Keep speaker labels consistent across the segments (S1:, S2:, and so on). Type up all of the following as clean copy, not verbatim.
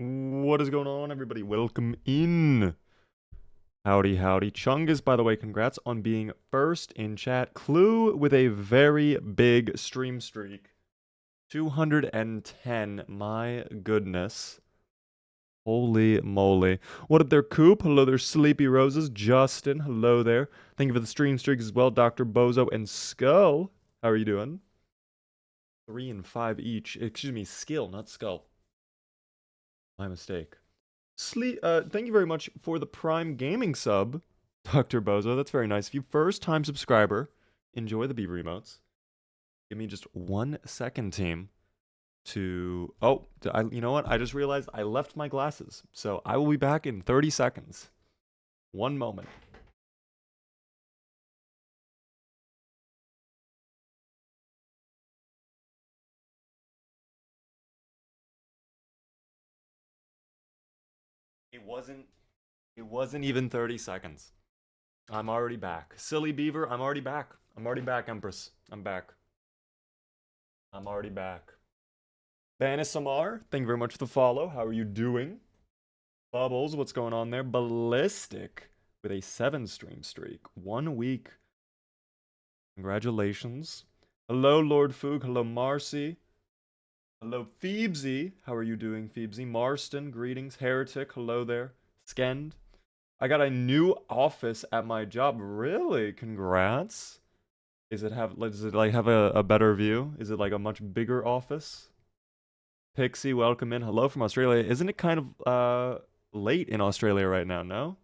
S1: What is going on, everybody? Welcome in. Howdy, howdy. Chungus, by the way, congrats on being first in chat. Clue with a very big stream streak. 210. My goodness. Holy moly. What up there, Coop? Hello there, Sleepy Roses. Justin, hello there. Thank you for the stream streak as well, Dr. Bozo and Skull. How are you doing? 3 and 5 each. Excuse me, skill, not skull. My mistake. Thank you very much for the Prime Gaming sub, Dr. Bozo. That's very nice of you. First time subscriber. Enjoy the beaver emotes. Give me just 1 second, team, to... Oh, you know what? I just realized I left my glasses. So I will be back in 30 seconds. 1 moment. It wasn't even 30 seconds. I'm already back. Silly beaver, I'm already back. I'm already back, Empress. I'm back. I'm already back. Banisamar, thank you very much for the follow. How are you doing? Bubbles, what's going on there? Ballistic with a 7 stream streak. 1 week. Congratulations. Hello, Lord Foog. Hello, Marcy. Hello, Phoebesy. How are you doing, Phoebesy? Marston, greetings. Heretic, hello there. Skend. I got a new office at my job. Really? Congrats. Does it like have a better view? Is it like a much bigger office? Pixie, welcome in. Hello from Australia. Isn't it kind of late in Australia right now, no?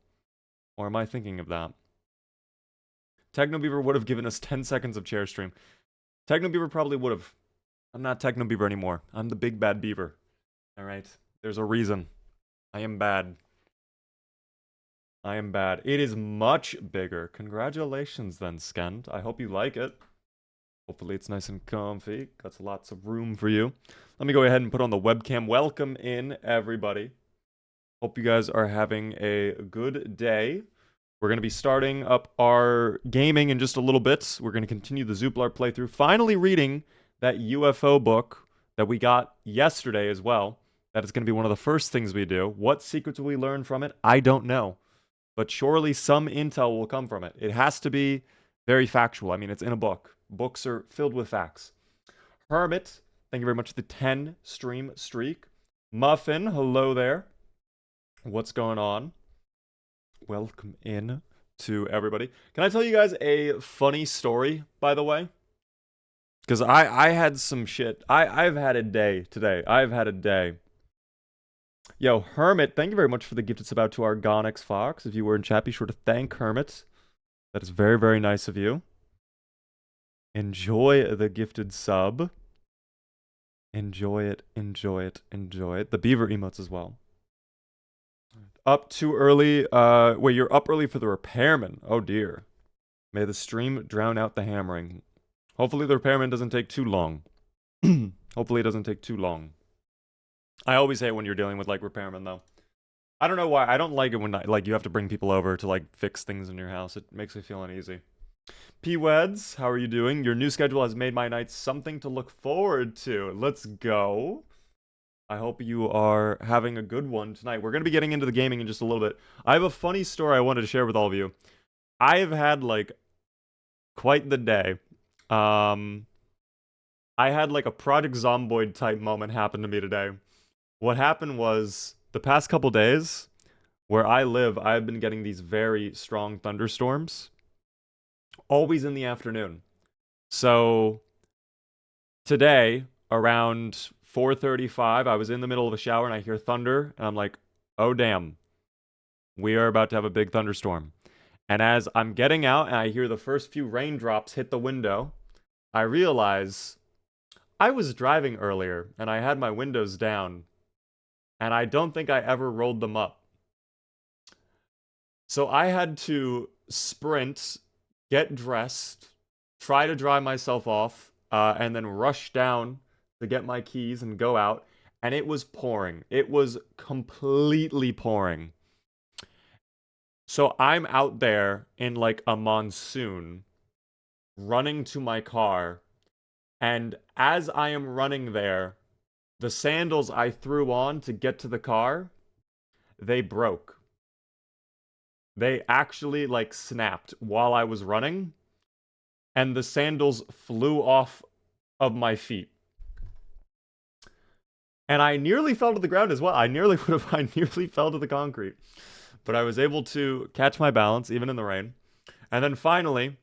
S1: Or am I thinking of that? Technobeaver would have given us 10 seconds of chair stream. Technobeaver probably would have. I'm not Technobeaver anymore. I'm the big bad beaver. Alright? There's a reason. I am bad. I am bad. It is much bigger. Congratulations then, Skend. I hope you like it. Hopefully it's nice and comfy. Got lots of room for you. Let me go ahead and put on the webcam. Welcome in, everybody. Hope you guys are having a good day. We're going to be starting up our gaming in just a little bit. We're going to continue the Zuplar playthrough. Finally reading that UFO book that we got yesterday as well. That is going to be one of the first things we do. What secrets will we learn from it? I don't know. But surely some intel will come from it. It has to be very factual. I mean, it's in a book. Books are filled with facts. Hermit, thank you very much for the 10 stream streak. Muffin, hello there. What's going on? Welcome in to everybody. Can I tell you guys a funny story, by the way? Because I had some shit. I've had a day today. I've had a day. Yo, Hermit, thank you very much for the gift it's about to our Gonix Fox. If you were in chat, be sure to thank Hermit. That is very, very nice of you. Enjoy the gifted sub. Enjoy it, enjoy it, enjoy it. The beaver emotes as well. Up too early. Wait, you're up early for the repairman. Oh dear. May the stream drown out the hammering. Hopefully the repairman doesn't take too long. Hopefully it doesn't take too long. I always hate when you're dealing with like repairmen though. I don't know why. I don't like it when like you have to bring people over to like fix things in your house. It makes me feel uneasy. P-Weds, how are you doing? Your new schedule has made my nights something to look forward to. Let's go. I hope you are having a good one tonight. We're going to be getting into the gaming in just a little bit. I have a funny story I wanted to share with all of you. I've had like quite the day. I had like a Project Zomboid type moment happen to me today. What happened was the past couple days where I live, I've been getting these very strong thunderstorms. Always in the afternoon. So today, around 4:35, I was in the middle of a shower and I hear thunder, and I'm like, oh damn, we are about to have a big thunderstorm. And as I'm getting out and I hear the first few raindrops hit the window, I realize I was driving earlier and I had my windows down, and I don't think I ever rolled them up. So I had to sprint, get dressed, try to dry myself off, and then rush down to get my keys and go out. And it was pouring. It was completely pouring. So I'm out there in like a monsoon, running to my car. And as I am running there, the sandals I threw on to get to the car, they broke. They actually, like, snapped while I was running, and the sandals flew off of my feet. And I nearly fell to the ground as well. I nearly fell to the concrete. But I was able to catch my balance, even in the rain. And then finally,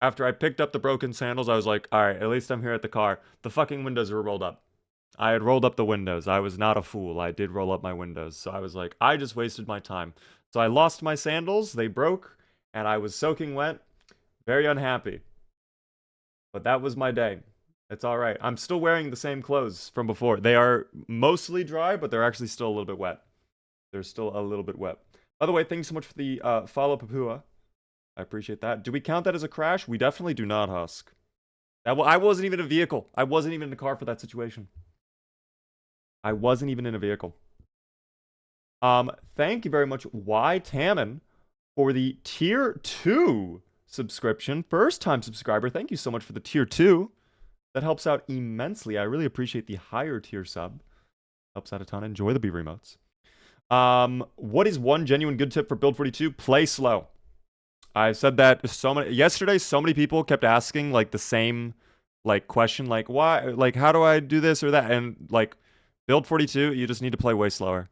S1: after I picked up the broken sandals, I was like, all right, at least I'm here at the car. The fucking windows were rolled up. I had rolled up the windows. I was not a fool. I did roll up my windows. So I was like, I just wasted my time. So I lost my sandals. They broke. And I was soaking wet. Very unhappy. But that was my day. It's all right. I'm still wearing the same clothes from before. They are mostly dry, but they're actually still a little bit wet. They're still a little bit wet. By the way, thanks so much for the follow, Papua. I appreciate that. Do we count that as a crash? We definitely do not, Husk. I wasn't even in a vehicle. I wasn't even in a car for that situation. I wasn't even in a vehicle. Thank you very much, Y Tammin, for the tier 2 subscription. First time subscriber. Thank you so much for the tier 2. That helps out immensely. I really appreciate the higher tier sub. Helps out a ton. Enjoy the beaver emotes. What is one genuine good tip for Build 42? Play slow. I said that yesterday, so many people kept asking like the same like question, like why, like how do I do this or that? And like Build 42, you just need to play way slower.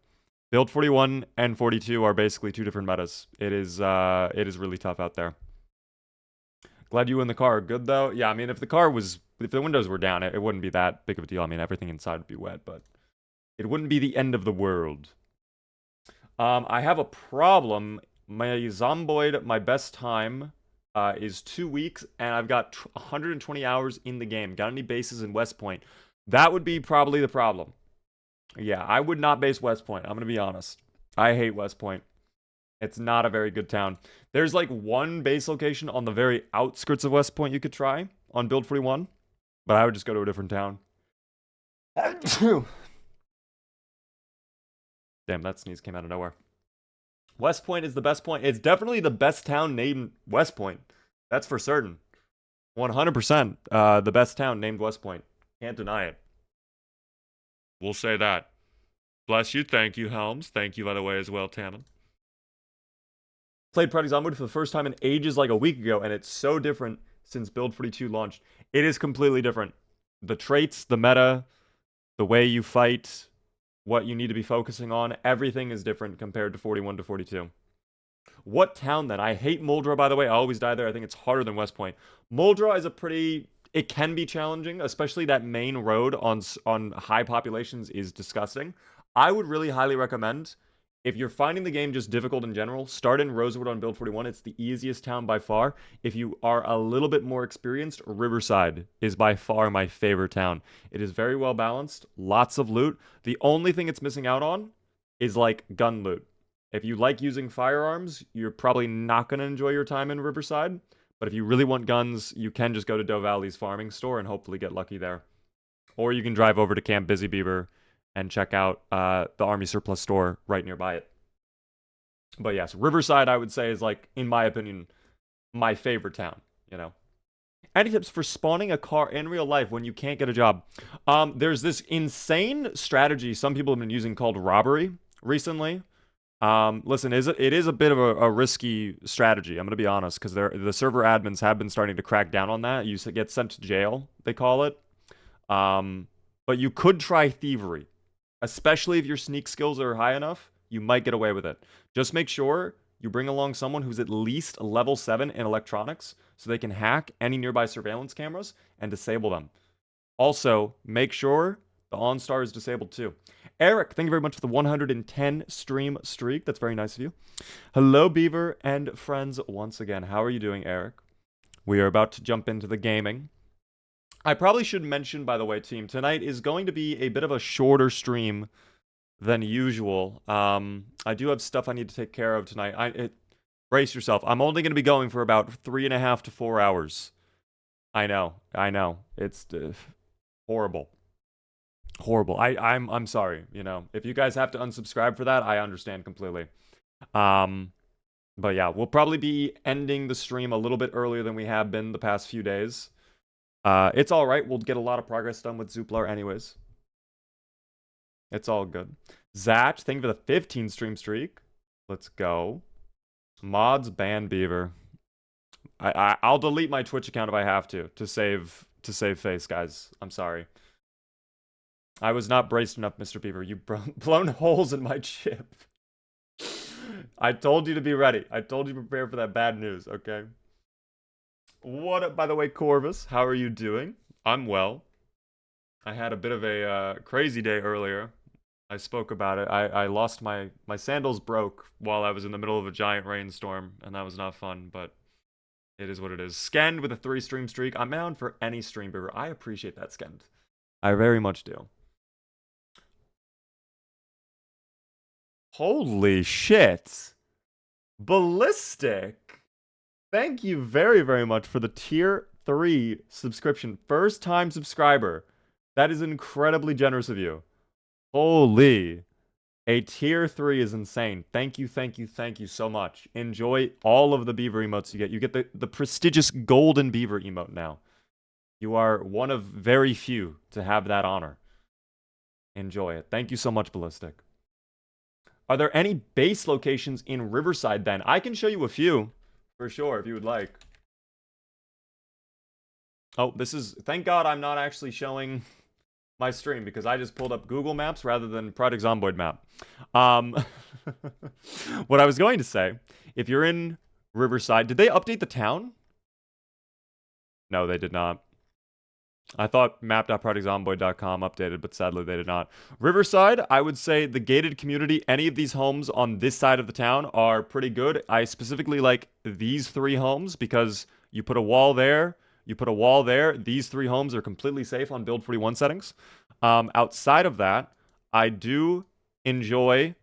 S1: Build 41 and 42 are basically two different metas. It is really tough out there. Glad you in the car are good though. Yeah, I mean if the windows were down, it wouldn't be that big of a deal. I mean everything inside would be wet, but it wouldn't be the end of the world. I have a problem. My Zomboid, my best time is 2 weeks, and I've got 120 hours in the game. Got any bases in West Point? That would be probably the problem. Yeah, I would not base West Point. I'm going to be honest. I hate West Point. It's not a very good town. There's like one base location on the very outskirts of West Point you could try on Build 41, but I would just go to a different town. Damn, that sneeze came out of nowhere. West Point is the best point. It's definitely the best town named West Point. That's for certain. 100% the best town named West Point. Can't deny it. We'll say that. Bless you. Thank you, Helms. Thank you, by the way, as well, Tammin. Played Project Zomboid for the first time in ages like a week ago, and it's so different since Build 42 launched. It is completely different. The traits, the meta, the way you fight, what you need to be focusing on, everything is different compared to 41 to 42. What town then? I hate Muldra, by the way. I always die there. I think it's harder than West Point. Muldra is it can be challenging, especially that main road on high populations is disgusting. I would really highly recommend, if you're finding the game just difficult in general, start in Rosewood on Build 41. It's the easiest town by far. If you are a little bit more experienced, Riverside is by far my favorite town. It is very well balanced, lots of loot. The only thing it's missing out on is like gun loot. If you like using firearms, you're probably not going to enjoy your time in Riverside. But if you really want guns, you can just go to Doe Valley's farming store and hopefully get lucky there. Or you can drive over to Camp Busy Beaver and check out the Army Surplus store right nearby it. But yes, Riverside, I would say, is like, in my opinion, my favorite town, you know. Any tips for spawning a car in real life when you can't get a job? There's this insane strategy some people have been using called robbery recently. Listen, it is a bit of a risky strategy, I'm going to be honest, because the server admins have been starting to crack down on that. You get sent to jail, they call it. But you could try thievery. Especially if your sneak skills are high enough, you might get away with it. Just make sure you bring along someone who's at least level 7 in electronics so they can hack any nearby surveillance cameras and disable them. Also, make sure the OnStar is disabled too. Eric, thank you very much for the 110 stream streak. That's very nice of you. Hello, Beaver and friends once again. How are you doing, Eric? We are about to jump into the gaming. I probably should mention, by the way, team, tonight is going to be a bit of a shorter stream than usual. I do have stuff I need to take care of tonight. Brace yourself. I'm only going to be going for about 3.5 to 4 hours. I know. It's horrible. Horrible. I'm sorry, you know. If you guys have to unsubscribe for that, I understand completely. But yeah, we'll probably be ending the stream a little bit earlier than we have been the past few days. It's alright, we'll get a lot of progress done with Zuplar anyways. It's all good. Zatch, thank you for the 15 stream streak. Let's go. Mods ban Beaver. I'll delete my Twitch account if I have to save face, guys. I'm sorry. I was not braced enough, Mr. Beaver. You've blown holes in my chip. I told you to be ready. I told you to prepare for that bad news, okay? What up, by the way, Corvus? How are you doing? I'm well. I had a bit of a crazy day earlier. I spoke about it. I lost my sandals broke while I was in the middle of a giant rainstorm, and that was not fun, but it is what it is. Skend with a 3 stream streak. I'm down for any stream, Beaver. I appreciate that, Skend. I very much do. Holy shit. Ballistic. Thank you very, very much for the tier 3 subscription. First time subscriber. That is incredibly generous of you. Holy. A tier 3 is insane. Thank you, thank you, thank you so much. Enjoy all of the beaver emotes you get. You get the prestigious golden beaver emote now. You are one of very few to have that honor. Enjoy it. Thank you so much, Ballistic. Are there any base locations in Riverside then? I can show you a few, for sure, if you would like. Oh, this is... Thank God I'm not actually showing my stream, because I just pulled up Google Maps rather than Project Zomboid map. What I was going to say, if you're in Riverside... Did they update the town? No, they did not. I thought map.projectzomboid.com updated, but sadly they did not. Riverside, I would say the gated community, any of these homes on this side of the town are pretty good. I specifically like these 3 homes because you put a wall there, you put a wall there. These 3 homes are completely safe on Build 41 settings. Outside of that, I do enjoy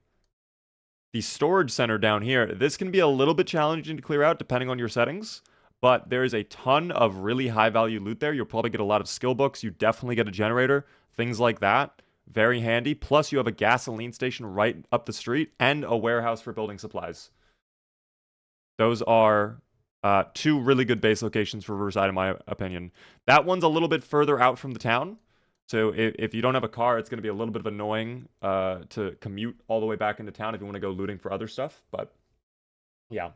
S1: the storage center down here. This can be a little bit challenging to clear out depending on your settings. But there is a ton of really high-value loot there. You'll probably get a lot of skill books. You definitely get a generator. Things like that. Very handy. Plus, you have a gasoline station right up the street and a warehouse for building supplies. Those are 2 really good base locations for Riverside, in my opinion. That one's a little bit further out from the town. So if you don't have a car, it's going to be a little bit of annoying to commute all the way back into town if you want to go looting for other stuff. But, yeah.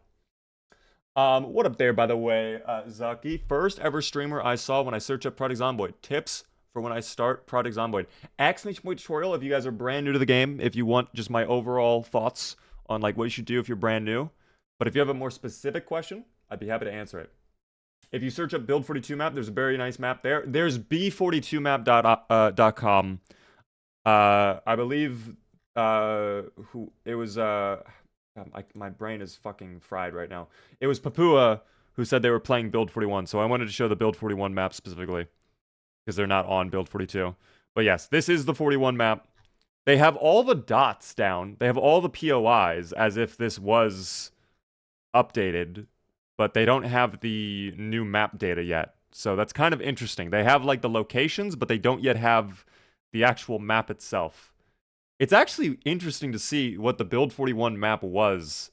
S1: What up there, by the way, Zaki? First ever streamer I saw when I searched up Project Zomboid. Tips for when I start Project Zomboid. Exclamation point tutorial if you guys are brand new to the game. If you want just my overall thoughts on like what you should do if you're brand new. But if you have a more specific question, I'd be happy to answer it. If you search up Build 42 map, there's a very nice map there. There's b42map.com. I believe who it was my brain is fucking fried right now. It was Papua who said they were playing Build 41, so I wanted to show the Build 41 map specifically, because they're not on Build 42. But yes, this is the 41 map. They have all the dots down. They have all the POIs as if this was updated, but they don't have the new map data yet. So that's kind of interesting. They have like the locations, but they don't yet have the actual map itself. It's actually interesting to see what the Build 41 map was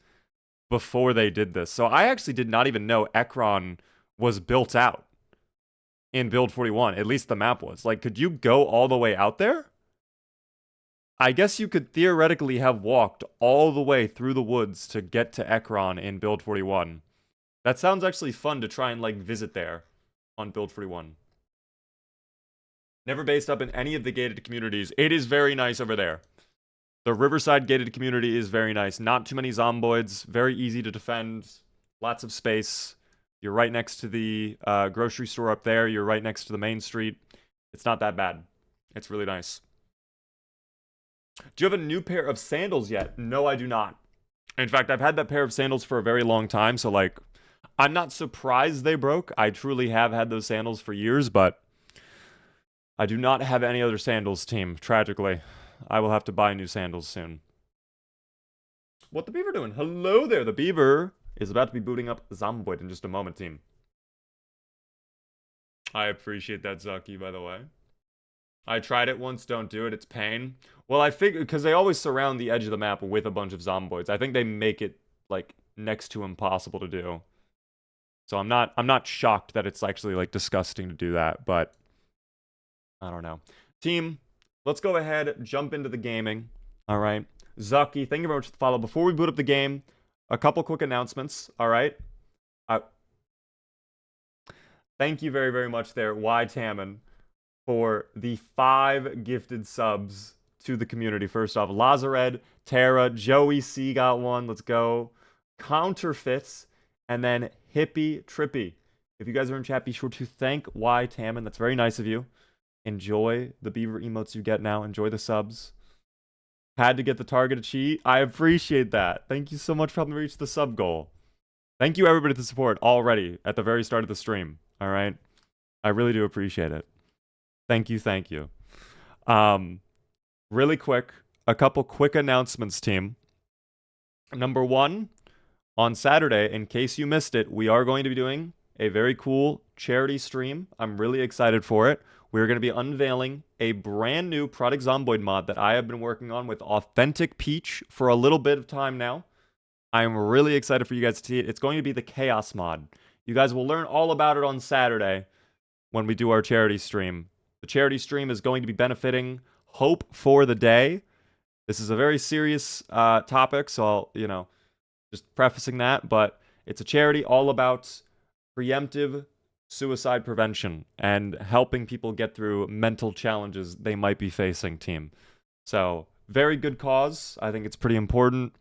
S1: before they did this. So I actually did not even know Ekron was built out in Build 41. At least the map was. Like, could you go all the way out there? I guess you could theoretically have walked all the way through the woods to get to Ekron in Build 41. That sounds actually fun to try and, like, visit there on Build 41. Never based up in any of the gated communities. It is very nice over there. The Riverside gated community is very nice. Not too many zomboids. Very easy to defend. Lots of space. You're right next to the grocery store up there. You're right next to the main street. It's not that bad. It's really nice. Do you have a new pair of sandals yet? No, I do not. In fact, I've had that pair of sandals for a very long time. So, like, I'm not surprised they broke. I truly have had those sandals for years, but I do not have any other sandals, team, tragically. I will have to buy new sandals soon. What the beaver doing? Hello there. The beaver is about to be booting up Zomboid in just a moment, team. I appreciate that, Zucky, by the way. I tried it once. Don't do it. It's pain. Well, I figured because they always surround the edge of the map with a bunch of Zomboids. I think they make it like next to impossible to do. So I'm not shocked that it's actually like disgusting to do that, but I don't know. Team, let's go ahead, jump into the gaming. All right. Zucky, thank you very much for the follow. Before we boot up the game, a couple quick announcements. All right. Thank you very, very much there, Y Tammin, for the 5 gifted subs to the community. First off, Lazared, Tara, Joey C got one. Let's go. Counterfeits, and then Hippie Trippy. If you guys are in chat, be sure to thank Y Tammin. That's very nice of you. Enjoy the beaver emotes you get now. Enjoy the subs. Had to get the targeted cheat. I appreciate that. Thank you so much for helping me reach the sub goal. Thank you everybody for support already at the very start of the stream. All right. I really do appreciate it. Thank you. Thank you. Really quick, a couple quick announcements, team. Number 1, on Saturday, in case you missed it, we are going to be doing a very cool charity stream. I'm really excited for it. We're going to be unveiling a brand new product Zomboid mod that I have been working on with Authentic Peach for a little bit of time now. I'm really excited for you guys to see it. It's going to be the Chaos mod. You guys will learn all about it on Saturday when we do our charity stream. The charity stream is going to be benefiting Hope for the Day. This is a very serious topic, so I'll, just prefacing that, but it's a charity all about preemptive suicide prevention and helping people get through mental challenges they might be facing, team. So, very good cause. I think it's pretty important.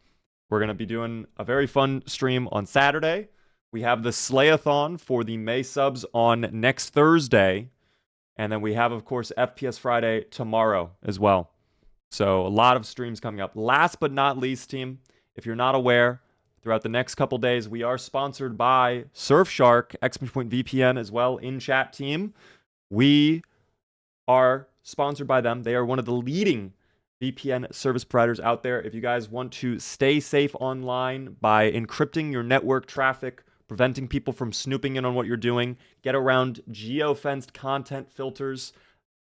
S1: We're going to be doing a very fun stream on Saturday. We have the Slayathon for the May subs on next Thursday. And then we have, of course, FPS Friday tomorrow as well. So a lot of streams coming up. Last but not least, team, if you're not aware, throughout the next couple days, we are sponsored by Surfshark, VPN as well, in chat, team. We are sponsored by them. They are one of the leading VPN service providers out there. If you guys want to stay safe online by encrypting your network traffic, preventing people from snooping in on what you're doing, get around geo-fenced content filters,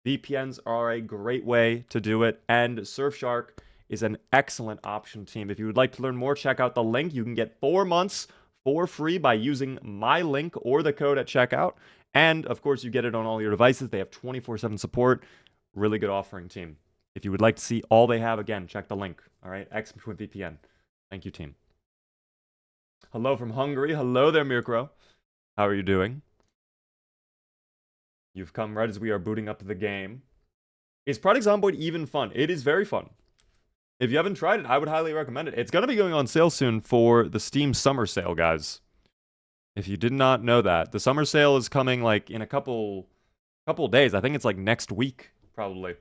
S1: VPNs are a great way to do it. And Surfshark is an excellent option, team. If you would like to learn more, check out the link. You can get 4 months for free by using my link or the code at checkout. And, of course, you get it on all your devices. They have 24/7 support. Really good offering, team. If you would like to see all they have, again, check the link. All right, VPN. Thank you, team. Hello from Hungary. Hello there, Mirkro. How are you doing? You've come right as we are booting up the game. Is Product Zomboid even fun? It is very fun. If you haven't tried it, I would highly recommend it. It's going to be going on sale soon for the Steam Summer Sale, guys. If you did not know that. The Summer Sale is coming, like, in a couple days. I think it's, like, next week, probably.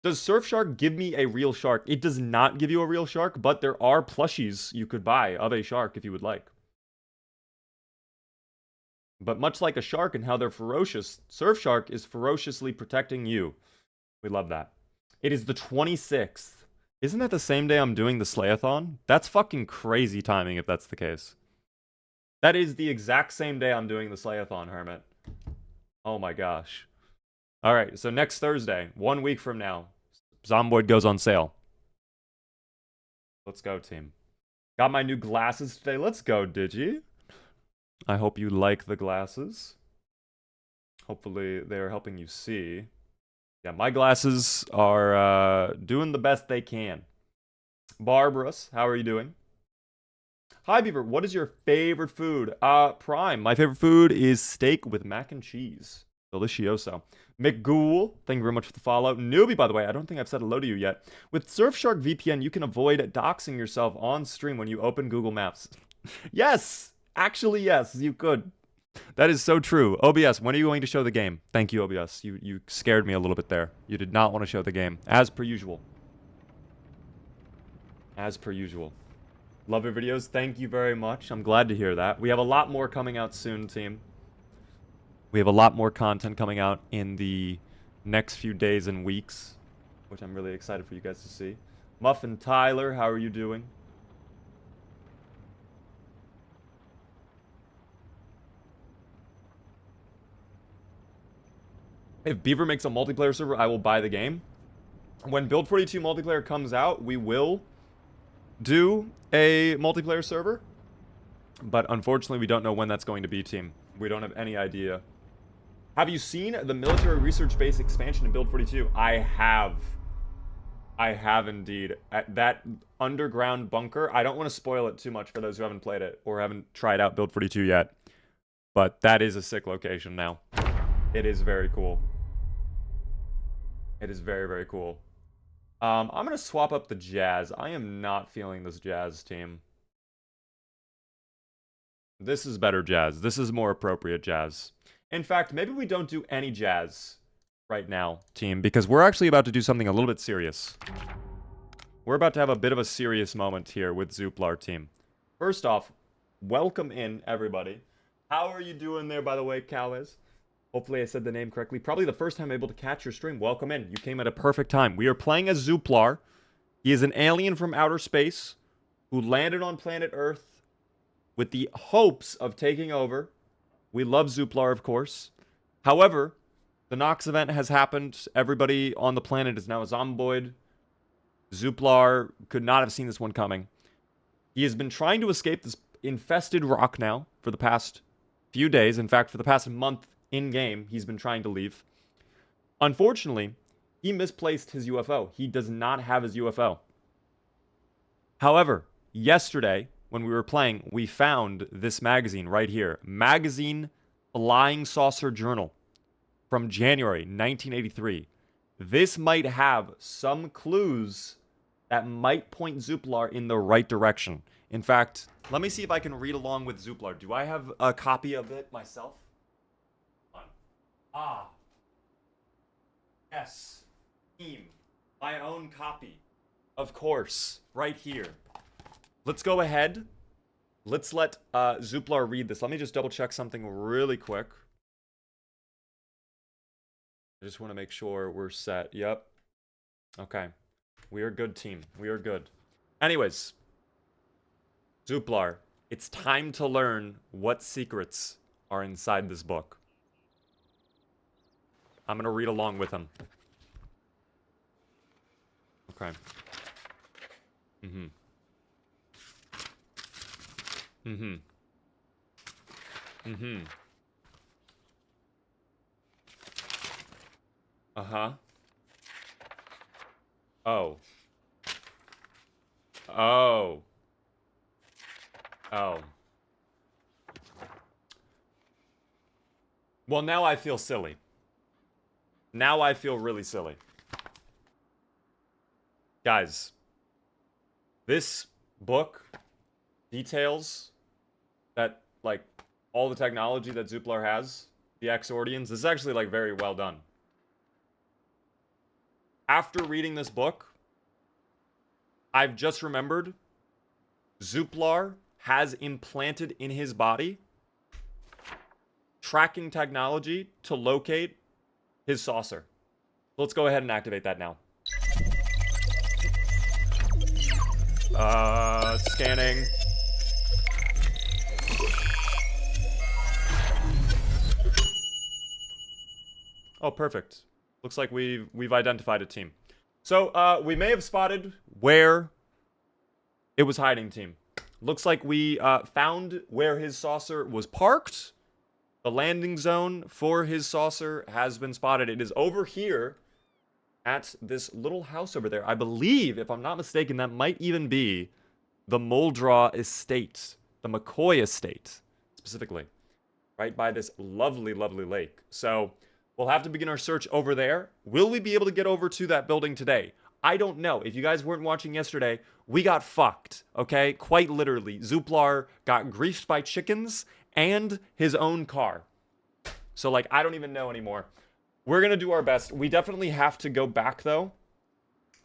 S1: Does Surfshark give me a real shark? It does not give you a real shark, but there are plushies you could buy of a shark if you would like. But much like a shark and how they're ferocious, Surfshark is ferociously protecting you. We love that. It is the 26th. Isn't that the same day I'm doing the Slayathon? That's fucking crazy timing if that's the case. That is the exact same day I'm doing the Slayathon, Hermit. Oh my gosh. Alright, so next Thursday, 1 week from now, Zomboid goes on sale. Let's go, team. Got my new glasses today. Let's go, Digi. I hope you like the glasses. Hopefully they are helping you see. Yeah, my glasses are doing the best they can. Barbarous, how are you doing? Hi, Beaver. What is your favorite food? Prime. My favorite food is steak with mac and cheese. Delicioso. McGhoul, thank you very much for the follow. Newbie, by the way, I don't think I've said hello to you yet. With Surfshark VPN, you can avoid doxing yourself on stream when you open Google Maps. Yes! Actually, yes, you could. That is so true. OBS, when are you going to show the game? Thank you, OBS. You scared me a little bit there. You did not want to show the game. As per usual. As per usual. Love your videos. Thank you very much. I'm glad to hear that. We have a lot more coming out soon, team. We have a lot more content coming out in the next few days and weeks, which I'm really excited for you guys to see. Muffin Tyler, how are you doing? If Beaver makes a multiplayer server, I will buy the game. When Build 42 multiplayer comes out, we will do a multiplayer server. But unfortunately, we don't know when that's going to be, team. We don't have any idea. Have you seen the military research base expansion in Build 42? I have. I have indeed. At that underground bunker, I don't want to spoil it too much for those who haven't played it or haven't tried out Build 42 yet. But that is a sick location now. It is very cool. It is very, very cool. I'm going to swap up the Jazz. I am not feeling this Jazz team. This is better Jazz. This is more appropriate Jazz. In fact, maybe we don't do any Jazz right now, team, because we're actually about to do something a little bit serious. We're about to have a bit of a serious moment here with Zuplar team. First off, welcome in, everybody. How are you doing there, by the way, Calez? Hopefully I said the name correctly. Probably the first time I'm able to catch your stream. Welcome in. You came at a perfect time. We are playing as Zuplar. He is an alien from outer space who landed on planet Earth with the hopes of taking over. We love Zuplar, of course. However, the Knox event has happened. Everybody on the planet is now a Zomboid. Zuplar could not have seen this one coming. He has been trying to escape this infested rock now for the past few days. In fact, for the past month in-game, he's been trying to leave. Unfortunately, he misplaced his UFO. He does not have his UFO. However, yesterday, when we were playing, we found this magazine right here. Magazine Flying Saucer Journal from January 1983. This might have some clues that might point Zuplar in the right direction. In fact, let me see if I can read along with Zuplar. Do I have a copy of it myself? Ah. Yes. Team. My own copy. Of course. Right here. Let's go ahead. Let's let Zuplar read this. Let me just double check something really quick. I just want to make sure we're set. Yep. Okay. We are good, team. We are good. Anyways. Zuplar, it's time to learn what secrets are inside this book. I'm going to read along with him. Okay. Mm-hmm. Mm-hmm. Mm-hmm. Uh-huh. Oh. Oh. Oh. Well, now I feel silly. Now I feel really silly. Guys, this book details that, like, all the technology that Zuplar has, the Axordians. This is actually, like, very well done. After reading this book, I've just remembered Zuplar has implanted in his body tracking technology to locate his saucer. Let's go ahead and activate that now. Scanning. Oh, perfect. Looks like we've identified a team. So, we may have spotted where it was hiding, team. Looks like we found where his saucer was parked. The landing zone for his saucer has been spotted. It is over here at this little house over there. I believe, if I'm not mistaken, that might even be the Moldraw estate. The McCoy estate, specifically. Right by this lovely, lovely lake. So, we'll have to begin our search over there. Will we be able to get over to that building today? I don't know. If you guys weren't watching yesterday, we got fucked, okay? Quite literally. Zuplar got griefed by chickens and his own car. So, like, I don't even know anymore. We're going to do our best. We definitely have to go back, though,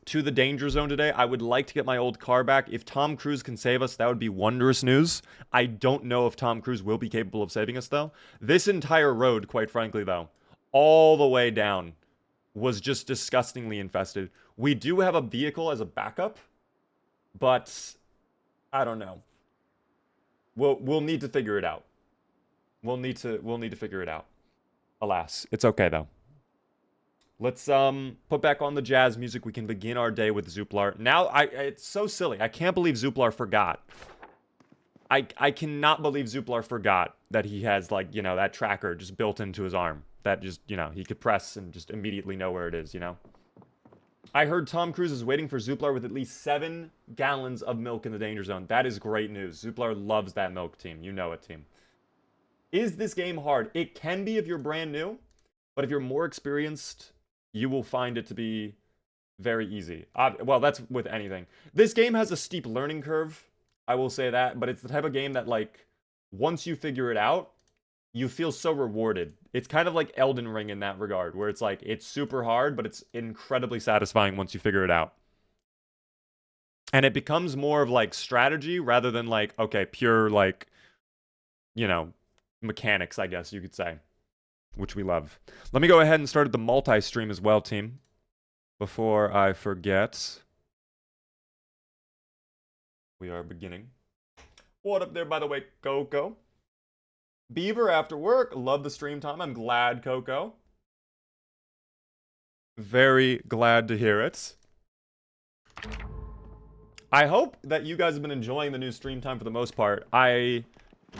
S1: to the danger zone today. I would like to get my old car back. If Tom Cruise can save us, that would be wondrous news. I don't know if Tom Cruise will be capable of saving us, though. This entire road, quite frankly, though, all the way down, was just disgustingly infested. We do have a vehicle as a backup, but I don't know. We'll need to figure it out. We'll need to figure it out. Alas, it's okay though. Let's put back on the jazz music. We can begin our day with Zuplar. Now it's so silly. I can't believe Zuplar forgot. I cannot believe Zuplar forgot that he has, like, you know, that tracker just built into his arm. that just, you know, he could press and just immediately know where it is, you know? I heard Tom Cruise is waiting for Zuplar with at least 7 gallons of milk in the danger zone. That is great news. Zuplar loves that milk, team. You know it, team. Is this game hard? It can be if you're brand new, but if you're more experienced, you will find it to be very easy. Well, that's with anything. This game has a steep learning curve, I will say that, but it's the type of game that, like, once you figure it out, you feel so rewarded. It's kind of like Elden Ring in that regard, where it's like, it's super hard, but it's incredibly satisfying once you figure it out. And it becomes more of, like, strategy rather than, like, okay, pure, like, you know, mechanics, I guess you could say, which we love. Let me go ahead and start the multi-stream as well, team, before I forget. We are beginning. What up there, by the way, Coco? Beaver after work. Love the stream time. I'm glad, Coco. Very glad to hear it. I hope that you guys have been enjoying the new stream time for the most part. I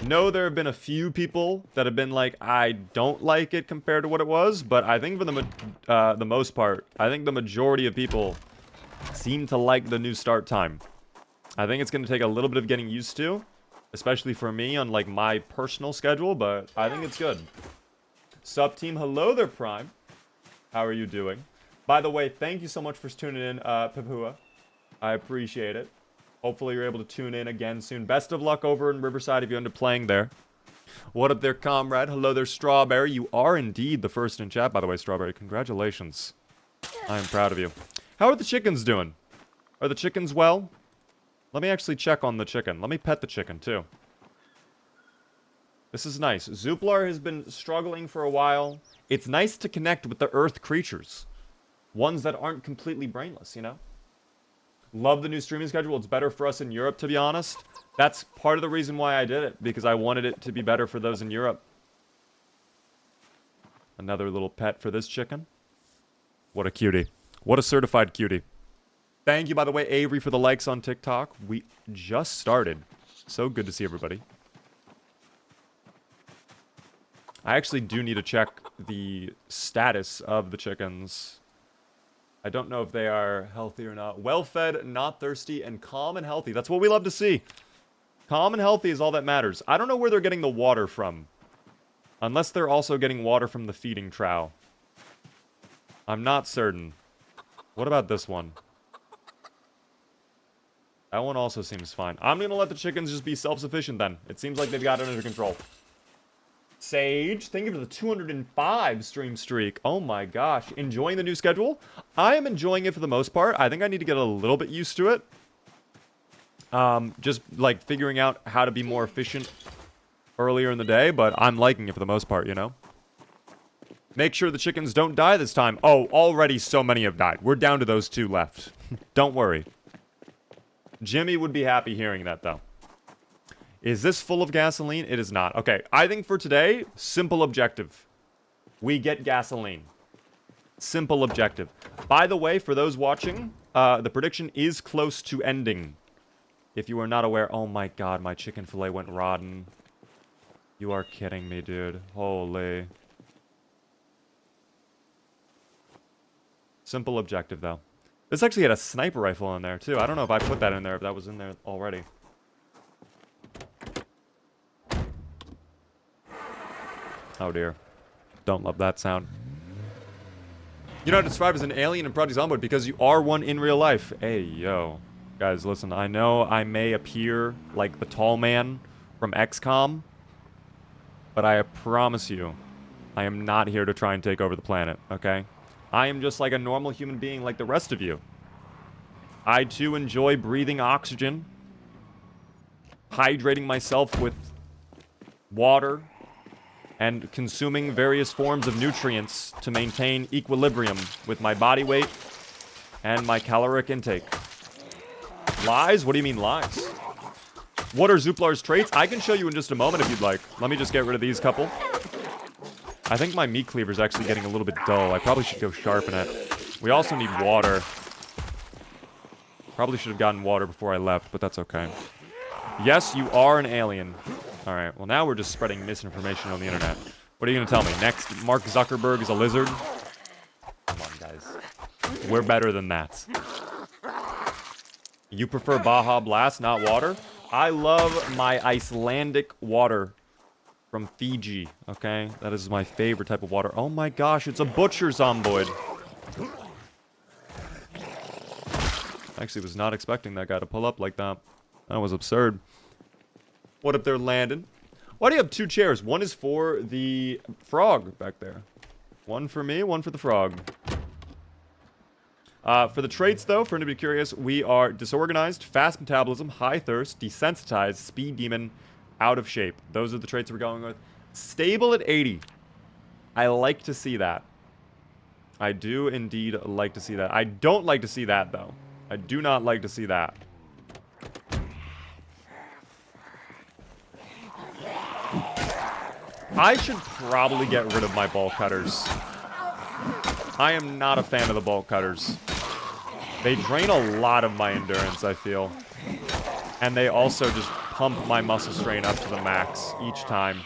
S1: know there have been a few people that have been like, I don't like it compared to what it was, but I think for the most part, I think the majority of people seem to like the new start time. I think it's going to take a little bit of getting used to, especially for me on, like, my personal schedule, but I think it's good. Sup, team? Hello there, Prime. How are you doing? By the way, thank you so much for tuning in, Pipua. I appreciate it. Hopefully you're able to tune in again soon. Best of luck over in Riverside if you end up playing there. What up there, comrade? Hello there, Strawberry. You are indeed the first in chat, by the way, Strawberry. Congratulations. I am proud of you. How are the chickens doing? Are the chickens well? Let me actually check on the chicken. Let me pet the chicken, too. This is nice. Zuplar has been struggling for a while. It's nice to connect with the Earth creatures. Ones that aren't completely brainless, you know? Love the new streaming schedule. It's better for us in Europe, to be honest. That's part of the reason why I did it, because I wanted it to be better for those in Europe. Another little pet for this chicken. What a cutie. What a certified cutie. Thank you, by the way, Avery, for the likes on TikTok. We just started. So good to see everybody. I actually do need to check the status of the chickens. I don't know if they are healthy or not. Well-fed, not thirsty, and calm and healthy. That's what we love to see. Calm and healthy is all that matters. I don't know where they're getting the water from. Unless they're also getting water from the feeding trough. I'm not certain. What about this one? That one also seems fine. I'm going to let the chickens just be self-sufficient then. It seems like they've got it under control. Sage, thank you for the 205 stream streak. Oh my gosh. Enjoying the new schedule? I am enjoying it for the most part. I think I need to get a little bit used to it. Just, like, figuring out how to be more efficient earlier in the day, but I'm liking it for the most part, you know? Make sure the chickens don't die this time. Oh, already so many have died. We're down to those 2 left. Don't worry. Jimmy would be happy hearing that, though. Is this full of gasoline? It is not. Okay, I think for today, simple objective. We get gasoline. Simple objective. By the way, for those watching, the prediction is close to ending. If you are not aware, oh my god, my chicken fillet went rotten. You are kidding me, dude. Holy. Simple objective, though. This actually had a sniper rifle in there, too. I don't know if I put that in there, if that was in there already. Oh, dear. Don't love that sound. You know how to describe as an alien in Project Zomboid because you are one in real life. Hey, yo. Guys, listen, I know I may appear like the tall man from XCOM, but I promise you, I am not here to try and take over the planet, okay? I am just like a normal human being like the rest of you. I, too, enjoy breathing oxygen, hydrating myself with water, and consuming various forms of nutrients to maintain equilibrium with my body weight and my caloric intake. Lies? What do you mean lies? What are Zuplar's traits? I can show you in just a moment if you'd like. Let me just get rid of these couple. I think my meat cleaver's actually getting a little bit dull. I probably should go sharpen it. We also need water. Probably should have gotten water before I left, but that's okay. Yes, you are an alien. Alright, well now we're just spreading misinformation on the internet. What are you gonna tell me? Next, Mark Zuckerberg is a lizard? Come on, guys. We're better than that. You prefer Baja Blast, not water? I love my Icelandic water from Fiji, okay? That is my favorite type of water. Oh my gosh, it's a butcher zomboid. Actually, was not expecting that guy to pull up like that. That was absurd. What if they're landing? Why do you have 2 chairs? One is for the frog back there. One for me, one for the frog. For the traits, though, for anybody curious, we are disorganized, fast metabolism, high thirst, desensitized, speed demon, out of shape. Those are the traits we're going with. Stable at 80. I like to see that. I do indeed like to see that. I don't like to see that, though. I do not like to see that. I should probably get rid of my bolt cutters. I am not a fan of the bolt cutters. They drain a lot of my endurance, I feel. And they also just pump my muscle strain up to the max each time.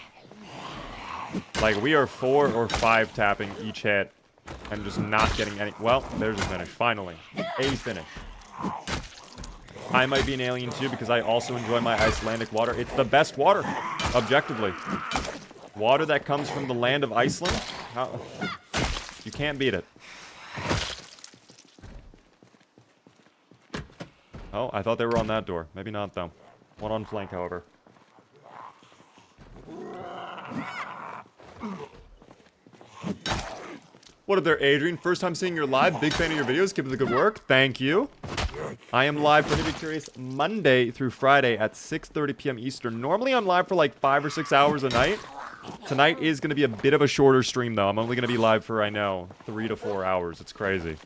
S1: Like, we are 4 or 5 tapping each hit. And just not getting any... Well, there's a finish. Finally. A finish. I might be an alien too because I also enjoy my Icelandic water. It's the best water, objectively. Water that comes from the land of Iceland. You can't beat it. Oh, I thought they were on that door. Maybe not, though. One on flank, however. What up there, Adrian? First time seeing your live. Big fan of your videos. Keep up the good work. Thank you. I am live for anybody curious Monday through Friday at 6:30 p.m. Eastern. Normally I'm live for like 5 or 6 hours a night. Tonight is going to be a bit of a shorter stream, though. I'm only going to be live for, I know, 3 to 4 hours. It's crazy.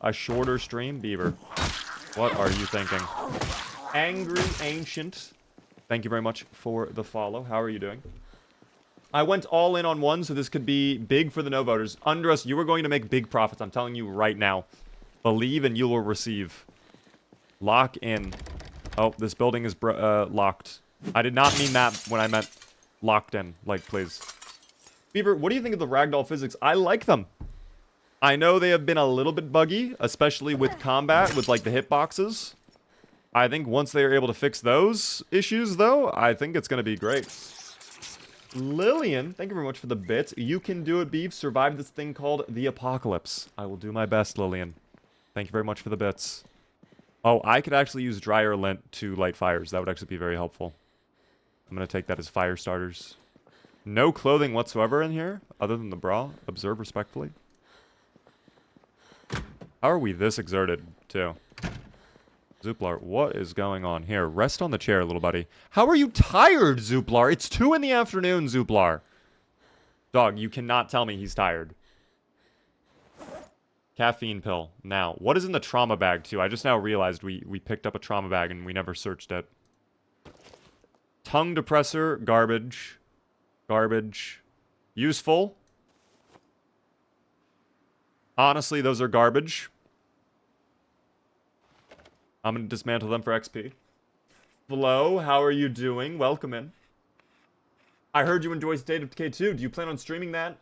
S1: A shorter stream? Beaver. What are you thinking? Angry Ancient. Thank you very much for the follow. How are you doing? I went all in on one, so this could be big for the no voters. Undress, you are going to make big profits. I'm telling you right now. Believe and you will receive. Lock in. Oh, this building is locked. I did not mean that when I meant locked in. Like, please. Beaver, what do you think of the ragdoll physics? I like them. I know they have been a little bit buggy, especially with combat, with, like, the hitboxes. I think once they are able to fix those issues, though, I think it's going to be great. Lillian, thank you very much for the bits. You can do it, Beef. Survive this thing called the apocalypse. I will do my best, Lillian. Thank you very much for the bits. Oh, I could actually use dryer lint to light fires. That would actually be very helpful. I'm going to take that as fire starters. No clothing whatsoever in here, other than the bra. Observe respectfully. How are we this exerted, too? Zuplar, what is going on here? Rest on the chair, little buddy. How are you tired, Zuplar? It's 2 in the afternoon, Zuplar. Dog, you cannot tell me he's tired. Caffeine pill. Now, what is in the trauma bag, too? I just now realized we picked up a trauma bag and we never searched it. Tongue depressor, garbage. Garbage. Useful. Honestly, those are garbage. I'm going to dismantle them for XP. Flo, how are you doing? Welcome in. I heard you enjoy State of Decay 2. Do you plan on streaming that?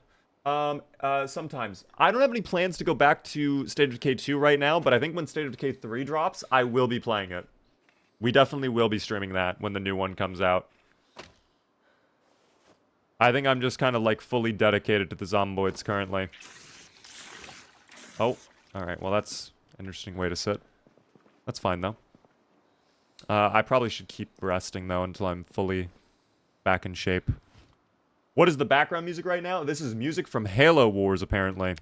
S1: Sometimes. I don't have any plans to go back to State of Decay 2 right now, but I think when State of Decay 3 drops, I will be playing it. We definitely will be streaming that when the new one comes out. I think I'm just kind of like fully dedicated to the Zomboids currently. Oh, alright. Well, that's an interesting way to sit. That's fine, though. I probably should keep resting, though, until I'm fully back in shape. What is the background music right now? This is music from Halo Wars, apparently.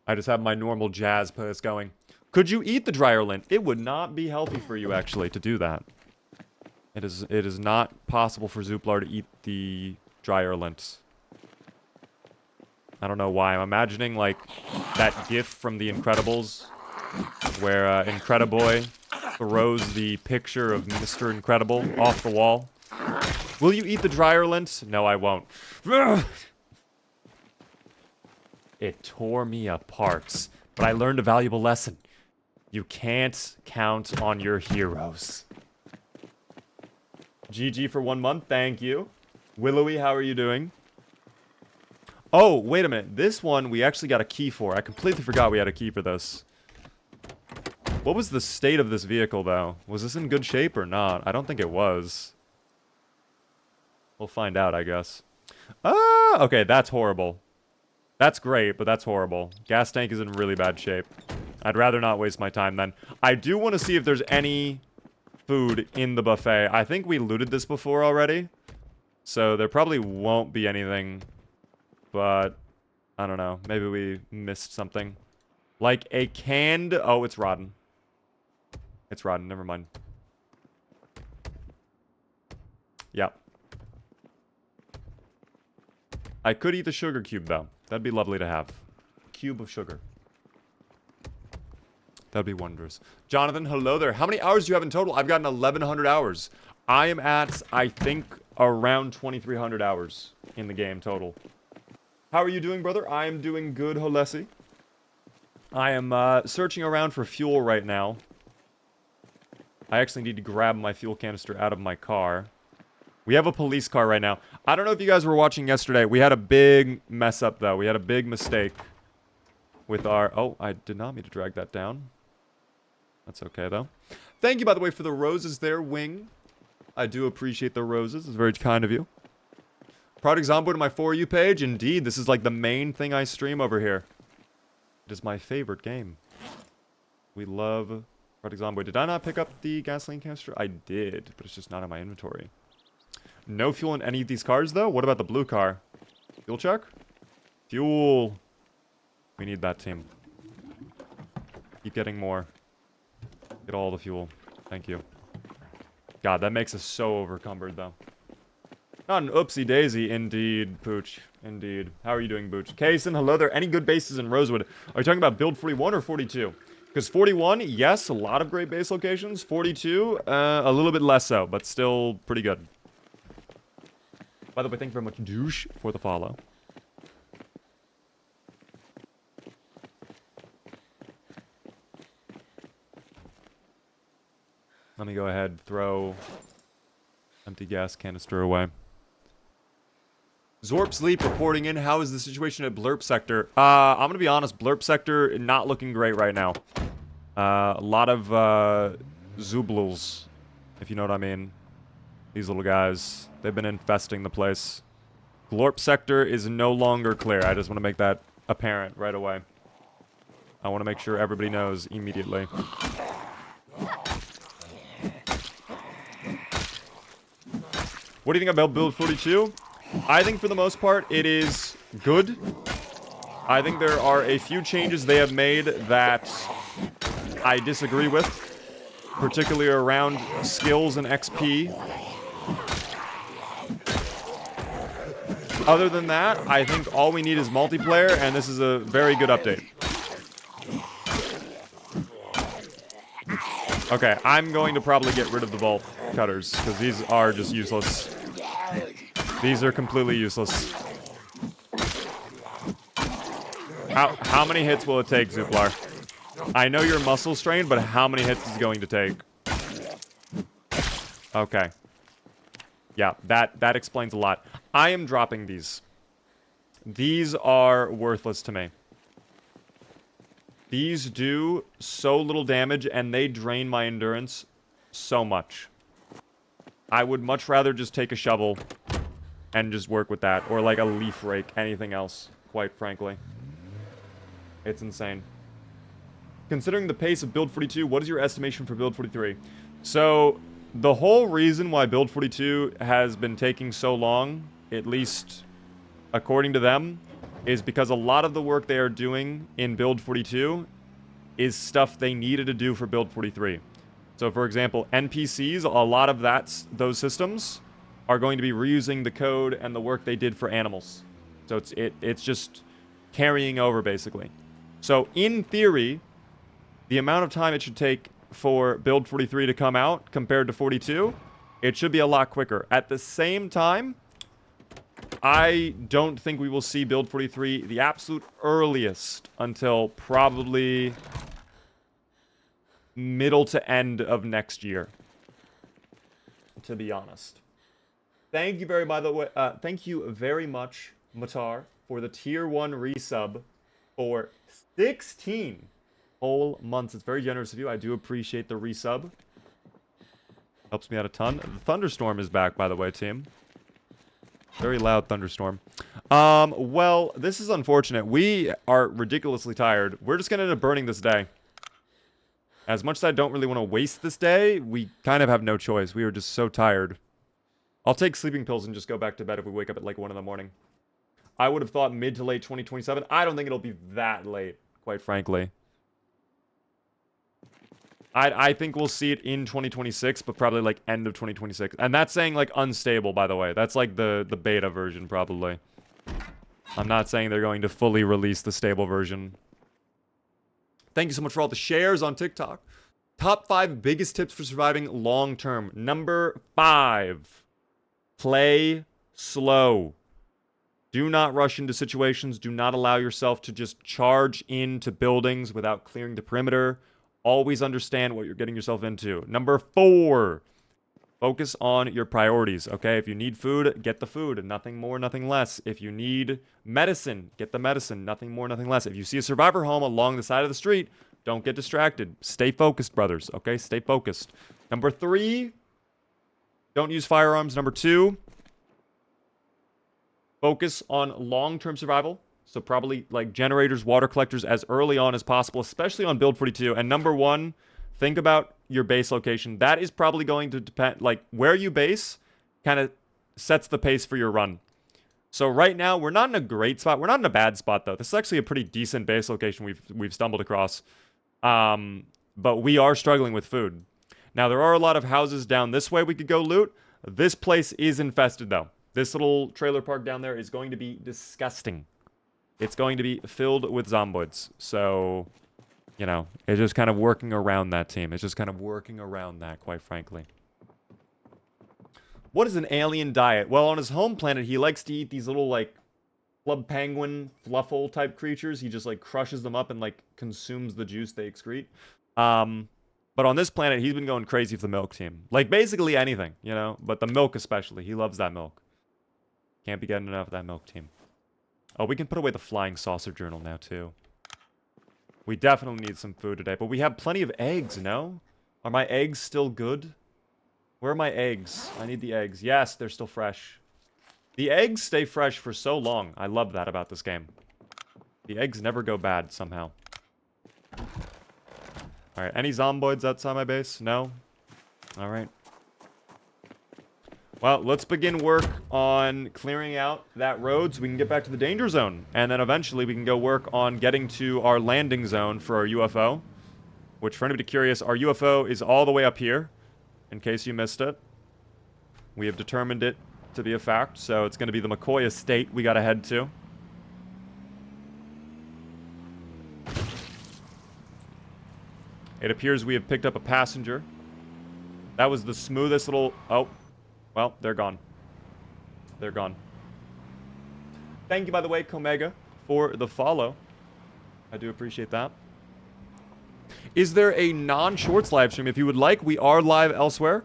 S1: I just have my normal jazz playlist going. Could you eat the dryer lint? It would not be healthy for you, actually, to do that. It is not possible for Zuplar to eat the dryer lint. I don't know why. I'm imagining, like, that gif from The Incredibles, where Incrediboy throws the picture of Mr. Incredible off the wall. Will you eat the dryer lint? No, I won't. It tore me apart, but I learned a valuable lesson. You can't count on your heroes. GG for 1 month, thank you. Willowy, how are you doing? Oh, wait a minute. This one we actually got a key for. I completely forgot we had a key for this. What was the state of this vehicle, though? Was this in good shape or not? I don't think it was. We'll find out, I guess. Ah, okay, that's horrible. That's great, but that's horrible. Gas tank is in really bad shape. I'd rather not waste my time then. I do want to see if there's any food in the buffet. I think we looted this before already. So there probably won't be anything. But, I don't know. Maybe we missed something. Like a canned... Oh, it's rotten. It's rotten. Never mind. Yep. I could eat the sugar cube, though. That'd be lovely to have. Cube of sugar. That'd be wondrous. Jonathan, hello there. How many hours do you have in total? I've gotten 1,100 hours. I am at, I think, around 2,300 hours in the game total. How are you doing, brother? I am doing good, Holesi. I am searching around for fuel right now. I actually need to grab my fuel canister out of my car. We have a police car right now. I don't know if you guys were watching yesterday. We had a big mess up, though. We had a big mistake with our... Oh, I did not mean to drag that down. That's okay, though. Thank you, by the way, for the roses there, Wing. I do appreciate the roses. It's very kind of you. Product Zomboid on my For You page. Indeed, this is like the main thing I stream over here. It is my favorite game. We love Product Zomboid. Did I not pick up the gasoline canister? I did, but it's just not in my inventory. No fuel in any of these cars, though? What about the blue car? Fuel check? Fuel. We need that, team. Keep getting more. Get all the fuel. Thank you. God, that makes us so overcumbered, though. Not an oopsie-daisy. Indeed, Pooch. Indeed. How are you doing, Pooch? Kaysen, hello there. Any good bases in Rosewood? Are you talking about build 41 or 42? Because 41, yes, a lot of great base locations. 42, a little bit less so, but still pretty good. By the way, thank you very much, Douche, for the follow. Let me go ahead, throw empty gas canister away. Zorp Sleep reporting in. How is the situation at Blurp Sector? I'm going to be honest, Blurp Sector not looking great right now. A lot of Zublals, if you know what I mean. These little guys. They've been infesting the place. Glorp Sector is no longer clear. I just want to make that apparent right away. I want to make sure everybody knows immediately. What do you think about Build 42? I think for the most part it is good. I think there are a few changes they have made that I disagree with, particularly around skills and XP. Other than that, I think all we need is multiplayer, and this is a very good update. Okay, I'm going to probably get rid of the bolt cutters, because these are just useless. These are completely useless. How many hits will it take, Zuplar? I know you're muscle strained, but how many hits is it going to take? Okay. Yeah, that explains a lot. I am dropping these. These are worthless to me. These do so little damage, and they drain my endurance so much. I would much rather just take a shovel and just work with that, or like a leaf rake, anything else, quite frankly. It's insane. Considering the pace of Build 42, what is your estimation for Build 43? So, the whole reason why Build 42 has been taking so long, at least according to them, is because a lot of the work they are doing in Build 42 is stuff they needed to do for Build 43. So, for example, NPCs, a lot of those systems are going to be reusing the code and the work they did for animals. So it's just carrying over, basically. So, in theory, the amount of time it should take for Build 43 to come out compared to 42, it should be a lot quicker. At the same time, I don't think we will see Build 43 the absolute earliest until probably middle to end of next year, to be honest. Thank you thank you very much, Matar, for the tier 1 resub for 16 whole months. It's very generous of you. I do appreciate the resub. Helps me out a ton. The thunderstorm is back, by the way, team. Very loud thunderstorm. Well, this is unfortunate. We are ridiculously tired. We're just gonna end up burning this day. As much as I don't really want to waste this day, we kind of have no choice. We are just so tired. I'll take sleeping pills and just go back to bed if we wake up at like 1 in the morning. I would have thought mid to late 2027. I don't think it'll be that late, quite frankly. I think we'll see it in 2026, but probably like end of 2026. And that's saying like unstable, by the way. That's like the beta version, probably. I'm not saying they're going to fully release the stable version. Thank you so much for all the shares on TikTok. Top 5 biggest tips for surviving long term. Number 5. Play slow. Do not rush into situations. Do not allow yourself to just charge into buildings without clearing the perimeter. Always understand what you're getting yourself into. Number 4. Focus on your priorities, okay? If you need food, get the food. Nothing more, nothing less. If you need medicine, get the medicine. Nothing more, nothing less. If you see a survivor home along the side of the street, don't get distracted. Stay focused, brothers, okay? Stay focused. Number 3, don't use firearms. Number 2, focus on long-term survival. So probably like generators, water collectors as early on as possible, especially on build 42. And number 1, think about your base location. That is probably going to depend, like where you base kind of sets the pace for your run. So right now, we're not in a great spot. We're not in a bad spot, though. This is actually a pretty decent base location we've stumbled across. But we are struggling with food. Now, there are a lot of houses down this way we could go loot. This place is infested, though. This little trailer park down there is going to be disgusting. It's going to be filled with zomboids. So, you know, it's just kind of working around that, team. It's just kind of working around that, quite frankly. What is an alien diet? Well, on his home planet, he likes to eat these little, like, club penguin, fluffle type creatures. He just, like, crushes them up and, like, consumes the juice they excrete. But on this planet, he's been going crazy for the milk, team. Like, basically anything, you know? But the milk especially. He loves that milk. Can't be getting enough of that milk, team. Oh, we can put away the flying saucer journal now, too. We definitely need some food today. But we have plenty of eggs, no? Are my eggs still good? Where are my eggs? I need the eggs. Yes, they're still fresh. The eggs stay fresh for so long. I love that about this game. The eggs never go bad, somehow. Alright, any zomboids outside my base? No? Alright. Well, let's begin work on clearing out that road so we can get back to the danger zone. And then eventually we can go work on getting to our landing zone for our UFO. Which, for anybody curious, our UFO is all the way up here. In case you missed it. We have determined it to be a fact. So it's going to be the McCoy estate we got to head to. It appears we have picked up a passenger. That was the smoothest little... Oh. Well, they're gone. They're gone. Thank you, by the way, Comega, for the follow. I do appreciate that. Is there a non-shorts live stream? If you would like, we are live elsewhere.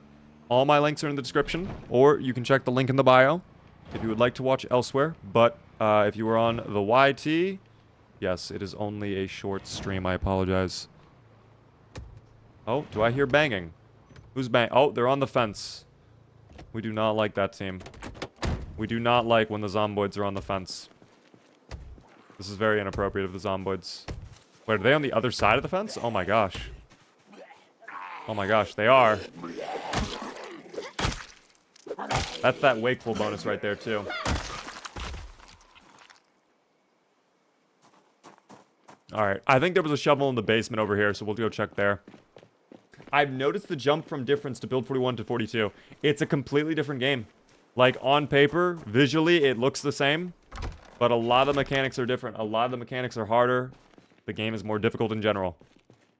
S1: All my links are in the description. Or you can check the link in the bio if you would like to watch elsewhere. But if you were on the YT, yes, it is only a short stream. I apologize. Oh, do I hear banging? Who's bang? Oh, they're on the fence. We do not like that, team. We do not like when the zomboids are on the fence. This is very inappropriate of the zomboids. Wait, are they on the other side of the fence? Oh my gosh. Oh my gosh, they are. That's that wakeful bonus right there, too. Alright, I think there was a shovel in the basement over here, so we'll go check there. I've noticed the jump from difference to build 41 to 42. It's a completely different game. Like, on paper, visually, it looks the same. But a lot of the mechanics are different. A lot of the mechanics are harder. The game is more difficult in general.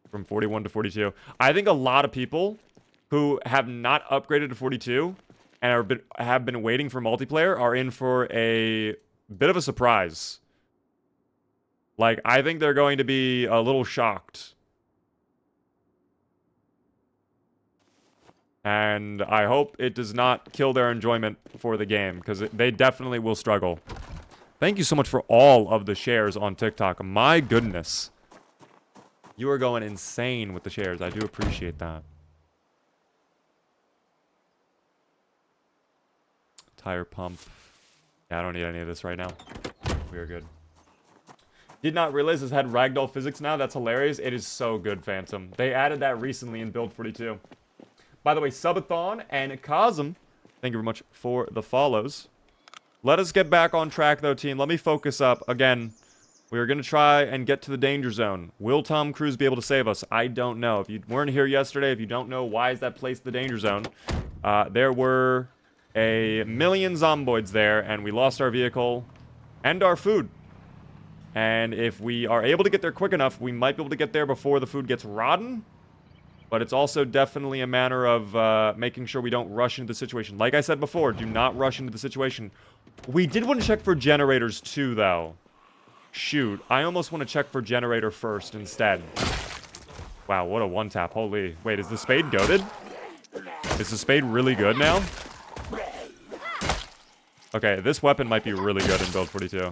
S1: From 41 to 42. I think a lot of people who have not upgraded to 42 and have been waiting for multiplayer are in for a bit of a surprise. Like, I think they're going to be a little shocked. And I hope it does not kill their enjoyment for the game, because they definitely will struggle. Thank you so much for all of the shares on TikTok. My goodness. You are going insane with the shares. I do appreciate that. Tire pump. Yeah, I don't need any of this right now. We are good. Did not realize this had ragdoll physics now. That's hilarious. It is so good, Phantom. They added that recently in Build 42. By the way, Subathon and Cosm, thank you very much for the follows. Let us get back on track, though, team. Let me focus up. Again, we are going to try and get to the danger zone. Will Tom Cruise be able to save us? I don't know. If you weren't here yesterday, if you don't know why is that place the danger zone, there were a million zomboids there, and we lost our vehicle and our food. And if we are able to get there quick enough, we might be able to get there before the food gets rotten. But it's also definitely a matter of making sure we don't rush into the situation. Like I said before, do not rush into the situation. We did want to check for generators too, though. Shoot, I almost want to check for generator first instead. Wow, what a one-tap. Holy. Wait, is the spade goated? Is the spade really good now? Okay, this weapon might be really good in Build 42.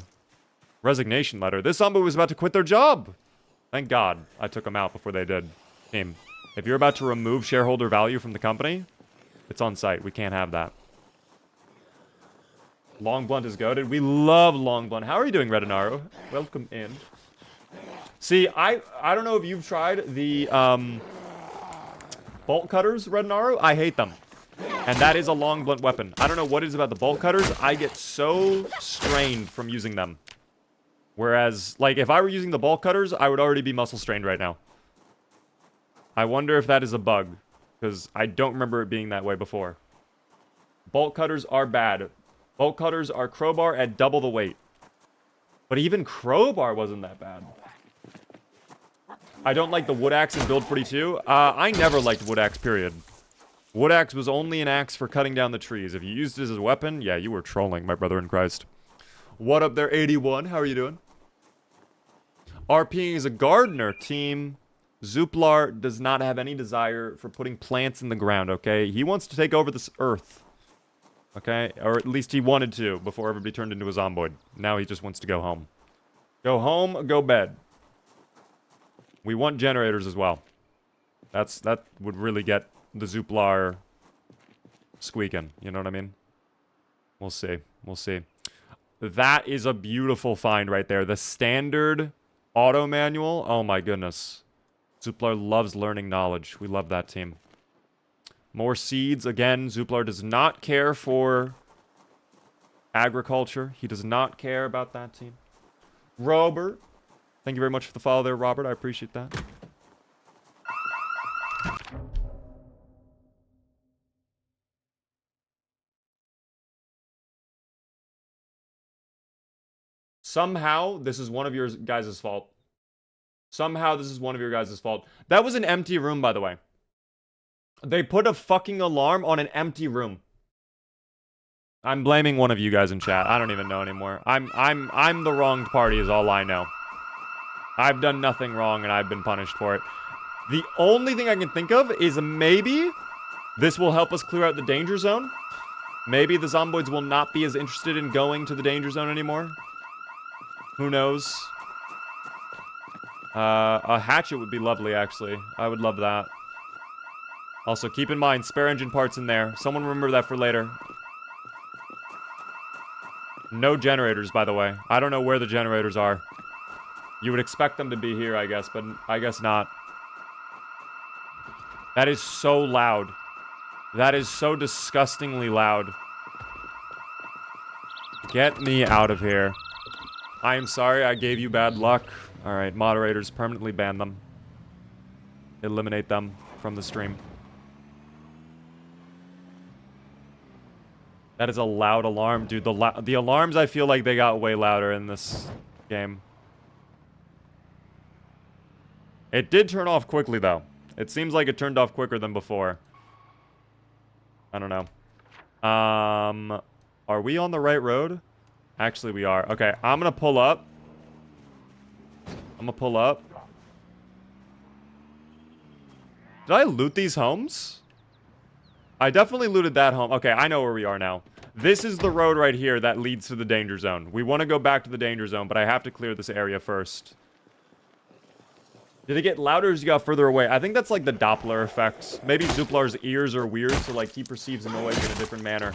S1: Resignation letter. This zombie was about to quit their job. Thank God I took them out before they did. Team, if you're about to remove shareholder value from the company, it's on site. We can't have that. Long Blunt is goated. We love Long Blunt. How are you doing, Redinaru? Welcome in. See, I don't know if you've tried the bolt cutters, Redinaru. I hate them. And that is a Long Blunt weapon. I don't know what it is about the bolt cutters. I get so strained from using them. Whereas, like, if I were using the bolt cutters, I would already be muscle strained right now. I wonder if that is a bug, because I don't remember it being that way before. Bolt cutters are bad. Bolt cutters are crowbar at double the weight. But even crowbar wasn't that bad. I don't like the wood axe in Build 42. I never liked wood axe, period. Wood axe was only an axe for cutting down the trees. If you used it as a weapon, yeah, you were trolling, my brother in Christ. What up there, 81? How are you doing? RPing is a gardener, team. Zuplar does not have any desire for putting plants in the ground, okay? He wants to take over this earth. Okay? Or at least he wanted to before everybody turned into a zomboid. Now he just wants to go home. Go home, go bed. We want generators as well. That would really get the Zuplar squeaking. You know what I mean? We'll see. We'll see. That is a beautiful find right there. The standard auto manual. Oh my goodness. Zuplar loves learning knowledge. We love that team. More seeds. Again, Zuplar does not care for agriculture. He does not care about that team. Robert. Thank you very much for the follow there, Robert. I appreciate that. Somehow, this is one of your guys' fault. Somehow, this is one of your guys' fault. That was an empty room, by the way. They put a fucking alarm on an empty room. I'm blaming one of you guys in chat. I don't even know anymore. I'm the wronged party is all I know. I've done nothing wrong and I've been punished for it. The only thing I can think of is maybe this will help us clear out the danger zone. Maybe the zomboids will not be as interested in going to the danger zone anymore. Who knows? A hatchet would be lovely, actually. I would love that. Also, keep in mind, spare engine parts in there. Someone remember that for later. No generators, by the way. I don't know where the generators are. You would expect them to be here, I guess, but I guess not. That is so loud. That is so disgustingly loud. Get me out of here. I am sorry I gave you bad luck. Alright, moderators, permanently ban them. Eliminate them from the stream. That is a loud alarm, dude. The alarms, I feel like they got way louder in this game. It did turn off quickly, though. It seems like it turned off quicker than before. I don't know. Are we on the right road? Actually, we are. Okay, I'm gonna pull up. I'm gonna pull up. Did I loot these homes? I definitely looted that home. Okay, I know where we are now. This is the road right here that leads to the danger zone. We want to go back to the danger zone, but I have to clear this area first. Did it get louder as you got further away? I think that's like the Doppler effect. Maybe Zuplar's ears are weird, so like he perceives noise in a different manner.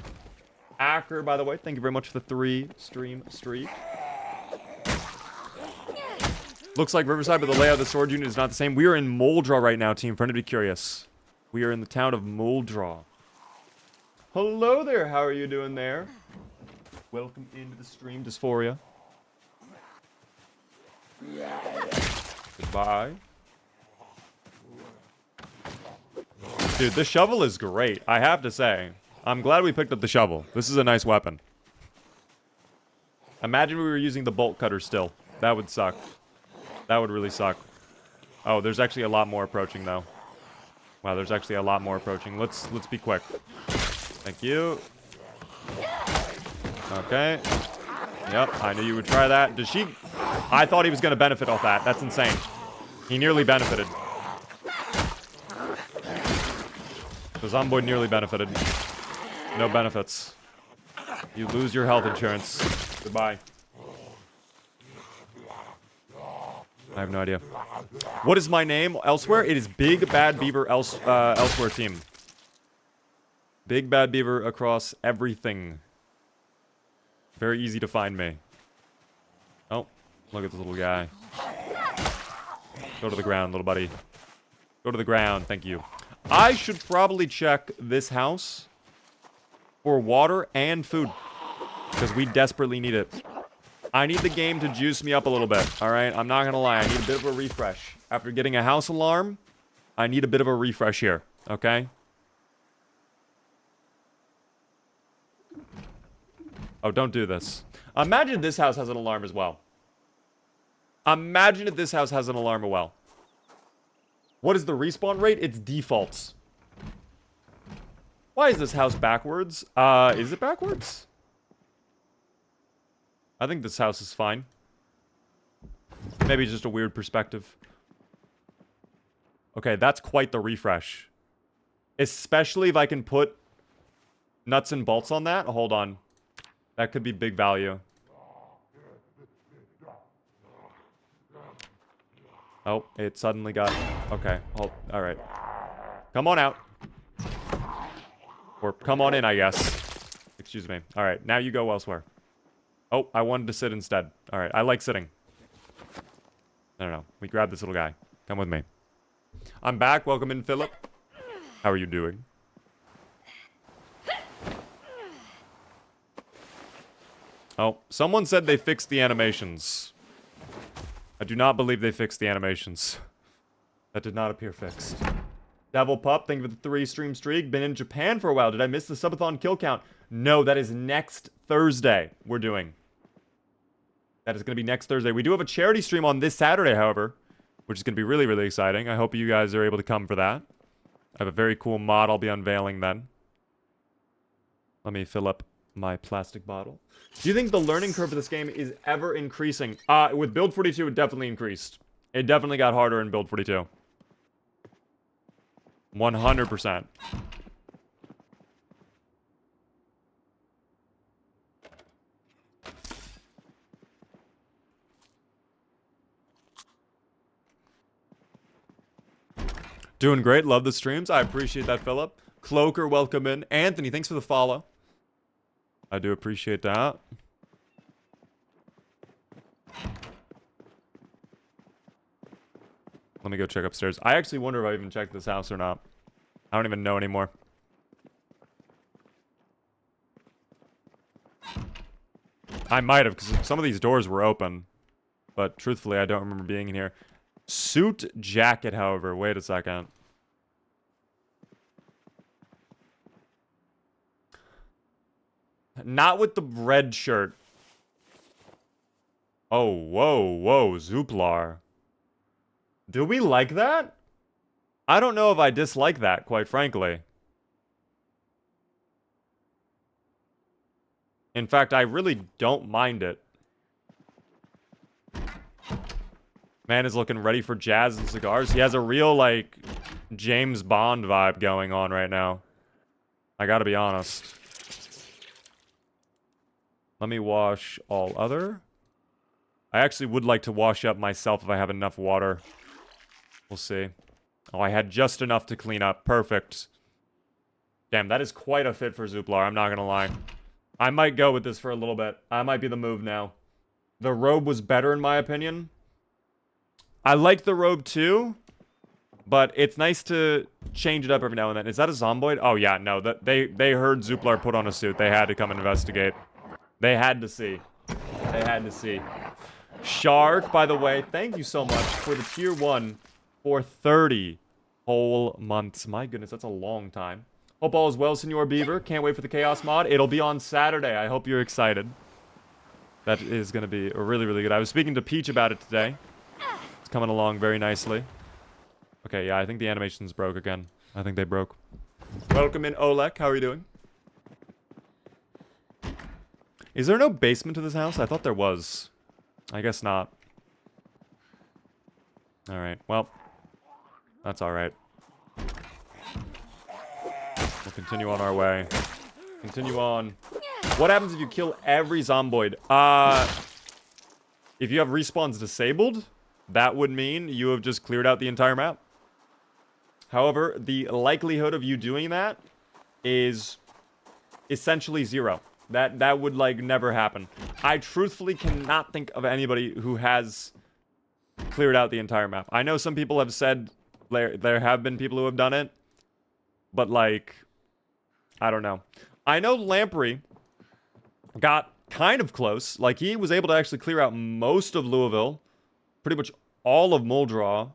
S1: Acker, by the way, thank you very much for the 3-stream streak. Looks like Riverside, but the layout of the storage unit is not the same. We are in Moldraw right now, team, for anybody curious. We are in the town of Moldraw. Hello there, how are you doing there? Welcome into the stream, Dysphoria. Goodbye. Dude, the shovel is great, I have to say. I'm glad we picked up the shovel. This is a nice weapon. Imagine we were using the bolt cutter still. That would suck. That would really suck. Oh, there's actually a lot more approaching, though. Wow, there's actually a lot more approaching. Let's be quick. Thank you. Okay. Yep, I knew you would try that. Does she... I thought he was going to benefit off that. That's insane. He nearly benefited. The Zomboid nearly benefited. No benefits. You lose your health insurance. Goodbye. I have no idea. What is my name elsewhere? It is Big Bad Beaver elsewhere team. Big Bad Beaver across everything. Very easy to find me. Oh, look at this little guy. Go to the ground, little buddy. Go to the ground, thank you. I should probably check this house for water and food. Because we desperately need it. I need the game to juice me up a little bit, alright? I'm not gonna lie, I need a bit of a refresh. After getting a house alarm, I need a bit of a refresh here, okay? Oh, don't do this. Imagine this house has an alarm as well. Imagine if this house has an alarm as well. What is the respawn rate? It's defaults. Why is this house backwards? Is it backwards? I think this house is fine. Maybe just a weird perspective. Okay, that's quite the refresh. Especially if I can put nuts and bolts on that. Hold on. That could be big value. Oh, it suddenly got... Okay, alright. Come on out. Or come on in, I guess. Excuse me. Alright, now you go elsewhere. Oh, I wanted to sit instead. Alright, I like sitting. No. We grab this little guy. Come with me. I'm back. Welcome in, Philip. How are you doing? Oh, someone said they fixed the animations. I do not believe they fixed the animations. That did not appear fixed. Devil Pup, thank you for the 3-stream streak. Been in Japan for a while. Did I miss the subathon kill count? No, that is next Thursday we're doing. That is going to be next Thursday. We do have a charity stream on this Saturday, however, which is going to be really, really exciting. I hope you guys are able to come for that. I have a very cool mod I'll be unveiling then. Let me fill up my plastic bottle. Do you think the learning curve for this game is ever increasing? With Build 42, it definitely increased. It definitely got harder in Build 42. 100%. Doing great. Love the streams. I appreciate that, Philip. Cloaker, welcome in. Anthony, thanks for the follow. I do appreciate that. Let me go check upstairs. I actually wonder if I even checked this house or not. I don't even know anymore. I might have, because some of these doors were open. But truthfully, I don't remember being in here. Suit jacket, however. Wait a second. Not with the red shirt. Oh, whoa, Zuplar. Do we like that? I don't know if I dislike that, quite frankly. In fact, I really don't mind it. Man is looking ready for jazz and cigars. He has a real, like, James Bond vibe going on right now. I gotta be honest. Let me wash all other. I actually would like to wash up myself if I have enough water. We'll see. Oh, I had just enough to clean up. Perfect. Damn, that is quite a fit for Zuplar, I'm not gonna lie. I might go with this for a little bit. That might be the move now. The robe was better in my opinion. I like the robe too, but it's nice to change it up every now and then. Is that a Zomboid? Oh yeah, no, they heard Zuplar put on a suit. They had to come and investigate. They had to see. They had to see. Shark, by the way, thank you so much for the tier 1 for 30 whole months. My goodness, that's a long time. Hope all is well, Senor Beaver. Can't wait for the Chaos mod. It'll be on Saturday. I hope you're excited. That is going to be really, really good. I was speaking to Peach about it today. It's coming along very nicely. Okay, yeah, I think the animations broke again. I think they broke. Welcome in, Olek. How are you doing? Is there no basement to this house? I thought there was. I guess not. Alright, well. That's alright. We'll continue on our way. Continue on. What happens if you kill every Zomboid? If you have respawns disabled, that would mean you have just cleared out the entire map. However, the likelihood of you doing that is essentially 0. That would, like, never happen. I truthfully cannot think of anybody who has cleared out the entire map. I know some people have said there have been people who have done it, but, like, I don't know. I know Lamprey got kind of close. Like, he was able to actually clear out most of Louisville, pretty much all of Muldraw,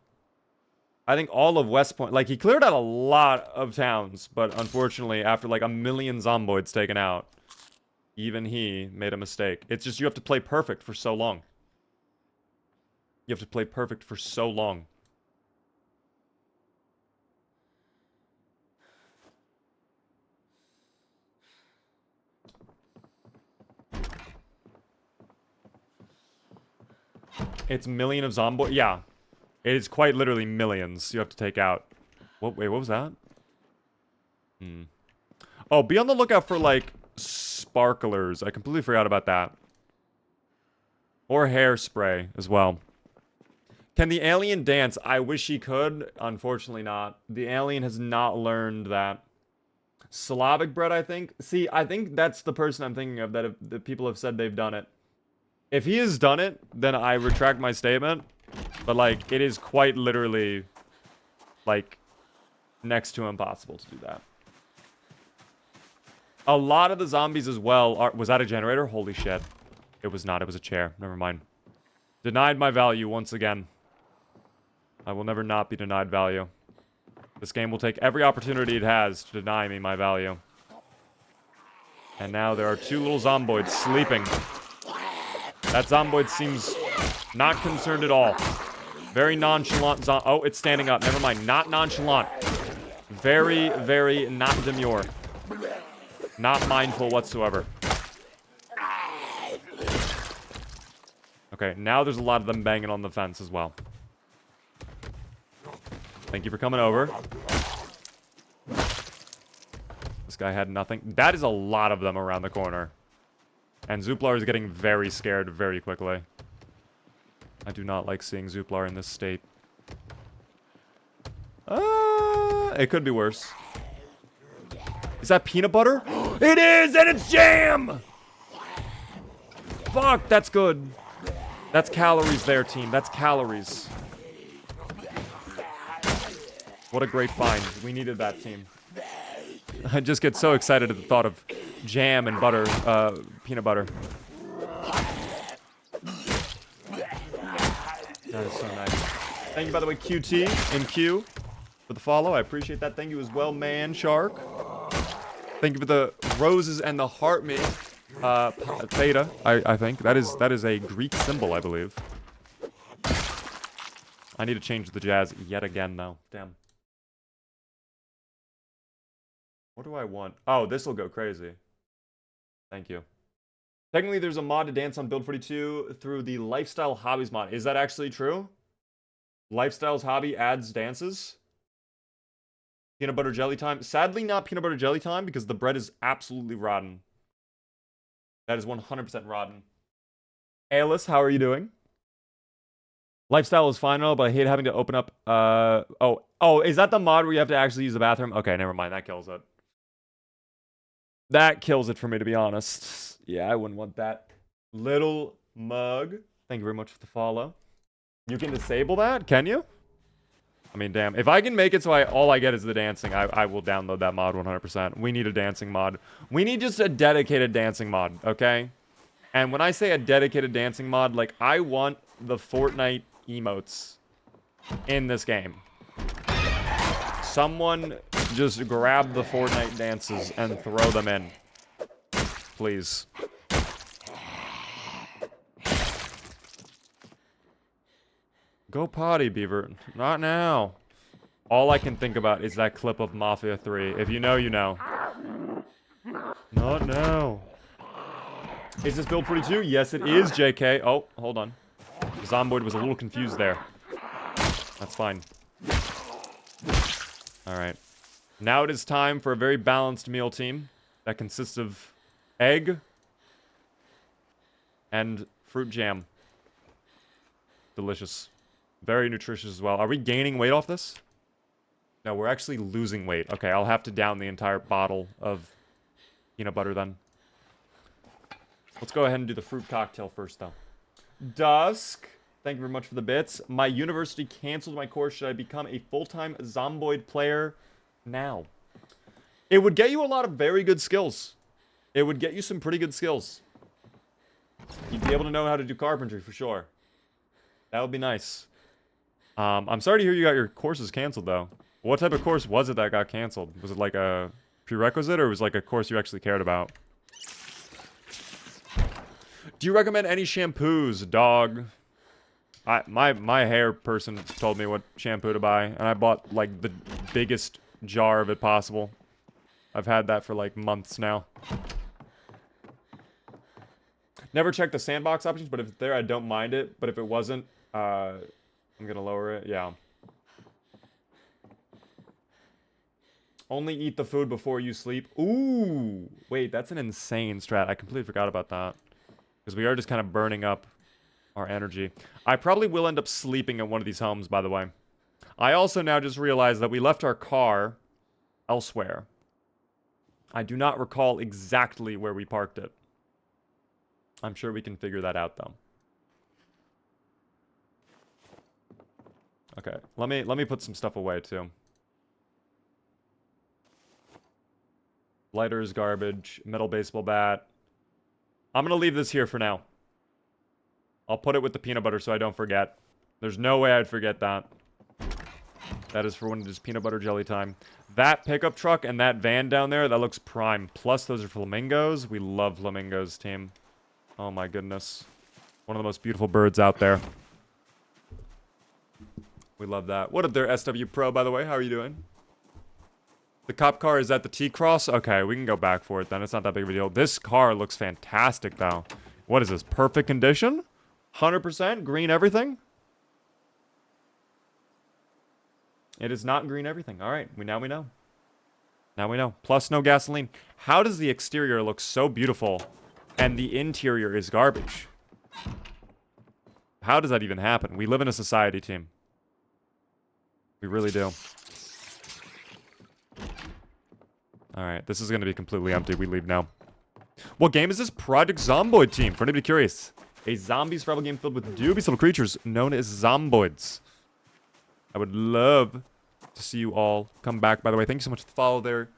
S1: I think all of West Point. Like, he cleared out a lot of towns, but unfortunately, after, like, 1 million Zomboids taken out, even he made a mistake. It's just you have to play perfect for so long. You have to play perfect for so long. It's million of Zomboid. Yeah. It is quite literally millions you have to take out. What? Wait, what was that? Oh, be on the lookout for, like, sparklers. I completely forgot about that. Or hairspray as well. Can the alien dance? I wish he could. Unfortunately not. The alien has not learned that. Slavic bread, I think. See, I think that's the person I'm thinking of that people have said they've done it. If he has done it, then I retract my statement. But, like, it is quite literally, like, next to impossible to do that. A lot of the zombies as well are... Was that a generator? Holy shit. It was not. It was a chair. Never mind. Denied my value once again. I will never not be denied value. This game will take every opportunity it has to deny me my value. And now there are 2 little Zomboids sleeping. That Zomboid seems not concerned at all. Very nonchalant Oh, it's standing up. Never mind. Not nonchalant. Very, very not demure. Not mindful whatsoever. Okay, now there's a lot of them banging on the fence as well. Thank you for coming over. This guy had nothing. That is a lot of them around the corner. And Zuplar is getting very scared very quickly. I do not like seeing Zuplar in this state. It could be worse. Is that peanut butter? It is, and it's jam! Fuck, that's good. That's calories there, team. That's calories. What a great find. We needed that, team. I just get so excited at the thought of jam and butter, peanut butter. That is so nice. Thank you, by the way, QT and Q, for the follow. I appreciate that. Thank you as well, Man Shark. Thank you for the roses and the heart me. Theta, I think. That is a Greek symbol, I believe. I need to change the jazz yet again, though. Damn. What do I want? Oh, this will go crazy. Thank you. Technically, there's a mod to dance on Build 42 through the Lifestyle Hobbies mod. Is that actually true? Lifestyle's hobby adds dances? Peanut butter jelly time. Sadly, not peanut butter jelly time because the bread is absolutely rotten. That is 100% rotten. Alice, how are you doing? Lifestyle is fine, but I hate having to open up. Oh, is that the mod where you have to actually use the bathroom? Okay, never mind. That kills it. That kills it for me, to be honest. Yeah, I wouldn't want that. Little mug. Thank you very much for the follow. You can disable that, can you? I mean, damn. If I can make it so all I get is the dancing, I will download that mod 100%. We need a dancing mod. We need just a dedicated dancing mod, okay? And when I say a dedicated dancing mod, like, I want the Fortnite emotes in this game. Someone just grab the Fortnite dances and throw them in. Please. Go potty, Beaver. Not now. All I can think about is that clip of Mafia 3. If you know, you know. Not now. Is this build 42? Yes, it is, JK. Oh, hold on. Zomboid was a little confused there. That's fine. Alright. Now it is time for a very balanced meal team that consists of egg and fruit jam. Delicious. Very nutritious as well. Are we gaining weight off this? No, we're actually losing weight. Okay, I'll have to down the entire bottle of peanut butter then. Let's go ahead and do the fruit cocktail first, though. Dusk, thank you very much for the bits. My university canceled my course. Should I become a full-time Zomboid player now? It would get you a lot of very good skills. It would get you some pretty good skills. You'd be able to know how to do carpentry for sure. That would be nice. I'm sorry to hear you got your courses canceled, though. What type of course was it that got canceled? Was it like a prerequisite, or was it like a course you actually cared about? Do you recommend any shampoos, dog? My hair person told me what shampoo to buy, and I bought, like, the biggest jar of it possible. I've had that for, like, months now. Never checked the sandbox options, but if it's there, I don't mind it. But if it wasn't, I'm gonna lower it. Yeah. Only eat the food before you sleep. Ooh. Wait, that's an insane strat. I completely forgot about that. Because we are just kind of burning up our energy. I probably will end up sleeping at one of these homes, by the way. I also now just realized that we left our car elsewhere. I do not recall exactly where we parked it. I'm sure we can figure that out, though. Okay, let me put some stuff away, too. Lighters, garbage, metal baseball bat. I'm gonna leave this here for now. I'll put it with the peanut butter so I don't forget. There's no way I'd forget that. That is for when it is peanut butter jelly time. That pickup truck and that van down there, that looks prime. Plus, those are flamingos. We love flamingos, team. Oh my goodness. One of the most beautiful birds out there. We love that. What up there, SW Pro, by the way? How are you doing? The cop car is at the T-Cross? Okay, we can go back for it then. It's not that big of a deal. This car looks fantastic, though. What is this? Perfect condition? 100% green everything? It is not green everything. All right, now we know. Now we know. Plus no gasoline. How does the exterior look so beautiful and the interior is garbage? How does that even happen? We live in a society, team. We really do. Alright, this is going to be completely empty. We leave now. What game is this? Project Zomboid, team. For anybody curious. A zombie survival game filled with dubious little creatures known as Zomboids. I would love to see you all come back. By the way, thank you so much for the follow there,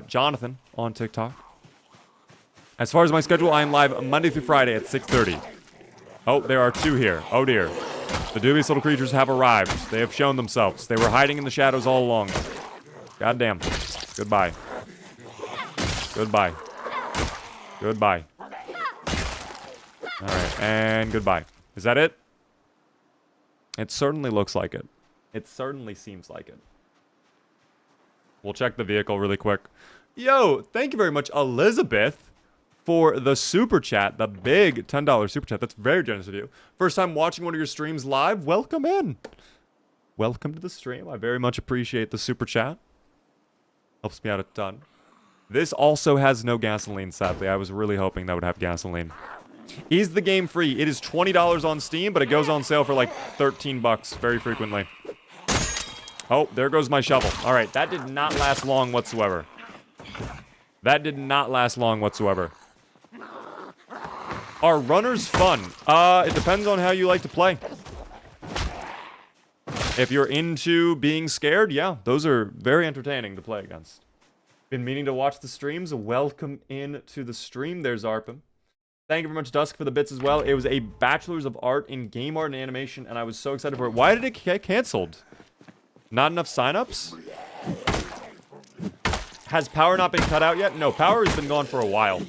S1: Jonathan, on TikTok. As far as my schedule, I am live Monday through Friday at 6:30. Oh, there are two here. Oh, dear. The dubious little creatures have arrived. They have shown themselves. They were hiding in the shadows all along. Goddamn. Goodbye. Goodbye. Goodbye. Alright, and goodbye. Is that it? It certainly looks like it. It certainly seems like it. We'll check the vehicle really quick. Yo, thank you very much, Elizabeth, for the super chat. The big $10 super chat. That's very generous of you. First time watching one of your streams live? Welcome in. Welcome to the stream. I very much appreciate the super chat. Helps me out a ton. This also has no gasoline, sadly. I was really hoping that would have gasoline. Is the game free? It is $20 on Steam, but it goes on sale for like 13 bucks very frequently. Oh, there goes my shovel. All right, that did not last long whatsoever. That did not last long whatsoever. Are runners fun? It depends on how you like to play. If you're into being scared, yeah, those are very entertaining to play against. Been meaning to watch the streams. Welcome in to the stream. There's Arpim. Thank you very much, Dusk, for the bits as well. It was a Bachelor's of Art in Game Art and Animation, and I was so excited for it. Why did it get canceled? Not enough signups? Has power not been cut out yet? No, power has been gone for a while.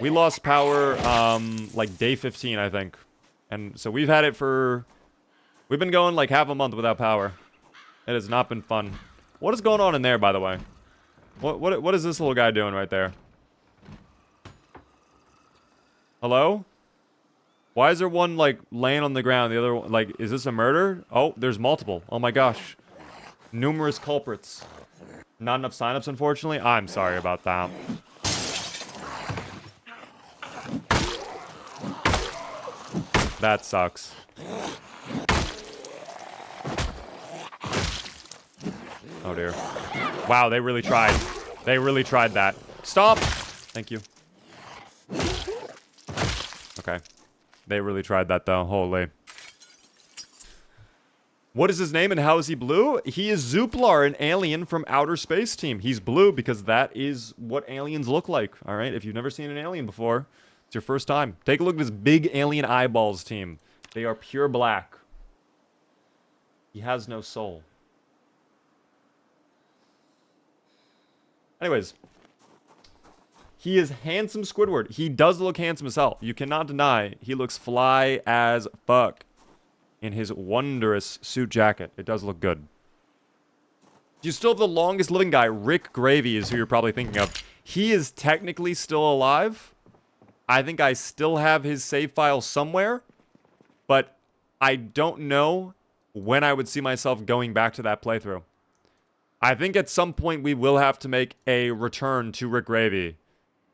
S1: We lost power, like day 15, I think. And so we've had it for... We've been going like half a month without power. It has not been fun. What is going on in there, by the way? What is this little guy doing right there? Hello? Why is there one, like, laying on the ground? The other one, like, is this a murder? Oh, there's multiple. Oh my gosh. Numerous culprits. Not enough signups, unfortunately. I'm sorry about that. That sucks. Oh dear. Wow, they really tried. They really tried that. Stop! Thank you. Okay. They really tried that, though. Holy. What is his name and how is he blue? He is Zuplar, an alien from outer space team. He's blue because that is what aliens look like. All right? If you've never seen an alien before, it's your first time. Take a look at this big alien eyeballs team. They are pure black. He has no soul. Anyways. He is handsome Squidward. He does look handsome as hell. You cannot deny he looks fly as fuck in his wondrous suit jacket. It does look good. You still have the longest living guy. Rick Gravy is who you're probably thinking of. He is technically still alive. I think I still have his save file somewhere. But I don't know when I would see myself going back to that playthrough. I think at some point we will have to make a return to Rick Gravy.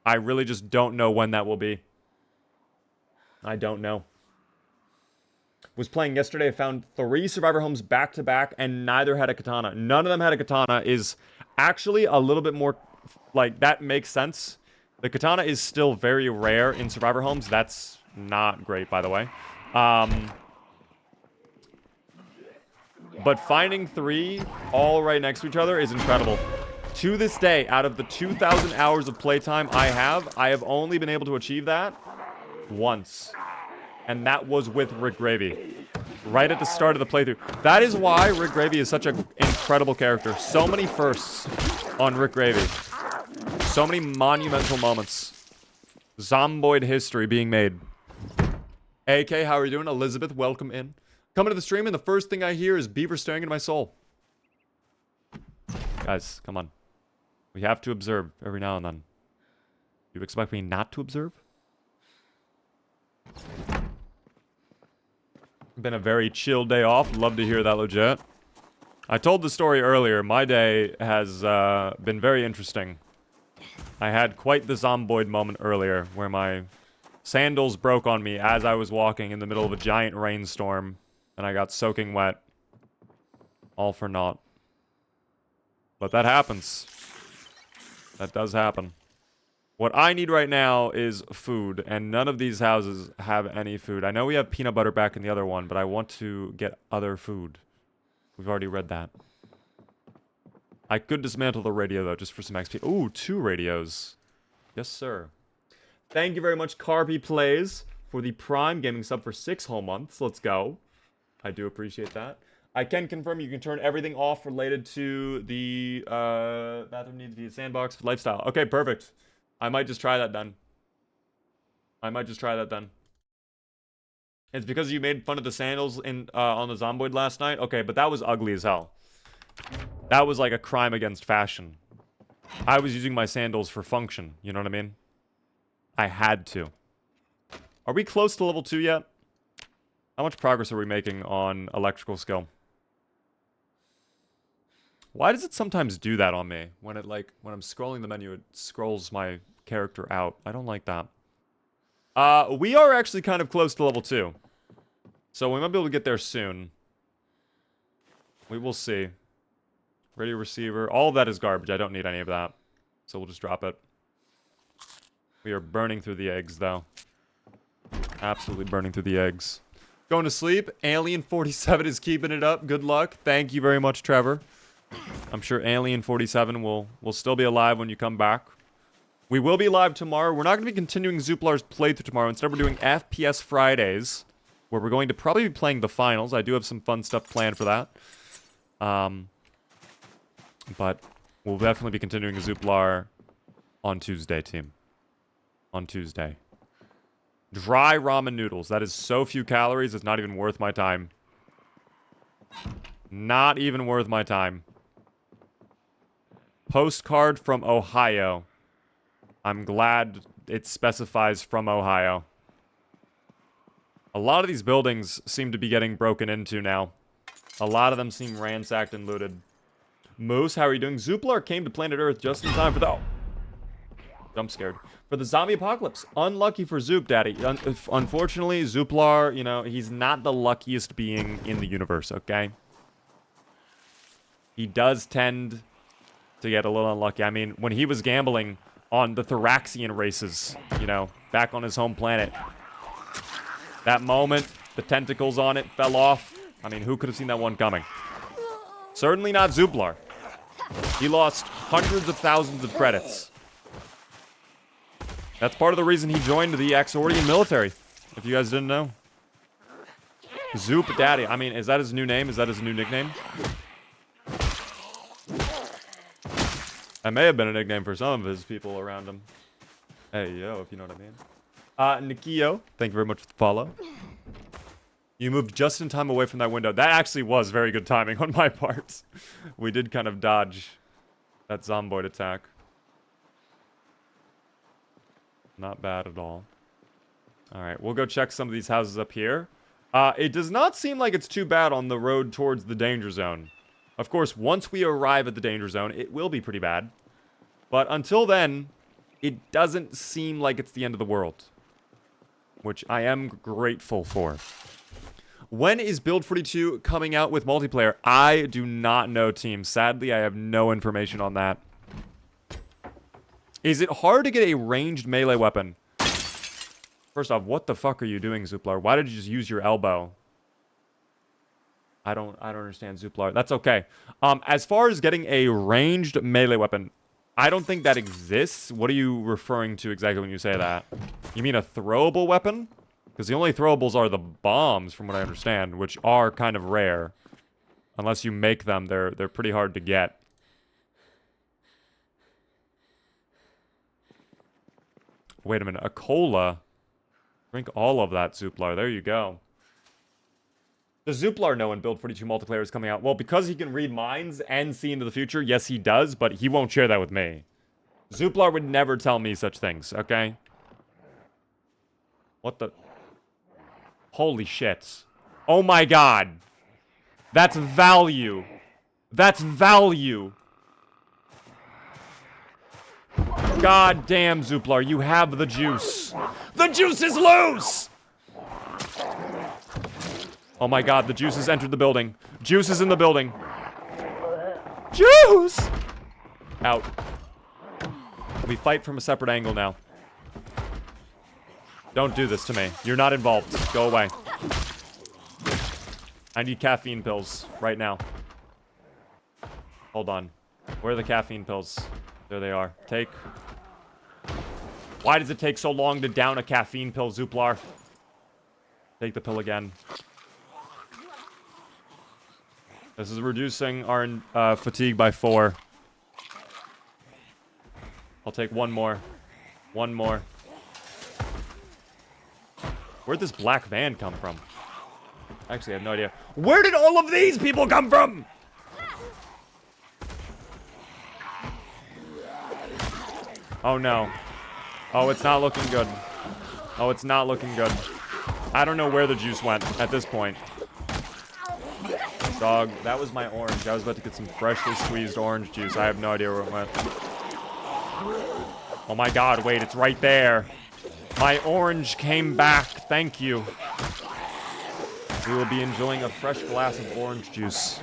S1: I really just don't know when that will be. I don't know. Was playing yesterday. I found 3 survivor homes back to back, and neither had a katana. None of them had a katana. Is actually a little bit more like that makes sense. The katana is still very rare in survivor homes. That's not great, by the way. But finding 3 all right next to each other is incredible. To this day, out of the 2,000 hours of playtime I have only been able to achieve that once. And that was with Rick Gravy. Right at the start of the playthrough. That is why Rick Gravy is such an incredible character. So many firsts on Rick Gravy. So many monumental moments. Zomboid history being made. AK, how are you doing? Elizabeth, welcome in. Coming to the stream, and the first thing I hear is Beaver staring into my soul. Guys, come on. We have to observe every now and then. You expect me not to observe? Been a very chill day off. Love to hear that, legit. I told the story earlier. My day has been very interesting. I had quite the Zomboid moment earlier, where my sandals broke on me as I was walking in the middle of a giant rainstorm, and I got soaking wet. All for naught. But that happens. That does happen. What I need right now is food, and none of these houses have any food. I know we have peanut butter back in the other one, but I want to get other food. We've already read that. I could dismantle the radio, though, just for some XP. Ooh, 2 radios. Yes, sir. Thank you very much, Carby Plays, for the Prime Gaming sub for 6 whole months. Let's go. I do appreciate that. I can confirm you can turn everything off related to the bathroom needs to be a sandbox lifestyle. Okay, perfect. I might just try that then. It's because you made fun of the sandals in on the Zomboid last night? Okay, but that was ugly as hell. That was like a crime against fashion. I was using my sandals for function, you know what I mean? I had to. Are we close to level 2 yet? How much progress are we making on electrical skill? Why does it sometimes do that on me? When when I'm scrolling the menu, it scrolls my character out. I don't like that. We are actually kind of close to level 2. So we might be able to get there soon. We will see. Radio receiver. All of that is garbage. I don't need any of that. So we'll just drop it. We are burning through the eggs, though. Absolutely burning through the eggs. Going to sleep. Alien 47 is keeping it up. Good luck. Thank you very much, Trevor. I'm sure Alien 47 will still be alive when you come back. We will be live tomorrow. We're not going to be continuing Zuplar's playthrough tomorrow. Instead, we're doing FPS Fridays, where we're going to probably be playing the finals. I do have some fun stuff planned for that. But we'll definitely be continuing Zuplar on Tuesday, team. On Tuesday. Dry ramen noodles. That is so few calories, it's not even worth my time. Not even worth my time. Postcard from Ohio. I'm glad it specifies from Ohio. A lot of these buildings seem to be getting broken into now. A lot of them seem ransacked and looted. Moose, how are you doing? Zuplar came to planet Earth just in time for the... Oh. I'm scared. For the zombie apocalypse. Unlucky for Zoop Daddy. Unfortunately, Zuplar, you know, he's not the luckiest being in the universe, okay? He does tend to get a little unlucky. I mean, when he was gambling on the Thoraxian races, you know, back on his home planet, that moment, the tentacles on it fell off. I mean, who could have seen that one coming? Certainly not Zuplar. He lost hundreds of thousands of credits. That's part of the reason he joined the Axordian military, if you guys didn't know. Zoop Daddy. I mean, is that his new name? Is that his new nickname? That may have been a nickname for some of his people around him. Hey, yo, if you know what I mean. Nikio, thank you very much for the follow. You moved just in time away from that window. That actually was very good timing on my part. We did kind of dodge that Zomboid attack. Not bad at all. Alright, we'll go check some of these houses up here. It does not seem like it's too bad on the road towards the danger zone. Of course, once we arrive at the danger zone, it will be pretty bad. But until then, it doesn't seem like it's the end of the world. Which I am grateful for. When is Build 42 coming out with multiplayer? I do not know, team. Sadly, I have no information on that. Is it hard to get a ranged melee weapon? First off, what the fuck are you doing, Zuplar? Why did you just use your elbow? I don't understand, Zuplar. That's okay. As far as getting a ranged melee weapon, I don't think that exists. What are you referring to exactly when you say that? You mean a throwable weapon? Because the only throwables are the bombs, from what I understand, which are kind of rare. Unless you make them, they're pretty hard to get. Wait a minute, a cola? Drink all of that, Zuplar. There you go. Does Zuplar know when Build 42 multiplayer is coming out? Well, because he can read minds and see into the future, yes, he does, but he won't share that with me. Zuplar would never tell me such things, okay? What the... Holy shit. Oh my god. That's value. That's value. God damn, Zuplar, you have the juice. The juice is loose! Oh my god, the juice has entered the building. Juice is in the building. Juice! Out. We fight from a separate angle now. Don't do this to me. You're not involved. Go away. I need caffeine pills right now. Hold on. Where are the caffeine pills? There they are. Take. Why does it take so long to down a caffeine pill, Zuplar? Take the pill again. This is reducing our fatigue by 4. I'll take one more. One more. Where'd this black van come from? Actually, I have no idea. Where did all of these people come from? Oh no. Oh, it's not looking good. Oh, it's not looking good. I don't know where the juice went at this point. Dog, that was my orange. I was about to get some freshly squeezed orange juice. I have no idea where it went. Oh my god, wait, it's right there. My orange came back. Thank you. We will be enjoying a fresh glass of orange juice.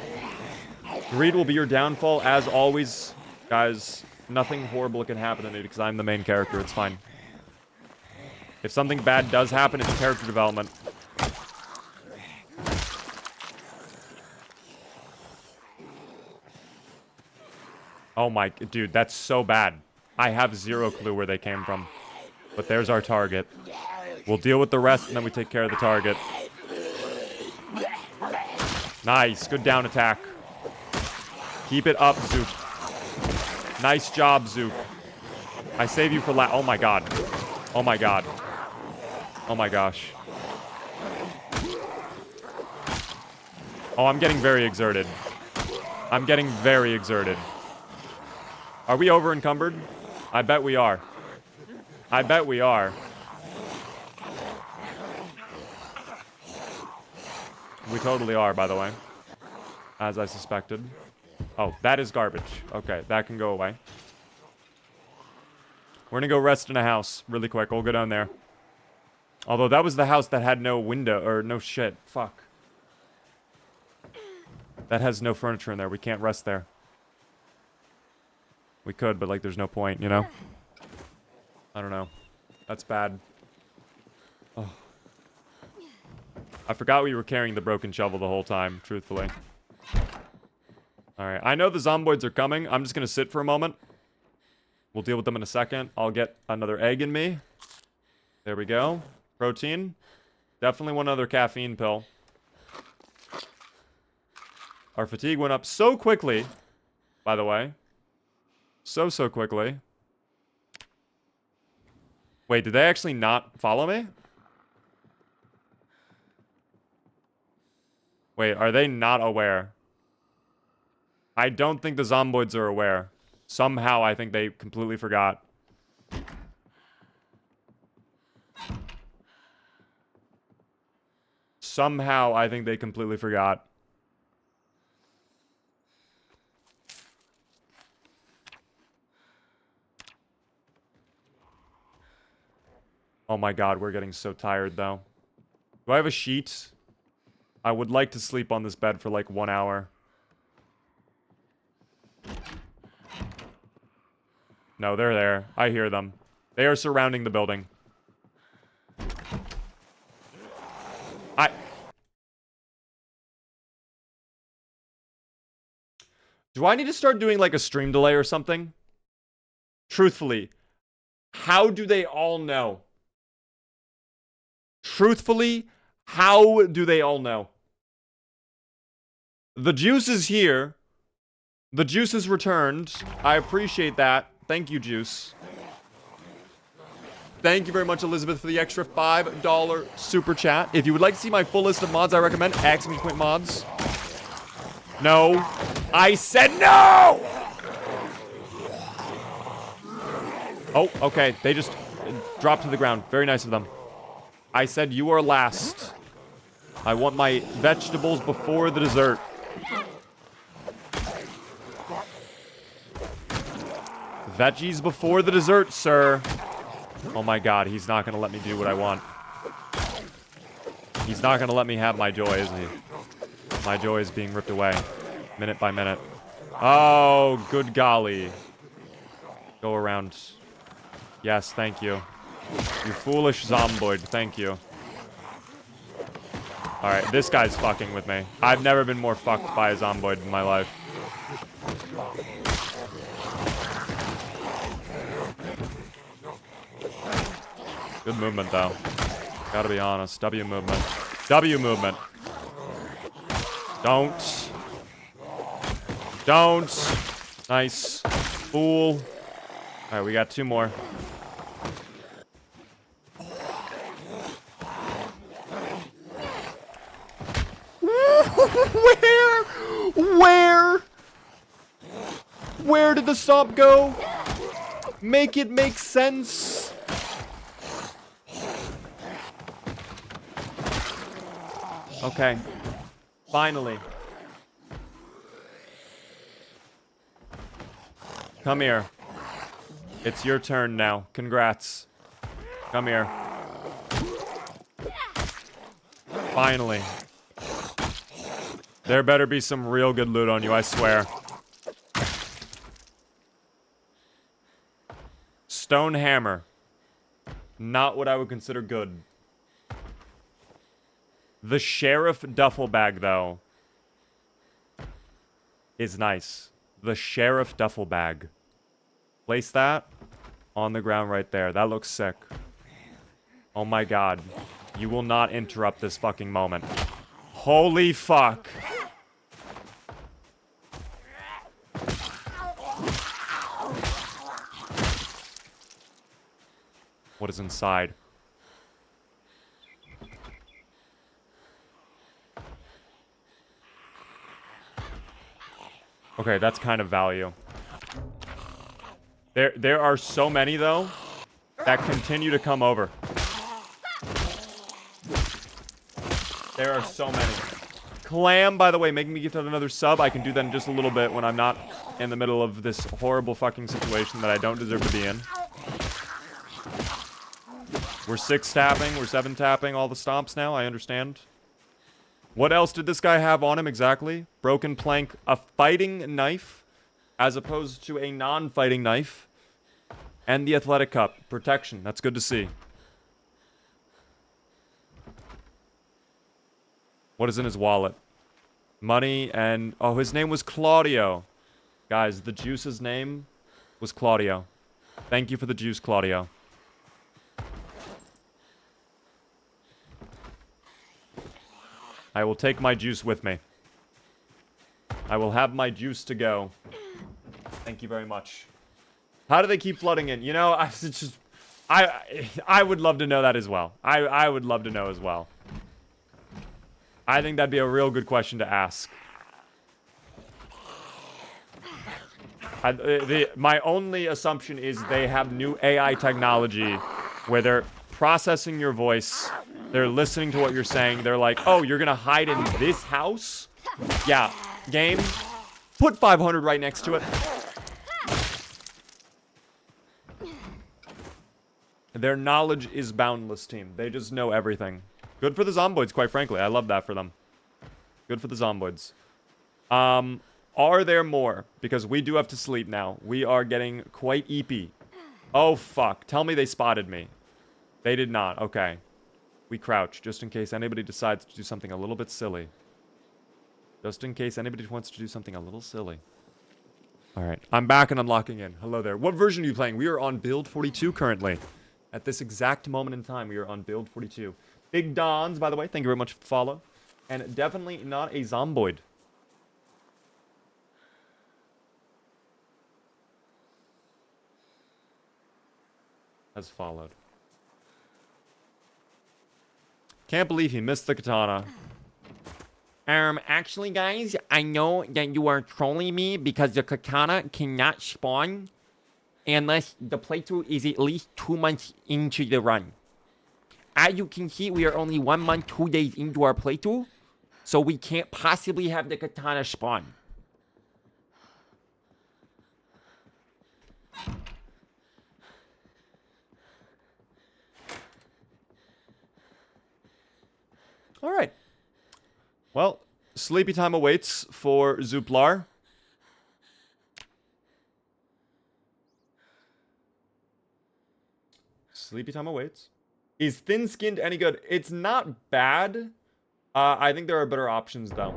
S1: Greed will be your downfall, as always. Guys, nothing horrible can happen to me because I'm the main character. It's fine. If something bad does happen, it's character development. Oh my... Dude, that's so bad. I have zero clue where they came from. But there's our target. We'll deal with the rest, and then we take care of the target. Nice. Good down attack. Keep it up, Zoop. Nice job, Zoop. I save you for oh my god. Oh my god. Oh my gosh. Oh, I'm getting very exerted. I'm getting very exerted. Are we over encumbered? I bet we are. I bet we are. We totally are, by the way. As I suspected. Oh, that is garbage. Okay, that can go away. We're gonna go rest in a house really quick. We'll go down there. Although that was the house that had no window, or no shit. Fuck. That has no furniture in there. We can't rest there. We could, but like there's no point, you know? I don't know. That's bad. Oh. I forgot we were carrying the broken shovel the whole time, truthfully. Alright, I know the zomboids are coming. I'm just gonna sit for a moment. We'll deal with them in a second. I'll get another egg in me. There we go. Protein. Definitely one other caffeine pill. Our fatigue went up so quickly, by the way. So quickly. Wait, did they actually not follow me? Wait, are they not aware? I don't think the zomboids are aware. Somehow, I think they completely forgot. Somehow, I think they completely forgot. Oh my god, we're getting so tired, though. Do I have a sheet? I would like to sleep on this bed for like 1 hour. No, they're there. I hear them. They are surrounding the building. Do I need to start doing like a stream delay or something? Truthfully, how do they all know? Truthfully, how do they all know? The juice is here. The juice is returned. I appreciate that. Thank you, Juice. Thank you very much, Elizabeth, for the extra $5 super chat. If you would like to see my full list of mods, I recommend !mods. No. I said no! Oh, okay. They just dropped to the ground. Very nice of them. I said you are last. I want my vegetables before the dessert. Veggies before the dessert, sir. Oh my god, he's not gonna let me do what I want. He's not gonna let me have my joy, is he? My joy is being ripped away. Minute by minute. Oh, good golly. Go around. Yes, thank you. You foolish zomboid, thank you. Alright, this guy's fucking with me. I've never been more fucked by a zomboid in my life. Good movement, though. Gotta be honest. W movement. W movement. Don't. Don't. Nice. Fool. Alright, we got 2 more. Where did the stomp go? Make it make sense. Okay. Finally. Come here. It's your turn now. Congrats. Come here. Finally. There better be some real good loot on you, I swear. Stone hammer. Not what I would consider good. The sheriff duffel bag, though, is nice. The sheriff duffel bag. Place that on the ground right there. That looks sick. Oh my god. You will not interrupt this fucking moment. Holy fuck. What is inside? Okay, that's kind of value. There are so many, though, that continue to come over. There are so many. Clam, by the way, making me gift out another sub. I can do that in just a little bit when I'm not in the middle of this horrible fucking situation that I don't deserve to be in. We're 6 tapping, we're 7 tapping all the stomps now, I understand. What else did this guy have on him exactly? Broken plank, a fighting knife, as opposed to a non-fighting knife. And the athletic cup, protection, that's good to see. What is in his wallet? Money and... oh, his name was Claudio. Guys, the juice's name was Claudio. Thank you for the juice, Claudio. I will take my juice with me. I will have my juice to go. Thank you very much. How do they keep flooding in? You know, I would love to know that as well. I would love to know as well. I think that'd be a real good question to ask. My only assumption is they have new AI technology where they're processing your voice. They're listening to what you're saying. They're like, oh, you're going to hide in this house? Yeah. Game, put 500 right next to it. Their knowledge is boundless, team. They just know everything. Good for the Zomboids, quite frankly. I love that for them. Good for the Zomboids. Are there more? Because we do have to sleep now. We are getting quite eepy. Oh, fuck. Tell me they spotted me. They did not. Okay. We crouch, just in case anybody decides to do something a little bit silly. Just in case anybody wants to do something a little silly. Alright. I'm back and I'm locking in. Hello there. What version are you playing? We are on build 42 currently. At this exact moment in time, we are on build 42. Big Dons, by the way, thank you very much for follow. And definitely not a Zomboid. Has followed. Can't believe he missed the katana.
S2: Actually, guys, I know that you are trolling me because the katana cannot spawn unless the playthrough is at least 2 months into the run. As you can see, we are only 1 month, 2 days into our playthrough, so we can't possibly have the katana spawn.
S1: Alright. Well, sleepy time awaits for Zuplar. Sleepy time awaits. Is thin-skinned any good? It's not bad. I think there are better options, though.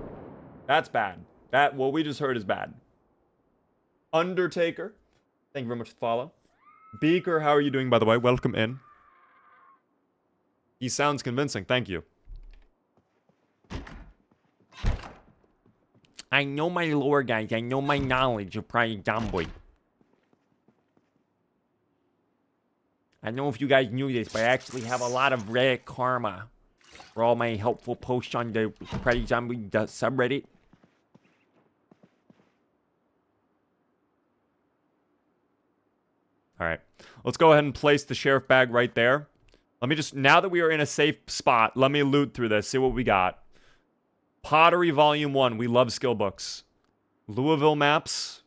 S1: That's bad. That, what we just heard is bad. Undertaker. Thank you very much for the follow. Beaker, how are you doing, by the way? Welcome in. He sounds convincing. Thank you.
S2: I know my lore, guys. I know my knowledge of probably Zomboid. I don't know if you guys knew this, but I actually have a lot of Reddit karma for all my helpful posts on the Pretty Zombie subreddit.
S1: Alright. Let's go ahead and place the sheriff bag right there. Let me just, now that we are in a safe spot, let me loot through this, see what we got. Pottery Volume 1. We love skill books. Louisville maps.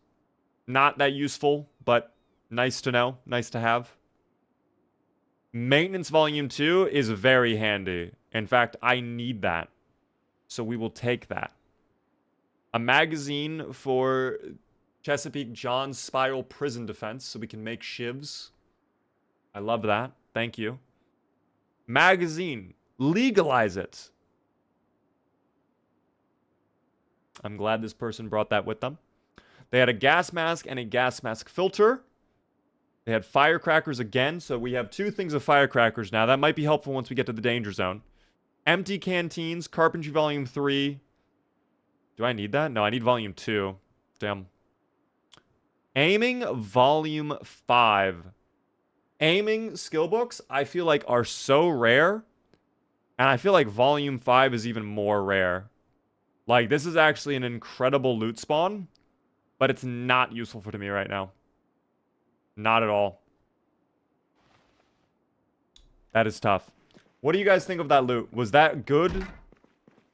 S1: Not that useful. but nice to know. Nice to have. Maintenance Volume 2 is very handy. In fact, I need that. So we will take that. A magazine for Chesapeake John's Spiral Prison Defense, so we can make shivs. I love that. Thank you. Magazine. Legalize it. I'm glad this person brought that with them. They had a gas mask and a gas mask filter. They had firecrackers again, so we have 2 things of firecrackers now. That might be helpful once we get to the danger zone. Empty canteens, carpentry volume 3. Do I need that? No, I need volume 2. Damn. Aiming volume 5. Aiming skill books, I feel like, are so rare. And I feel like volume 5 is even more rare. Like, this is actually an incredible loot spawn, but it's not useful for me right now. Not at all. That is tough. What do you guys think of that loot? Was that good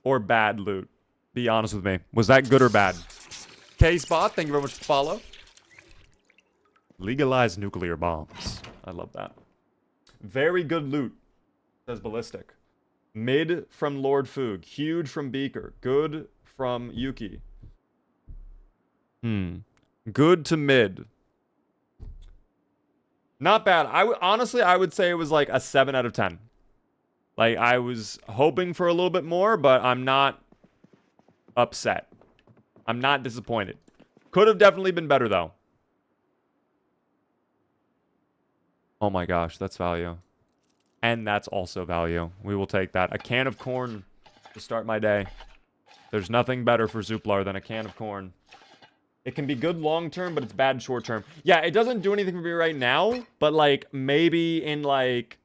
S1: or bad loot? Be honest with me. Was that good or bad? K-Spot, thank you very much for the follow. Legalize nuclear bombs. I love that. Very good loot, says Ballistic. Mid from Lord Foog. Huge from Beaker. Good from Yuki. Good to mid. Not bad. Honestly, I would say it was like a 7 out of 10. Like, I was hoping for a little bit more, but I'm not upset. I'm not disappointed. Could have definitely been better, though. Oh my gosh, that's value. And that's also value. We will take that. A can of corn to start my day. There's nothing better for Zuplar than a can of corn. It can be good long term, but it's bad short term. Yeah, it doesn't do anything for me right now, but like maybe in like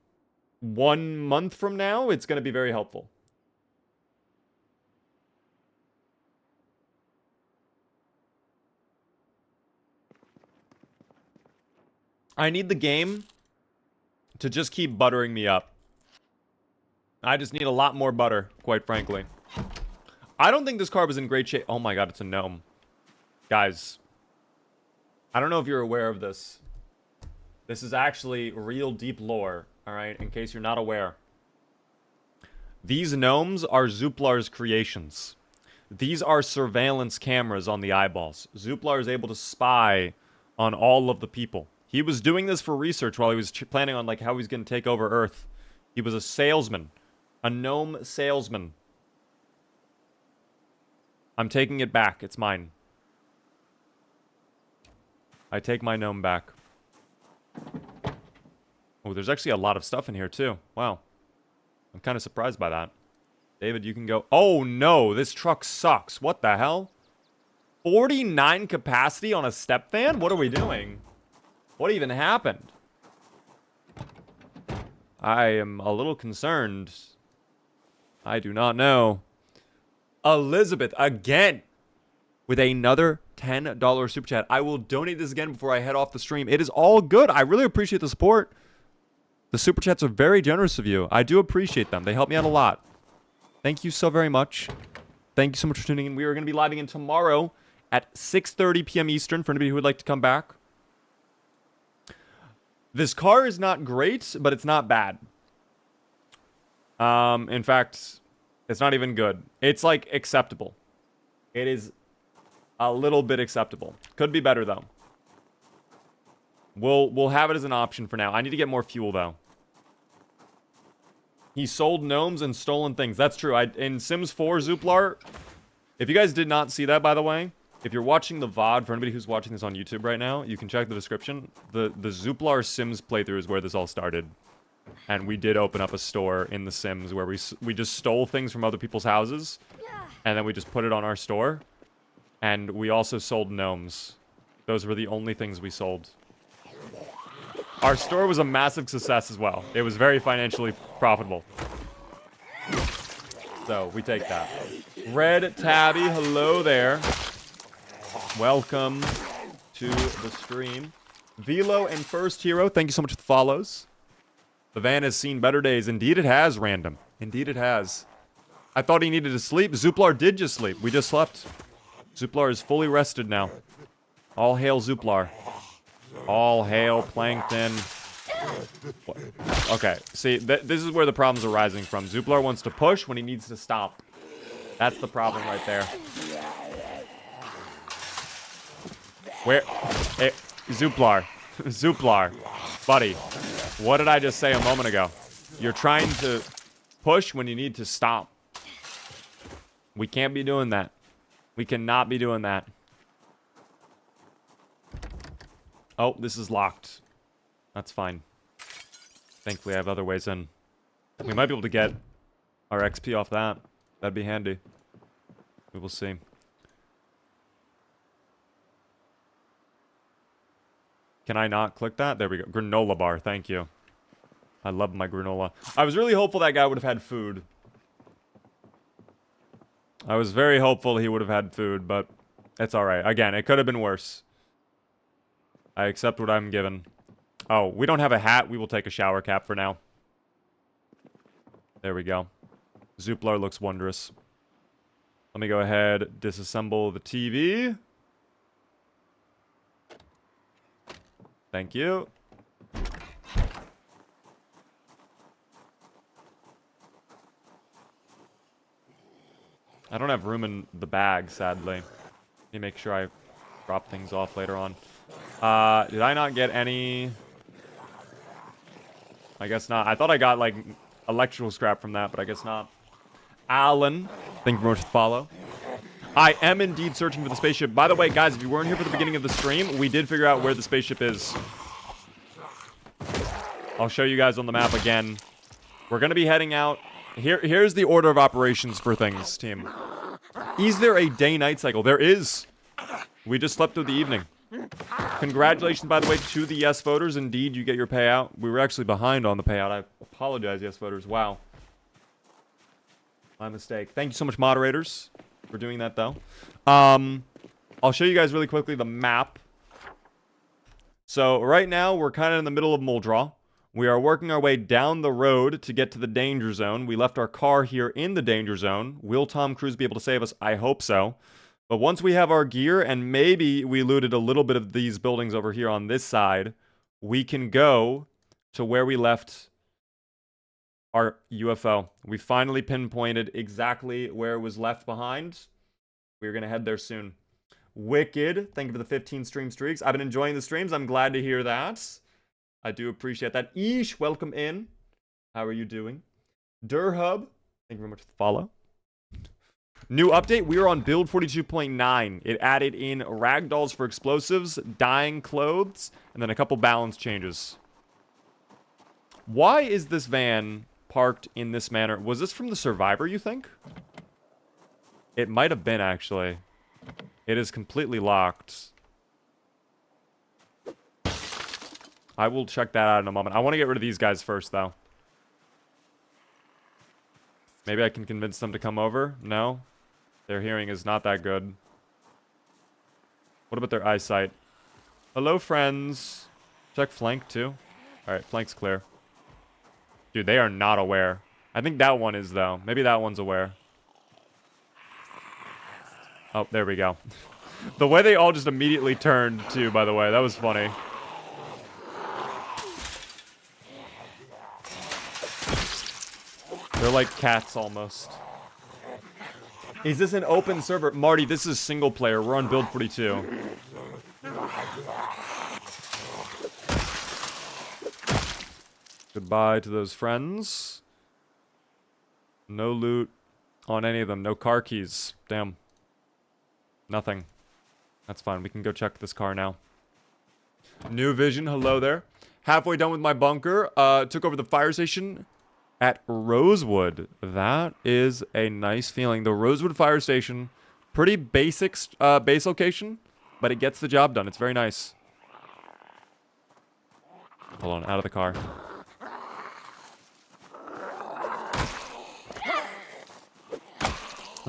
S1: 1 month from now, it's going to be very helpful. I need the game to just keep buttering me up. I just need a lot more butter, quite frankly. I don't think this card was in great shape. Oh my god, it's a gnome. Guys, I don't know if you're aware of this. This is actually real deep lore, alright? In case you're not aware. These gnomes are Zuplar's creations. These are surveillance cameras on the eyeballs. Zuplar is able to spy on all of the people. He was doing this for research while he was planning on like how he's going to take over Earth. He was a salesman. A gnome salesman. I'm taking it back. It's mine. I take my gnome back. Oh, there's actually a lot of stuff in here too. Wow. I'm kind of surprised by that. David, you can go. Oh no, this truck sucks. What the hell? 49 capacity on a step fan? What are we doing? What even happened? I am a little concerned. I do not know. Elizabeth, again, with another $10 super chat. I will donate this again before I head off the stream. It is all good. I really appreciate the support. The super chats are very generous of you. I do appreciate them. They help me out a lot. Thank you so very much. Thank you so much for tuning in. We are going to be living in tomorrow at 6:30 p.m. Eastern for anybody who would like to come back. This car is not great, but it's not bad. In fact, it's not even good. It's like acceptable. It is a little bit acceptable. Could be better though. We'll have it as an option for now. I need to get more fuel though. He sold gnomes and stolen things. That's true. In Sims 4 Zuplar, if you guys did not see that, by the way, if you're watching the VOD, for anybody who's watching this on YouTube right now, you can check the description. The Zuplar Sims playthrough is where this all started. And we did open up a store in the Sims where we just stole things from other people's houses. And then we just put it on our store. And we also sold gnomes. Those were the only things we sold. Our store was a massive success as well. It was very financially profitable. So, we take that. Red Tabby, hello there. Welcome to the stream. Velo and First Hero, thank you so much for the follows. The van has seen better days. Indeed it has, Random. Indeed it has. I thought he needed to sleep. Zuplar did just sleep. We just slept. Zuplar is fully rested now. All hail Zuplar. All hail, plankton. What? Okay, see, this is where the problems are rising from. Zuplar wants to push when he needs to stop. That's the problem right there. Where? Hey, Zuplar. Zuplar. Buddy. What did I just say a moment ago? You're trying to push when you need to stop. We can't be doing that. We cannot be doing that. Oh, this is locked. That's fine. Thankfully, I have other ways in. We might be able to get our XP off that. That'd be handy. We will see. Can I not click that? There we go. Granola bar. Thank you. I love my granola. I was really hopeful that guy would have had food. I was very hopeful he would have had food, but it's alright. Again, it could have been worse. I accept what I'm given. Oh, we don't have a hat. We will take a shower cap for now. There we go. Zuplar looks wondrous. Let me go ahead, disassemble the TV. Thank you. I don't have room in the bag, sadly. Let me make sure I drop things off later on. Did I not get any? I guess not. I thought I got, like, electrical scrap from that, but I guess not. Alan, thank you very much for the follow. I am indeed searching for the spaceship. By the way, guys, if you weren't here for the beginning of the stream, we did figure out where the spaceship is. I'll show you guys on the map again. We're going to be heading out. Here's the order of operations for things, team. Is there a day-night cycle? There is. We just slept through the evening. Congratulations, by the way, to the yes voters. Indeed, you get your payout. We were actually behind on the payout. I apologize, yes voters. Wow. My mistake. Thank you so much, moderators, for doing that, though. I'll show you guys really quickly the map. So right now, we're kind of in the middle of Muldraw. We are working our way down the road to get to the danger zone. We left our car here in the danger zone. Will Tom Cruise be able to save us? I hope so. But once we have our gear, and maybe we looted a little bit of these buildings over here on this side, we can go to where we left our UFO. We finally pinpointed exactly where it was left behind. We're going to head there soon. Wicked, thank you for the 15 stream streaks. I've been enjoying the streams. I'm glad to hear that. I do appreciate that. Ish, welcome in. How are you doing? Durhub, thank you very much for the follow. New update, we are on build 42.9. It added in ragdolls for explosives, dyeing clothes, and then a couple balance changes. Why is this van parked in this manner? Was this from the Survivor, you think? It might have been, actually. It is completely locked. I will check that out in a moment. I want to get rid of these guys first, though. Maybe I can convince them to come over? No? Their hearing is not that good. What about their eyesight? Hello, friends. Check flank, too. Alright, flank's clear. Dude, they are not aware. I think that one is, though. Maybe that one's aware. Oh, there we go. The way they all just immediately turned, too, by the way. That was funny. They're like cats, almost. Is this an open server? Marty, this is single player. We're on build 42. Goodbye to those friends. No loot on any of them. No car keys. Damn. Nothing. That's fine. We can go check this car now. New vision. Hello there. Halfway done with my bunker. Took over the fire station at Rosewood. That is a nice feeling. The Rosewood fire station. Pretty basic base location, but it gets the job done. It's very nice. Hold on. Out of the car.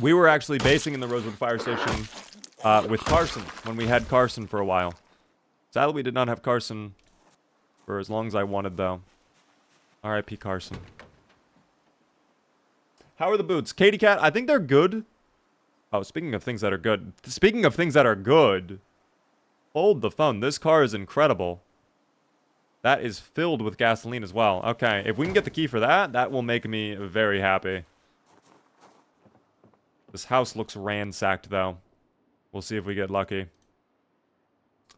S1: We were actually basing in the Rosewood fire station with Carson when we had Carson for a while. Sadly, we did not have Carson for as long as I wanted, though. R.I.P. Carson. How are the boots? Katie Cat, I think they're good. Oh, speaking of things that are good. Speaking of things that are good. Hold the phone. This car is incredible. That is filled with gasoline as well. Okay, if we can get the key for that, that will make me very happy. This house looks ransacked, though. We'll see if we get lucky. A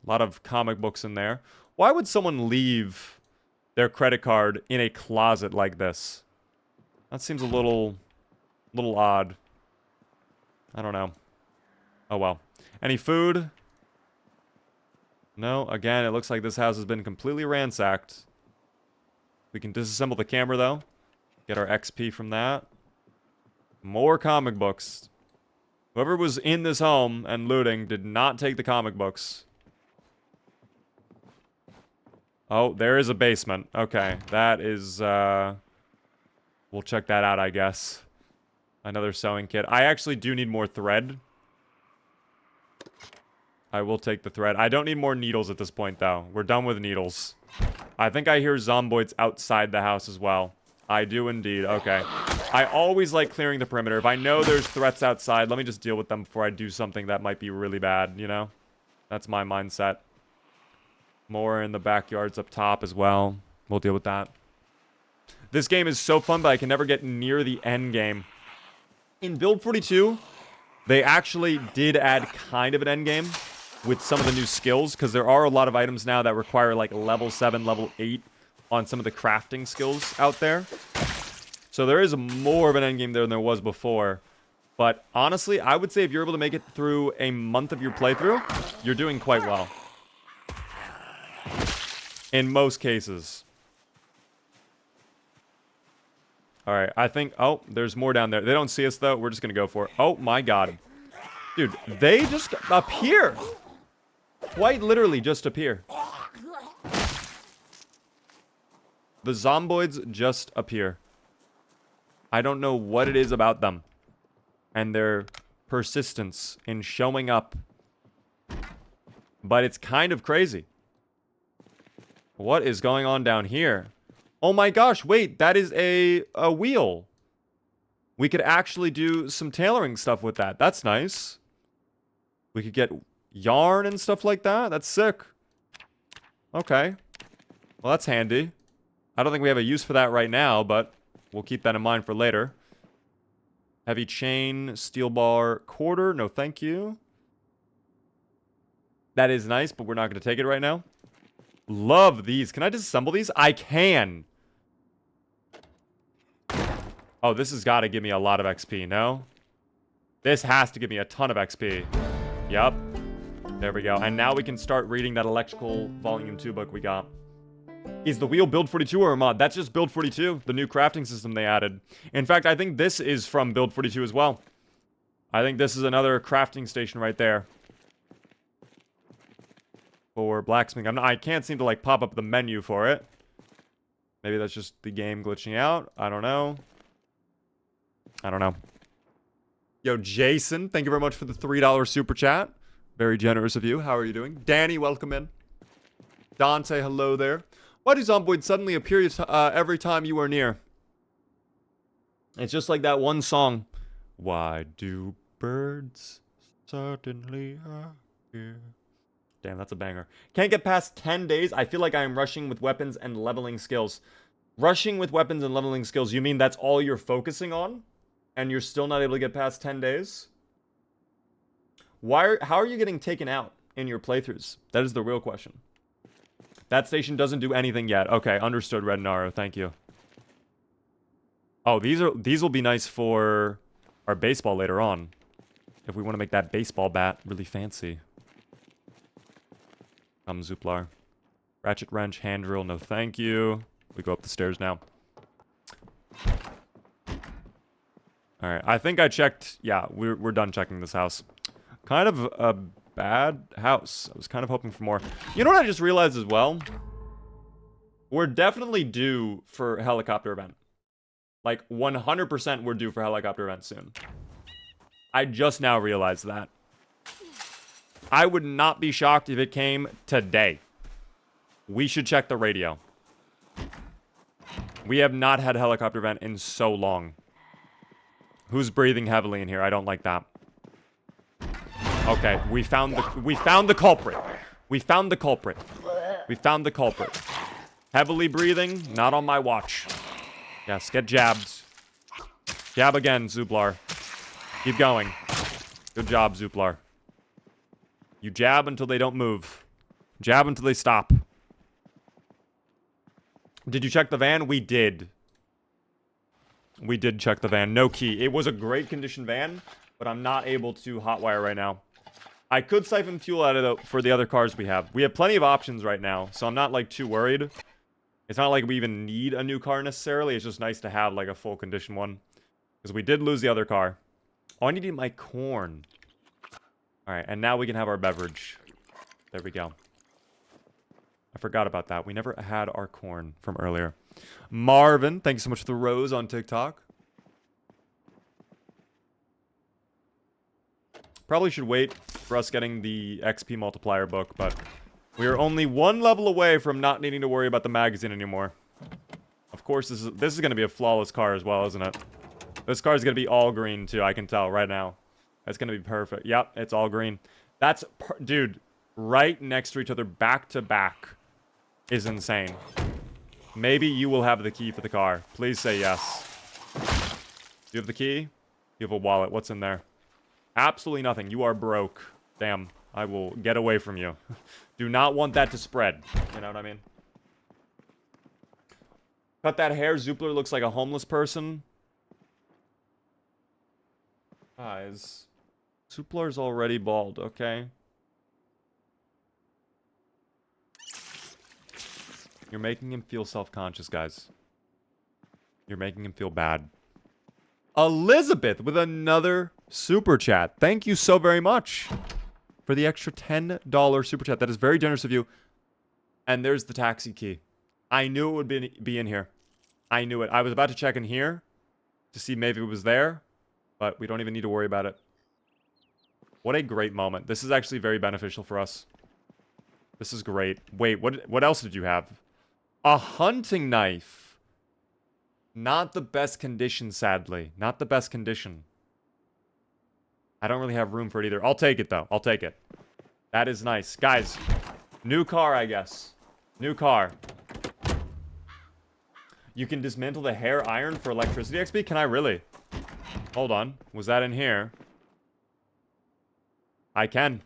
S1: lot of comic books in there. Why would someone leave their credit card in a closet like this? That seems a little odd. I don't know. Oh, well. Any food? No. Again, it looks like this house has been completely ransacked. We can disassemble the camera, though. Get our XP from that. More comic books. Whoever was in this home and looting did not take the comic books. Oh, there is a basement. Okay, that is, we'll check that out, I guess. Another sewing kit. I actually do need more thread. I will take the thread. I don't need more needles at this point, though. We're done with needles. I think I hear zomboids outside the house as well. I do indeed. Okay. I always like clearing the perimeter. If I know there's threats outside, let me just deal with them before I do something that might be really bad, you know? That's my mindset. More in the backyards up top as well. We'll deal with that. This game is so fun, but I can never get near the end game. In Build 42, they actually did add kind of an end game with some of the new skills, because there are a lot of items now that require like level 7, level 8 on some of the crafting skills out there. So there is more of an end game there than there was before. But honestly, I would say if you're able to make it through a month of your playthrough, you're doing quite well. In most cases. Alright, I think... Oh, there's more down there. They don't see us, though. We're just gonna go for it. Oh, my God. Dude, they just appear. Quite literally just appear. The zomboids just appear. I don't know what it is about them. And their persistence in showing up. But it's kind of crazy. What is going on down here? Oh my gosh, wait, that is a wheel. We could actually do some tailoring stuff with that. That's nice. We could get yarn and stuff like that. That's sick. Okay. Well, that's handy. I don't think we have a use for that right now, but we'll keep that in mind for later. Heavy chain, steel bar, quarter. No, thank you. That is nice, but we're not going to take it right now. Love these. Can I disassemble these? I can. Oh, this has got to give me a lot of XP, no? This has to give me a ton of XP. Yup. There we go. And now we can start reading that electrical volume 2 book we got. Is the wheel Build 42 or a mod? That's just Build 42, the new crafting system they added. In fact, I think this is from Build 42 as well. I think this is another crafting station right there. For blacksmithing. I can't seem to, like, pop up the menu for it. Maybe that's just the game glitching out. I don't know. I don't know. Yo, Jason, thank you very much for the $3 super chat. Very generous of you. How are you doing? Danny, welcome in. Dante, hello there. Why do zomboids suddenly appear every time you are near? It's just like that one song. Why do birds suddenly appear? Damn, that's a banger. Can't get past 10 days. I feel like I am rushing with weapons and leveling skills. Rushing with weapons and leveling skills, you mean that's all you're focusing on? And you're still not able to get past 10 days? How are you getting taken out in your playthroughs? That is the real question. That station doesn't do anything yet. Okay, understood, Red Naro. Thank you. Oh, these will be nice for our baseball later on. If we want to make that baseball bat really fancy. Zuplar. Ratchet wrench, hand drill, no thank you. We go up the stairs now. Alright, I think I checked... Yeah, we're done checking this house. Kind of a bad house. I was kind of hoping for more. You know what I just realized as well? We're definitely due for a helicopter event. Like, 100% we're due for a helicopter event soon. I just now realized that. I would not be shocked if it came today. We should check the radio. We have not had a helicopter event in so long. Who's breathing heavily in here? I don't like that. Okay, we found the culprit. We found the culprit. We found the culprit. Heavily breathing, not on my watch. Yes, get jabbed. Jab again, Zuplar. Keep going. Good job, Zuplar. You jab until they don't move. Jab until they stop. Did you check the van? We did. We did check the van. No key. It was a great condition van, but I'm not able to hotwire right now. I could siphon fuel out of it for the other cars we have. We have plenty of options right now, so I'm not, like, too worried. It's not like we even need a new car necessarily. It's just nice to have, like, a full condition one. Because we did lose the other car. Oh, I need to eat my corn. Alright, and now we can have our beverage. There we go. I forgot about that. We never had our corn from earlier. Marvin, thank you so much for the rose on TikTok. Probably should wait for us getting the XP multiplier book, but we are only one level away from not needing to worry about the magazine anymore. Of course, this is going to be a flawless car as well, isn't it? This car is going to be all green, too, I can tell right now. That's going to be perfect. Yep, it's all green. That's... Dude, right next to each other, back to back, is insane. Maybe you will have the key for the car. Please say yes. Do you have the key? You have a wallet. What's in there? Absolutely nothing. You are broke. Damn. I will get away from you. Do not want that to spread. You know what I mean? Cut that hair. Zuplar looks like a homeless person. Guys. Zuplar's already bald, okay? You're making him feel self-conscious, guys. You're making him feel bad. Elizabeth with another super chat. Thank you so very much for the extra $10 super chat. That is very generous of you. And there's the taxi key. I knew it would be in here. I knew it. I was about to check in here to see maybe it was there, but we don't even need to worry about it. What a great moment. This is actually very beneficial for us. This is great. Wait, what else did you have? A hunting knife. Not the best condition, sadly. Not the best condition. I don't really have room for it either. I'll take it, though. I'll take it. That is nice. Guys, new car, I guess. New car. You can dismantle the hair iron for electricity XP? Can I really? Hold on. Was that in here? I can.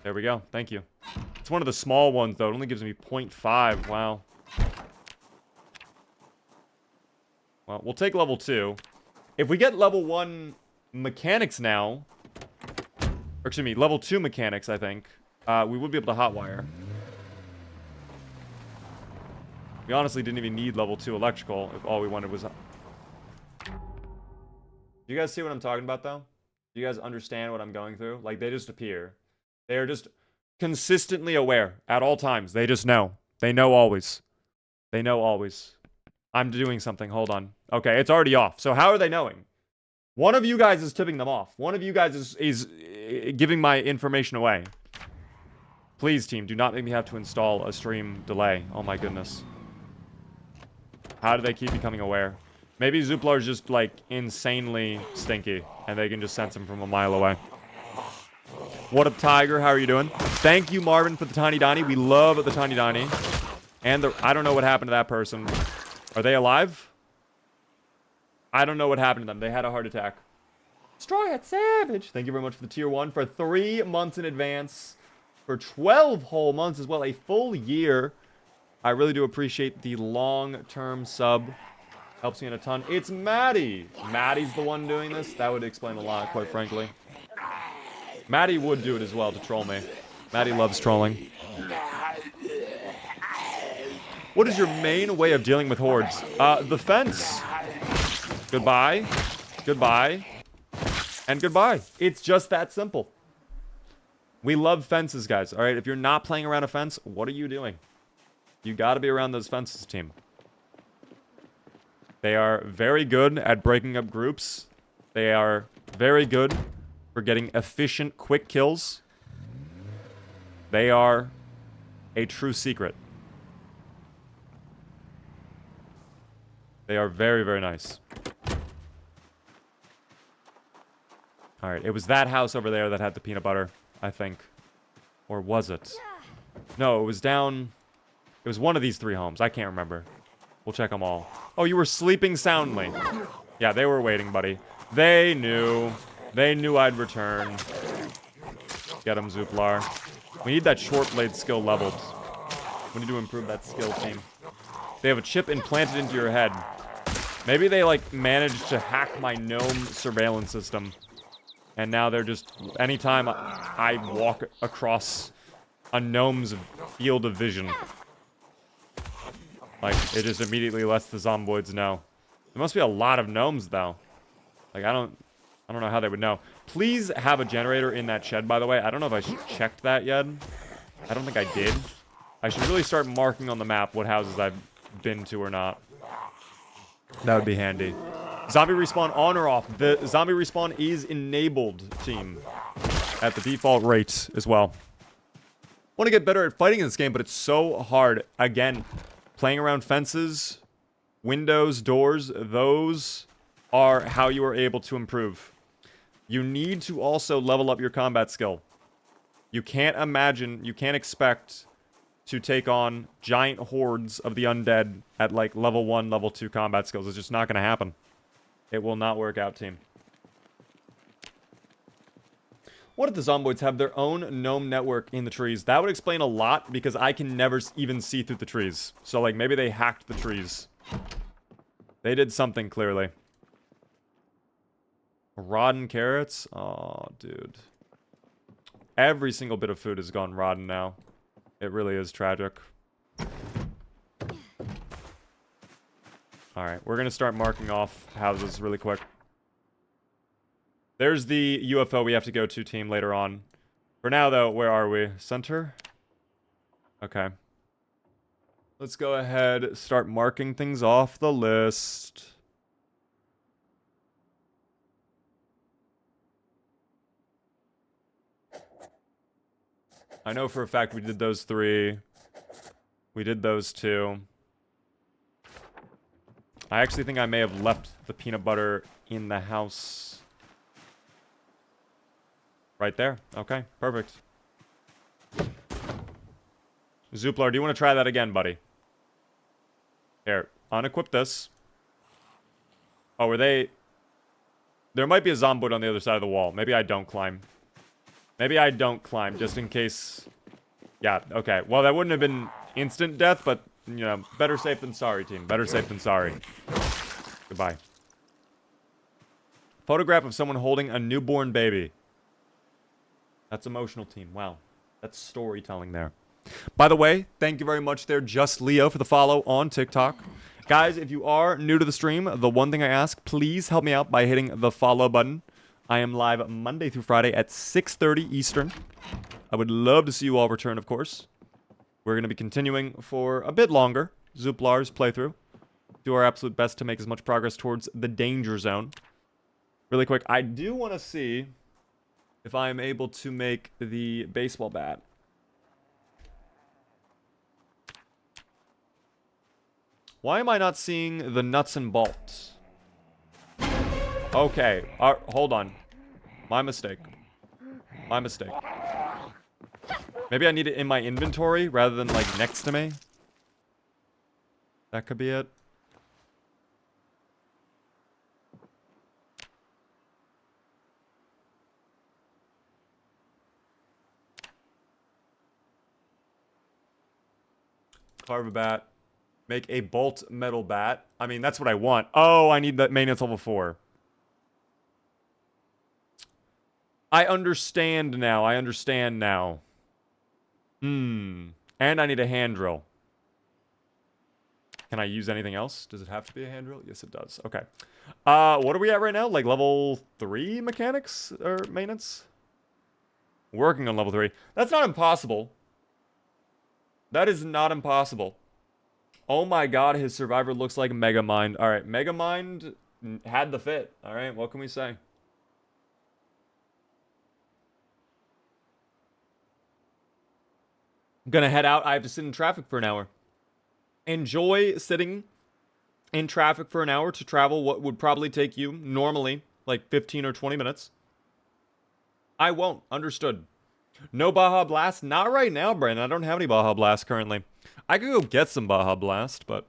S1: There we go. Thank you. It's one of the small ones, though. It only gives me 0.5. Wow. Well, we'll take level 2. If we get level 1 mechanics now... Or, excuse me, level 2 mechanics, I think. We would be able to hotwire. We honestly didn't even need level 2 electrical if all we wanted was... Do you guys see what I'm talking about, though? Do you guys understand what I'm going through? Like, they just appear. They are just consistently aware at all times. They just know. They know always. They know always. I'm doing something. Hold on. Okay, it's already off. So how are they knowing? One of you guys is tipping them off. One of you guys is giving my information away. Please, team, do not make me have to install a stream delay. Oh my goodness. How do they keep becoming aware? Maybe Zuplar's just, like, insanely stinky, and they can just sense him from a mile away. What up, Tiger? How are you doing? Thank you, Marvin, for the Tiny Donnie. We love the Tiny Donnie. And I don't know what happened to that person. Are they alive? I don't know what happened to them. They had a heart attack. Straw Hat Savage. Thank you very much for the tier 1 for 3 months in advance. For 12 whole months as well. A full year. I really do appreciate the long-term sub. Helps me in a ton. It's Maddie. Maddie's the one doing this. That would explain a lot, quite frankly. Maddie would do it as well to troll me. Maddie loves trolling. What is your main way of dealing with hordes? The fence. Goodbye. Goodbye. And goodbye. It's just that simple. We love fences, guys. All right, if you're not playing around a fence, what are you doing? You got to be around those fences, team. They are very good at breaking up groups. They are very good for getting efficient, quick kills. They are a true secret. They are very, very nice. Alright, it was that house over there that had the peanut butter, I think. Or was it? No, it was down... It was one of these 3 homes. I can't remember. We'll check them all. Oh, you were sleeping soundly. Yeah, they were waiting, buddy. They knew. They knew I'd return. Get him, Zuplar. We need that short blade skill leveled. We need to improve that skill, team. They have a chip implanted into your head. Maybe they, like, managed to hack my gnome surveillance system. And now they're just... Anytime I walk across a gnome's field of vision... Like, it just immediately lets the zomboids know. There must be a lot of gnomes, though. Like, I don't know how they would know. Please have a generator in that shed, by the way. I don't know if I checked that yet. I don't think I did. I should really start marking on the map what houses I've been to or not. That would be handy. Zombie respawn on or off? The zombie respawn is enabled, team. At the default rate as well. Want to get better at fighting in this game, but it's so hard. Again... Playing around fences, windows, doors, those are how you are able to improve. You need to also level up your combat skill. You can't expect to take on giant hordes of the undead at like level 1, level 2 combat skills. It's just not going to happen. It will not work out, team. What if the Zomboids have their own gnome network in the trees? That would explain a lot, because I can never even see through the trees. So, like, maybe they hacked the trees. They did something, clearly. Rotten carrots? Oh, dude. Every single bit of food has gone rotten now. It really is tragic. Alright, we're gonna start marking off houses really quick. There's the UFO we have to go to, team, later on. For now, though, where are we? Center? Okay. Let's go ahead, start marking things off the list. I know for a fact we did those 3. We did those 2. I actually think I may have left the peanut butter in the house. Right there. Okay, perfect. Zuplar, do you want to try that again, buddy? Here, unequip this. Oh, were they... There might be a zomboid on the other side of the wall. Maybe I don't climb. Maybe I don't climb, just in case... Yeah, okay. Well, that wouldn't have been instant death, but, you know, better safe than sorry, team. Better safe than sorry. Goodbye. Photograph of someone holding a newborn baby. That's emotional, team. Wow. That's storytelling there. By the way, thank you very much there, Just Leo, for the follow on TikTok. Guys, if you are new to the stream, the one thing I ask, please help me out by hitting the follow button. I am live Monday through Friday at 6:30 Eastern. I would love to see you all return, of course. We're going to be continuing for a bit longer. Zuplar's playthrough. Do our absolute best to make as much progress towards the danger zone. Really quick, I do want to see... if I am able to make the baseball bat. Why am I not seeing the nuts and bolts? Okay. Hold on. My mistake. My mistake. Maybe I need it in my inventory rather than, like, next to me. That could be it. Carve a bat. Make a bolt metal bat. I mean, that's what I want. Oh, I need that maintenance level 4. I understand now. I understand now. And I need a hand drill. Can I use anything else? Does it have to be a hand drill? Yes, it does. Okay. What are we at right now? Like level 3 mechanics or maintenance? Working on level 3. That's not impossible. That is not impossible. Oh my god, his survivor looks like Megamind. Alright, Megamind had the fit. Alright, what can we say? I'm gonna head out. I have to sit in traffic for an hour. Enjoy sitting in traffic for an hour to travel what would probably take you, normally, like 15 or 20 minutes. I won't. Understood. No Baja Blast? Not right now, Brandon. I don't have any Baja Blast currently. I could go get some Baja Blast, but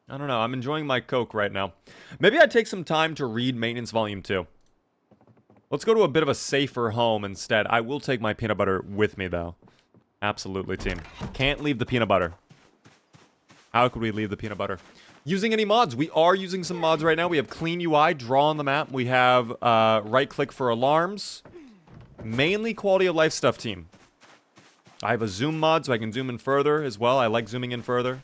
S1: I don't know. I'm enjoying my Coke right now. Maybe I'd take some time to read Maintenance Volume 2. Let's go to a bit of a safer home instead. I will take my peanut butter with me, though. Absolutely, team. Can't leave the peanut butter. How could we leave the peanut butter? Using any mods? We are using some mods right now. We have Clean UI, Draw on the Map. We have right-click for alarms. Mainly quality of life stuff, team. I have a zoom mod, so I can zoom in further as well. I like zooming in further.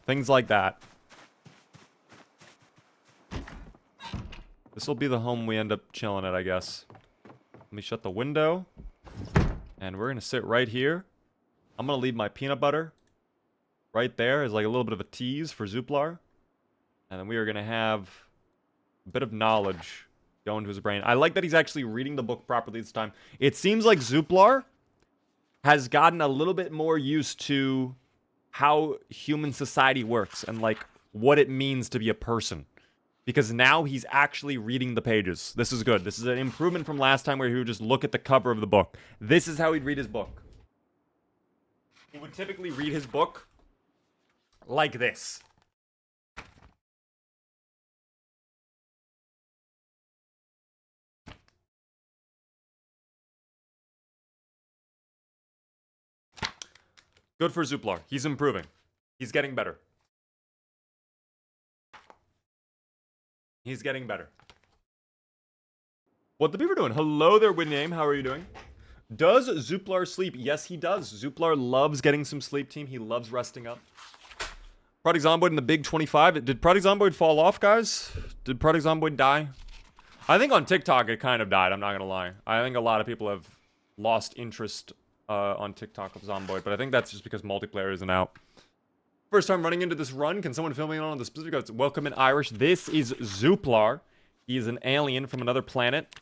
S1: Things like that. This will be the home we end up chilling at, I guess. Let me shut the window. And we're going to sit right here. I'm going to leave my peanut butter right there as like a little bit of a tease for Zuplar. And then we are going to have a bit of knowledge go into his brain. I like that he's actually reading the book properly this time. It seems like Zuplar has gotten a little bit more used to how human society works and like what it means to be a person. Because now he's actually reading the pages. This is good. This is an improvement from last time where he would just look at the cover of the book. This is how he'd read his book. He would typically read his book like this. Good for Zuplar. He's improving. He's getting better. He's getting better. What the people doing? Hello there, Widname. How are you doing? Does Zuplar sleep? Yes, he does. Zuplar loves getting some sleep, team. He loves resting up. Product Zomboid in the big 25. Did Product Zomboid fall off, guys? Did Product Zomboid die? I think on TikTok it kind of died, I'm not gonna lie. I think a lot of people have lost interest on TikTok of Zomboid, but I think that's just because multiplayer isn't out. First time running into this run. Can someone fill me in on the specifics? Welcome in Irish. This is Zuplar. He is an alien from another planet.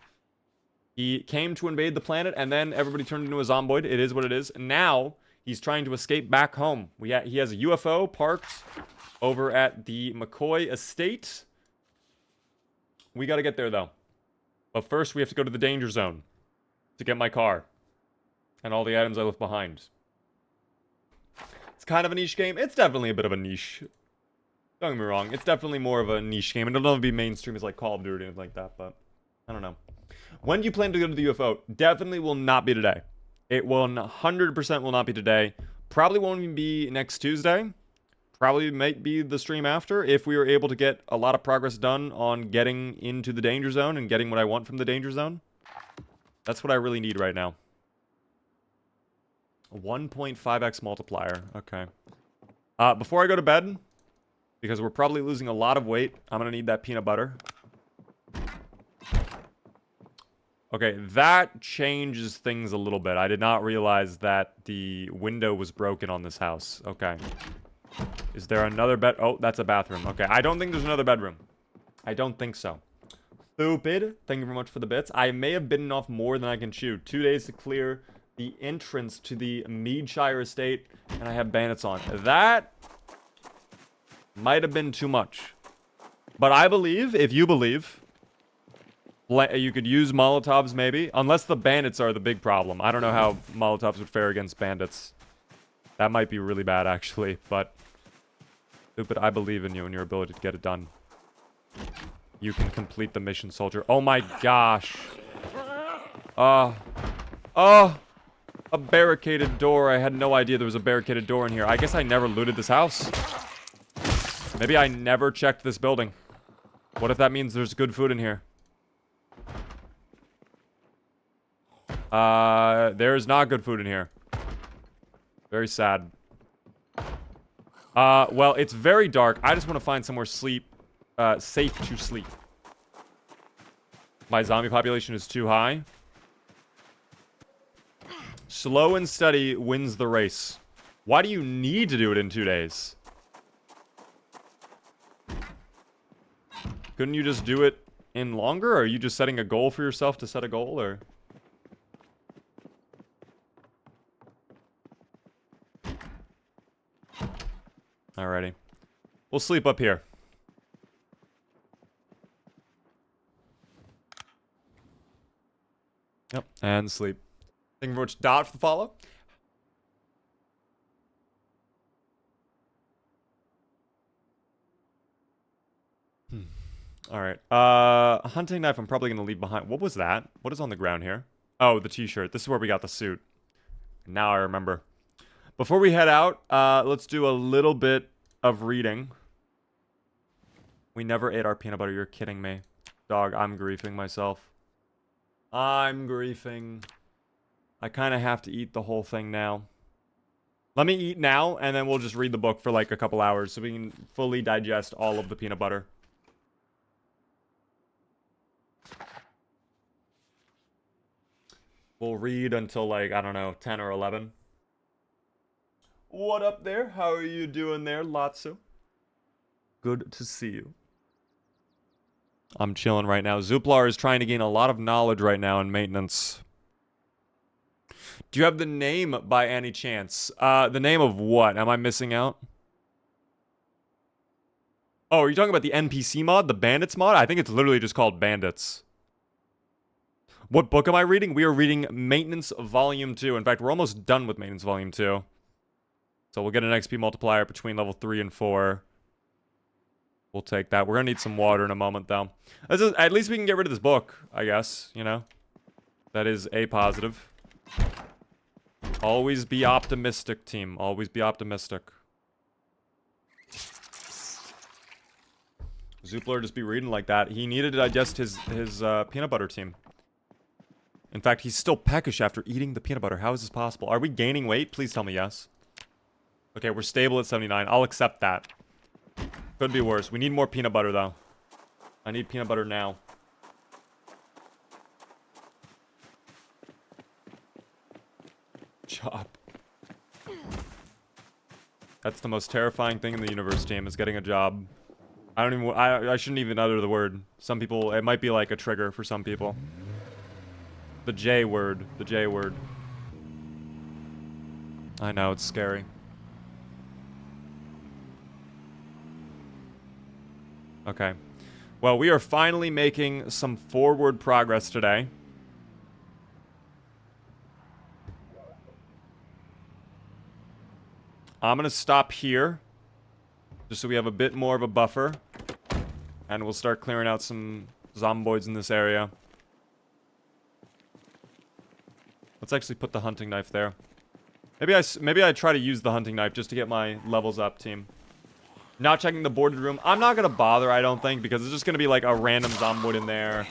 S1: He came to invade the planet, and then everybody turned into a Zomboid. It is what it is. Now, he's trying to escape back home. He has a UFO parked over at the McCoy estate. We gotta get there, though. But first, we have to go to the danger zone to get my car and all the items I left behind. It's kind of a niche game. It's definitely a bit of a niche. Don't get me wrong. It's definitely more of a niche game. It'll never be mainstream as like Call of Duty and like that, but I don't know. When do you plan to go to the UFO? Definitely will not be today. It will 100% will not be today. Probably won't even be next Tuesday. Probably might be the stream after if we were able to get a lot of progress done on getting into the danger zone and getting what I want from the danger zone. That's what I really need right now. 1.5x multiplier. Okay. Before I go to bed, because we're probably losing a lot of weight, I'm going to need that peanut butter. Okay, that changes things a little bit. I did not realize that the window was broken on this house. Okay. Is there another bed? Oh, that's a bathroom. Okay, I don't think there's another bedroom. I don't think so. Stupid. Thank you very much for the bits. I may have bitten off more than I can chew. 2 days to clear the entrance to the Meadshire estate, and I have bandits on. That might have been too much. But I believe, if you believe, you could use Molotovs maybe. Unless the bandits are the big problem. I don't know how Molotovs would fare against bandits. That might be really bad, actually. But, stupid, I believe in you and your ability to get it done. You can complete the mission, soldier. Oh my gosh. A barricaded door. I had no idea there was a barricaded door in here. I guess I never looted this house. Maybe I never checked this building. What if that means there's good food in here? There's not good food in here. Very sad. Well, it's very dark. I just want to find somewhere safe to sleep. My zombie population is too high. Slow and steady wins the race. Why do you need to do it in 2 days? Couldn't you just do it in longer? Or are you just setting a goal for yourself to set a goal, or? Alrighty. We'll sleep up here. Yep, and sleep. Thank you very much, Dot, for the follow. All right. Hunting knife I'm probably going to leave behind. What was that? What is on the ground here? Oh, the t-shirt. This is where we got the suit. Now I remember. Before we head out, let's do a little bit of reading. We never ate our peanut butter. You're kidding me. Dog, I'm griefing myself. I'm griefing. I kind of have to eat the whole thing now. Let me eat now, and then we'll just read the book for like a couple hours so we can fully digest all of the peanut butter. We'll read until like, I don't know, 10 or 11. What up there? How are you doing there, Lotso? Good to see you. I'm chilling right now. Zuplar is trying to gain a lot of knowledge right now in maintenance. Do you have the name by any chance? The name of what? Am I missing out? Oh, are you talking about the NPC mod? The Bandits mod? I think it's literally just called Bandits. What book am I reading? We are reading Maintenance Volume 2. In fact, we're almost done with Maintenance Volume 2. So we'll get an XP multiplier between level 3 and 4. We'll take that. We're going to need some water in a moment, though. At least we can get rid of this book, I guess, you know? That is a positive. Always be optimistic, team. Always be optimistic. Zuplar just be reading like that. He needed to digest his peanut butter, team. In fact, he's still peckish after eating the peanut butter. How is this possible? Are we gaining weight? Please tell me yes. Okay, we're stable at 79. I'll accept that. Could be worse. We need more peanut butter, though. I need peanut butter now. Chop. That's the most terrifying thing in the universe, team, is getting a job. I shouldn't even utter the word. Some people, it might be like a trigger for some people. The J word. The J word. I know, it's scary. Okay. Well, we are finally making some forward progress today. I'm going to stop here, just so we have a bit more of a buffer. And we'll start clearing out some zomboids in this area. Let's actually put the hunting knife there. Maybe I try to use the hunting knife just to get my levels up, team. Not checking the boarded room. I'm not going to bother, I don't think, because it's just going to be like a random zomboid in there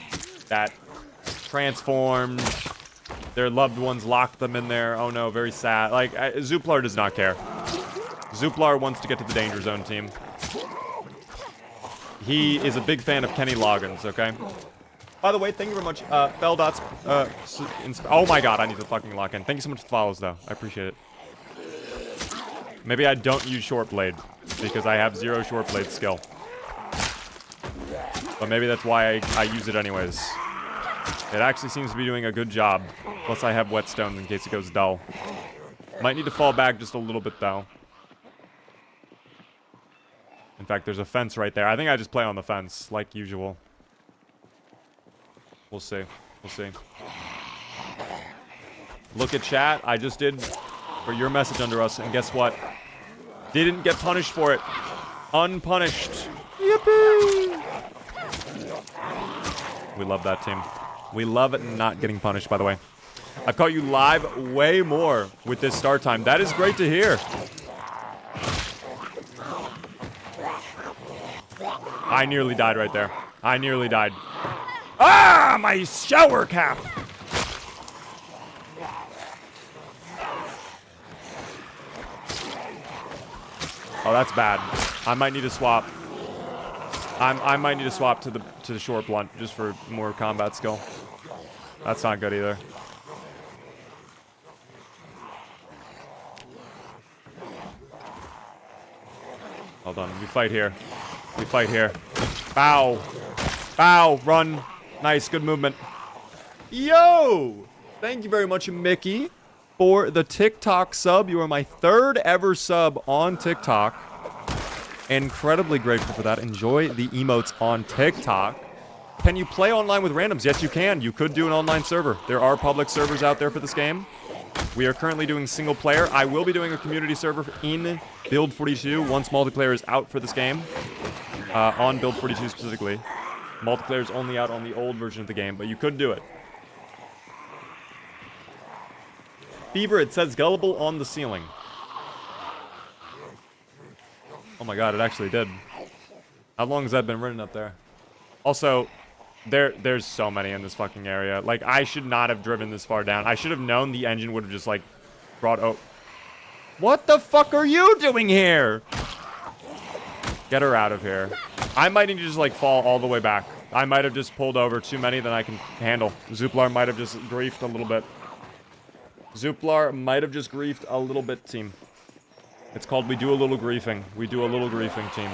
S1: that transformed. Their loved ones locked them in there. Oh no, very sad. Like, Zuplar does not care. Zuplar wants to get to the danger zone, team. He is a big fan of Kenny Loggins, okay? By the way, thank you very much. Feldots. Oh my god, I need to fucking lock in. Thank you so much for the follows, though. I appreciate it. Maybe I don't use short blade, because I have 0 short blade skill. But maybe that's why I use it anyways. It actually seems to be doing a good job. Plus I have whetstones in case it goes dull. Might need to fall back just a little bit, though. In fact, there's a fence right there. I think I just play on the fence, like usual. We'll see. We'll see. Look at chat. I just did for your message under us, and guess what? Didn't get punished for it. Unpunished. Yippee! We love that, team. We love not getting punished, by the way. I've caught you live way more with this start time. That is great to hear. I nearly died right there. I nearly died. Ah, my shower cap! Oh, that's bad. I might need to swap. I might need to swap to the short blunt just for more combat skill. That's not good either. Hold on. We fight here. We fight here. Bow. Bow. Run. Nice. Good movement. Yo! Thank you very much, Mickey, for the TikTok sub. You are my 3rd ever sub on TikTok. Incredibly grateful for that. Enjoy the emotes on TikTok. Can you play online with randoms? Yes, you can. You could do an online server. There are public servers out there for this game. We are currently doing single player. I will be doing a community server in Build 42 once multiplayer is out for this game. On Build 42 specifically. Multiplayer is only out on the old version of the game, but you could do it. Fever, it says gullible on the ceiling. Oh my god, it actually did. How long has that been written up there? Also, there's so many in this fucking area. Like, I should not have driven this far down. I should have known the engine would have just, like, brought... Oh. What the fuck are you doing here? Get her out of here. I might need to just, like, fall all the way back. I might have just pulled over too many than I can handle. Zuplar might have just griefed a little bit. Zuplar might have just griefed a little bit, team. It's called We Do a Little Griefing. We do a little griefing, team.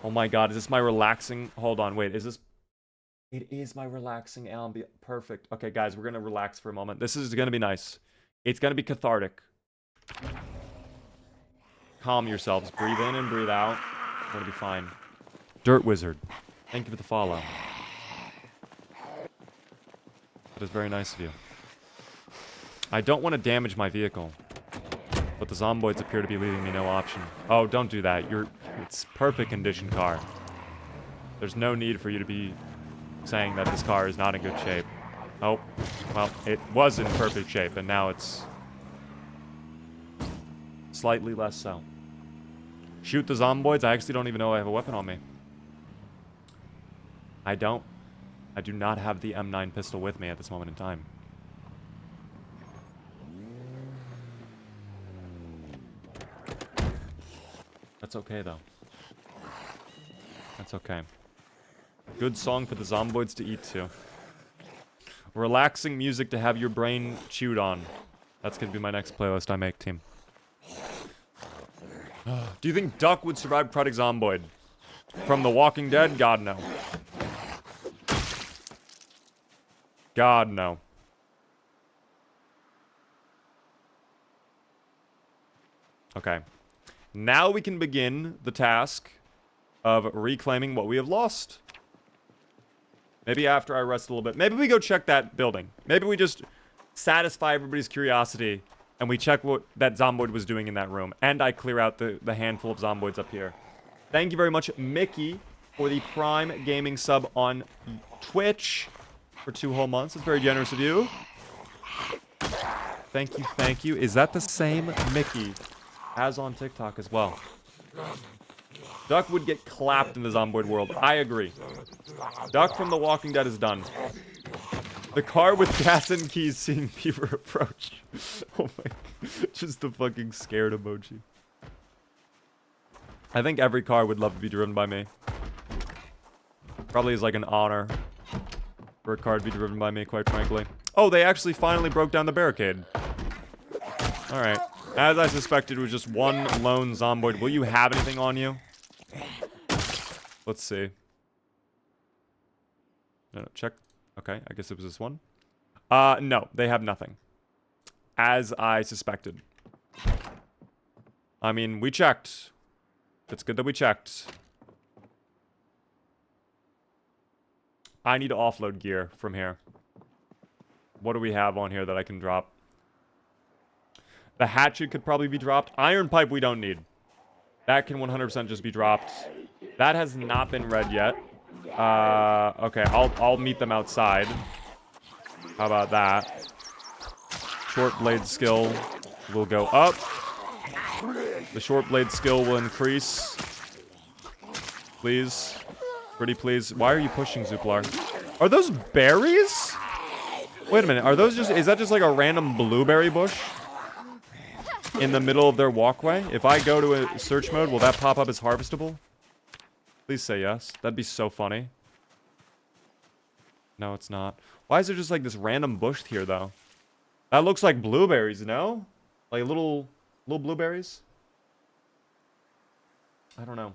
S1: Oh my god, is this my relaxing... Hold on, wait, is this... It is my relaxing ambient. Perfect. Okay, guys, we're gonna relax for a moment. This is gonna be nice. It's gonna be cathartic. Calm yourselves. Breathe in and breathe out. It's gonna be fine. Dirt Wizard. Thank you for the follow. That is very nice of you. I don't want to damage my vehicle. But the Zomboids appear to be leaving me no option. Oh, don't do that. It's perfect condition car. There's no need for you to be saying that this car is not in good shape. Oh, well, it was in perfect shape, and now it's slightly less so. Shoot the Zomboids? I actually don't even know I have a weapon on me. I don't. I do not have the M9 pistol with me at this moment in time. That's okay, though. That's okay. Good song for the Zomboids to eat to. Relaxing music to have your brain chewed on. That's gonna be my next playlist I make, team. Do you think Duck would survive Project Zomboid? From The Walking Dead? God, no. God, no. Okay. Now we can begin the task of reclaiming what we have lost. Maybe after I rest a little bit. Maybe we go check that building. Maybe we just satisfy everybody's curiosity and we check what that Zomboid was doing in that room. And I clear out the handful of Zomboids up here. Thank you very much, Mickey, for the Prime Gaming sub on Twitch for 2 whole months. It's very generous of you. Thank you, thank you. Is that the same Mickey as on TikTok as well? Duck would get clapped in the Zomboid world. I agree. Duck from The Walking Dead is done. The car with gas and keys seeing Beaver approach. Oh my... Just the fucking scared emoji. I think every car would love to be driven by me. Probably is like an honor for a car to be driven by me, quite frankly. Oh, they actually finally broke down the barricade. Alright. As I suspected, it was just one lone Zomboid. Will you have anything on you? Let's see. No, check. Okay, I guess it was this one. No, they have nothing. As I suspected. I mean, we checked. It's good that we checked. I need to offload gear from here. What do we have on here that I can drop? The hatchet could probably be dropped. Iron pipe we don't need. That can 100% just be dropped. That has not been read yet. Okay, I'll meet them outside. How about that? Short blade skill will go up. The short blade skill will increase. Please. Pretty please. Why are you pushing, Zuplar? Are those berries? Wait a minute. Are those just... Is that just like a random blueberry bush? In the middle of their walkway? If I go to a search mode, will that pop up as harvestable? Please say yes. That'd be so funny. No, it's not. Why is there just like this random bush here, though? That looks like blueberries, no? Like little blueberries? I don't know.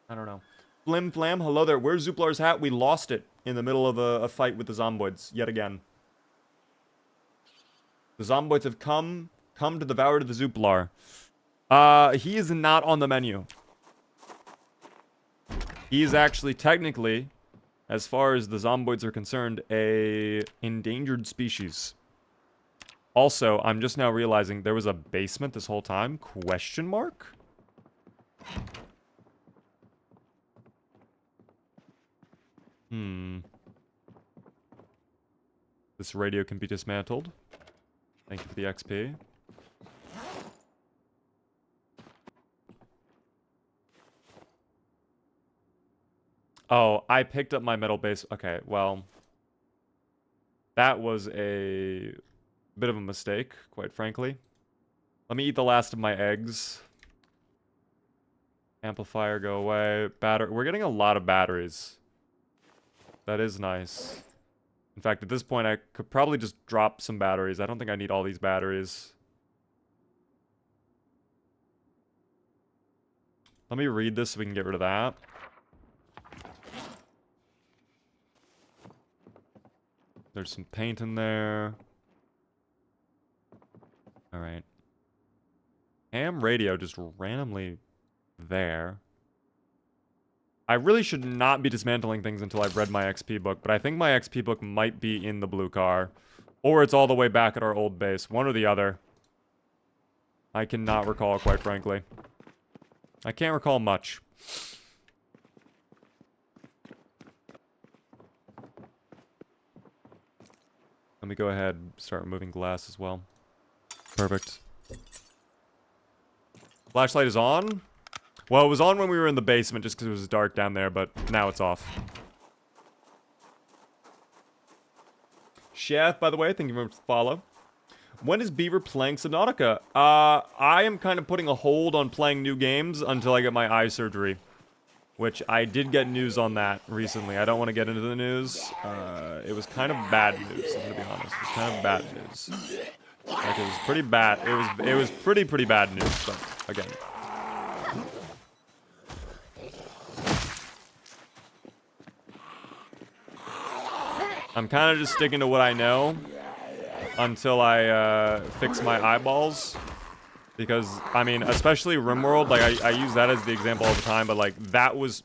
S1: I don't know. Flim Flam, hello there. Where's Zuplar's hat? We lost it in the middle of a fight with the Zomboids, yet again. The Zomboids have come to devour the Zuplar. He is not on the menu. He's actually technically, as far as the zomboids are concerned, a endangered species. Also, I'm just now realizing there was a basement this whole time? Question mark? This radio can be dismantled. Thank you for the XP. Oh, I picked up my metal base. Okay, well. That was a bit of a mistake, quite frankly. Let me eat the last of my eggs. Amplifier, go away. Battery. We're getting a lot of batteries. That is nice. In fact, at this point, I could probably just drop some batteries. I don't think I need all these batteries. Let me read this so we can get rid of that. There's some paint in there. Alright. Ham radio just randomly there. I really should not be dismantling things until I've read my XP book, but I think my XP book might be in the blue car. Or it's all the way back at our old base. One or the other. I cannot recall, quite frankly. I can't recall much. Let me go ahead and start removing glass as well. Perfect. Flashlight is on. Well, it was on when we were in the basement just because it was dark down there, but now it's off. Chef, by the way, thank you very much for the follow. When is Beaver playing Subnautica? I am kind of putting a hold on playing new games until I get my eye surgery. Which I did get news on that recently. I don't want to get into the news. It was kind of bad news, I'm gonna be honest. It was kind of bad news. Like, it was pretty bad. It was pretty bad news, but again. I'm kind of just sticking to what I know until I fix my eyeballs. Because, I mean, especially RimWorld, like, I use that as the example all the time, but, like, that was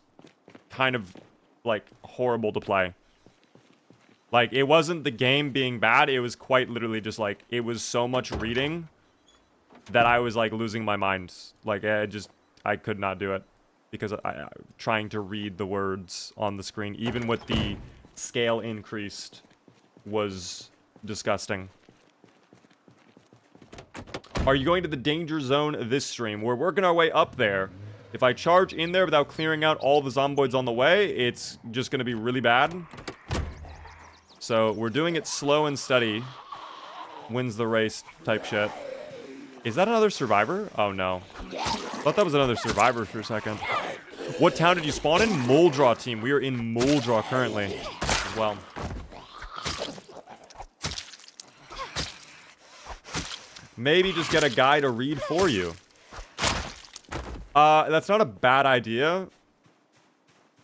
S1: kind of, like, horrible to play. Like, it wasn't the game being bad, it was quite literally just, like, it was so much reading that I was, like, losing my mind. Like, I could not do it. Because trying to read the words on the screen, even with the scale increased, was disgusting. Are you going to the danger zone this stream? We're working our way up there. If I charge in there without clearing out all the zomboids on the way, it's just going to be really bad. So we're doing it slow and steady. Wins the race type shit. Is that another survivor? Oh no. I thought that was another survivor for a second. What town did you spawn in? Muldraw team. We are in Muldraw currently as well. Maybe just get a guy to read for you. That's not a bad idea.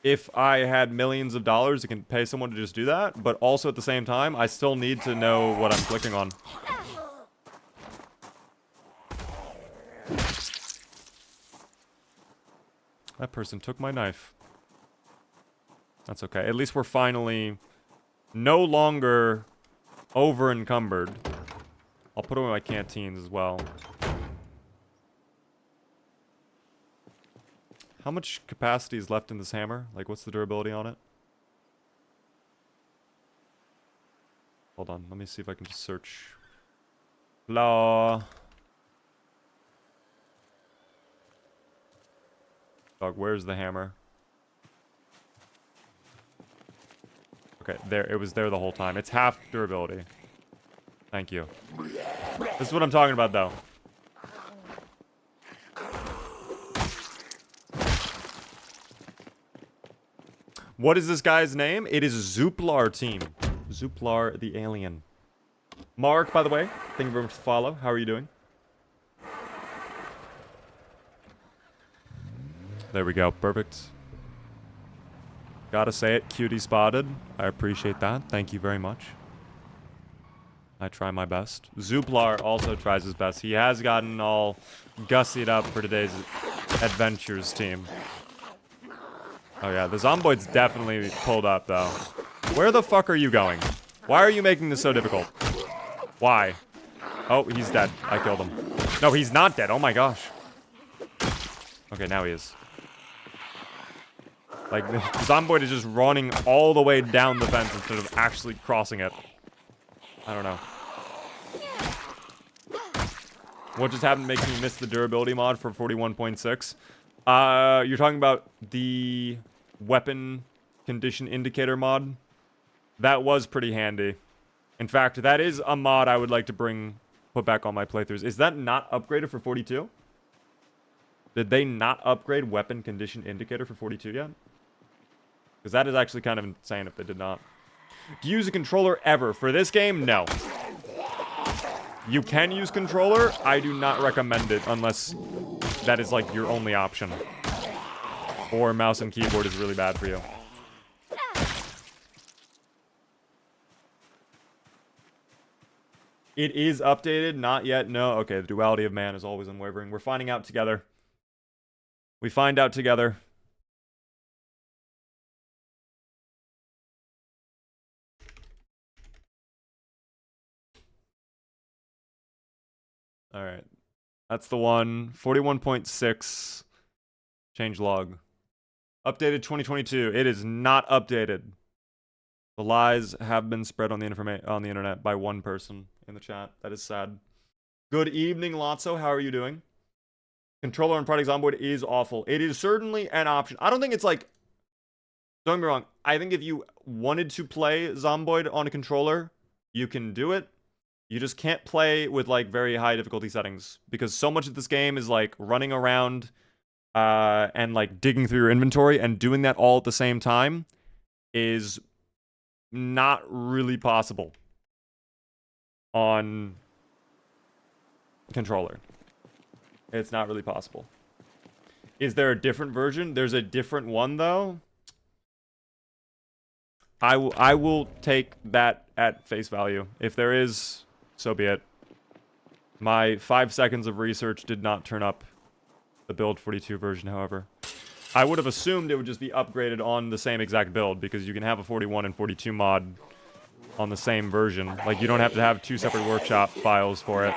S1: If I had millions of dollars, I can pay someone to just do that. But also at the same time, I still need to know what I'm clicking on. That person took my knife. That's okay. At least we're finally no longer over encumbered. I'll put away my canteens as well. How much capacity is left in this hammer? Like, what's the durability on it? Hold on, let me see if I can just search. Hello? Dog, where's the hammer? Okay, there. It was there the whole time. It's half durability. Thank you. This is what I'm talking about, though. What is this guy's name? It is Zuplar team. Zuplar the alien. Mark, by the way, thank you very much for the follow. How are you doing? There we go. Perfect. Gotta say it. Cutie spotted. I appreciate that. Thank you very much. I try my best. Zuplar also tries his best. He has gotten all gussied up for today's adventures team. Oh yeah, the Zomboid's definitely pulled up though. Where the fuck are you going? Why are you making this so difficult? Why? Oh, he's dead. I killed him. No, he's not dead. Oh my gosh. Okay, now he is. Like, the Zomboid is just running all the way down the fence instead of actually crossing it. I don't know. What just happened makes me miss the durability mod for 41.6. You're talking about the weapon condition indicator mod? That was pretty handy. In fact, that is a mod I would like to put back on my playthroughs. Is that not upgraded for 42? Did they not upgrade weapon condition indicator for 42 yet? Because that is actually kind of insane if they did not. Do you use a controller ever? For this game, no. You can use controller. I do not recommend it unless that is like your only option. Or mouse and keyboard is really bad for you. It is updated? Not yet. No. Okay, the duality of man is always unwavering. We're finding out together. We find out together. Alright. That's the one. 41.6. Change log. Updated 2022. It is not updated. The lies have been spread on the internet by one person in the chat. That is sad. Good evening, Lotso. How are you doing? Controller on Project Zomboid is awful. It is certainly an option. I don't think it's like... Don't get me wrong. I think if you wanted to play Zomboid on a controller, you can do it. You just can't play with, like, very high difficulty settings. Because so much of this game is, like, running around and, like, digging through your inventory. And doing that all at the same time is not really possible on controller. It's not really possible. Is there a different version? There's a different one, though. I will take that at face value. If there is, so be it. My 5 seconds of research did not turn up the build 42 version, however. I would have assumed it would just be upgraded on the same exact build, because you can have a 41 and 42 mod on the same version. Like, you don't have to have 2 separate workshop files for it.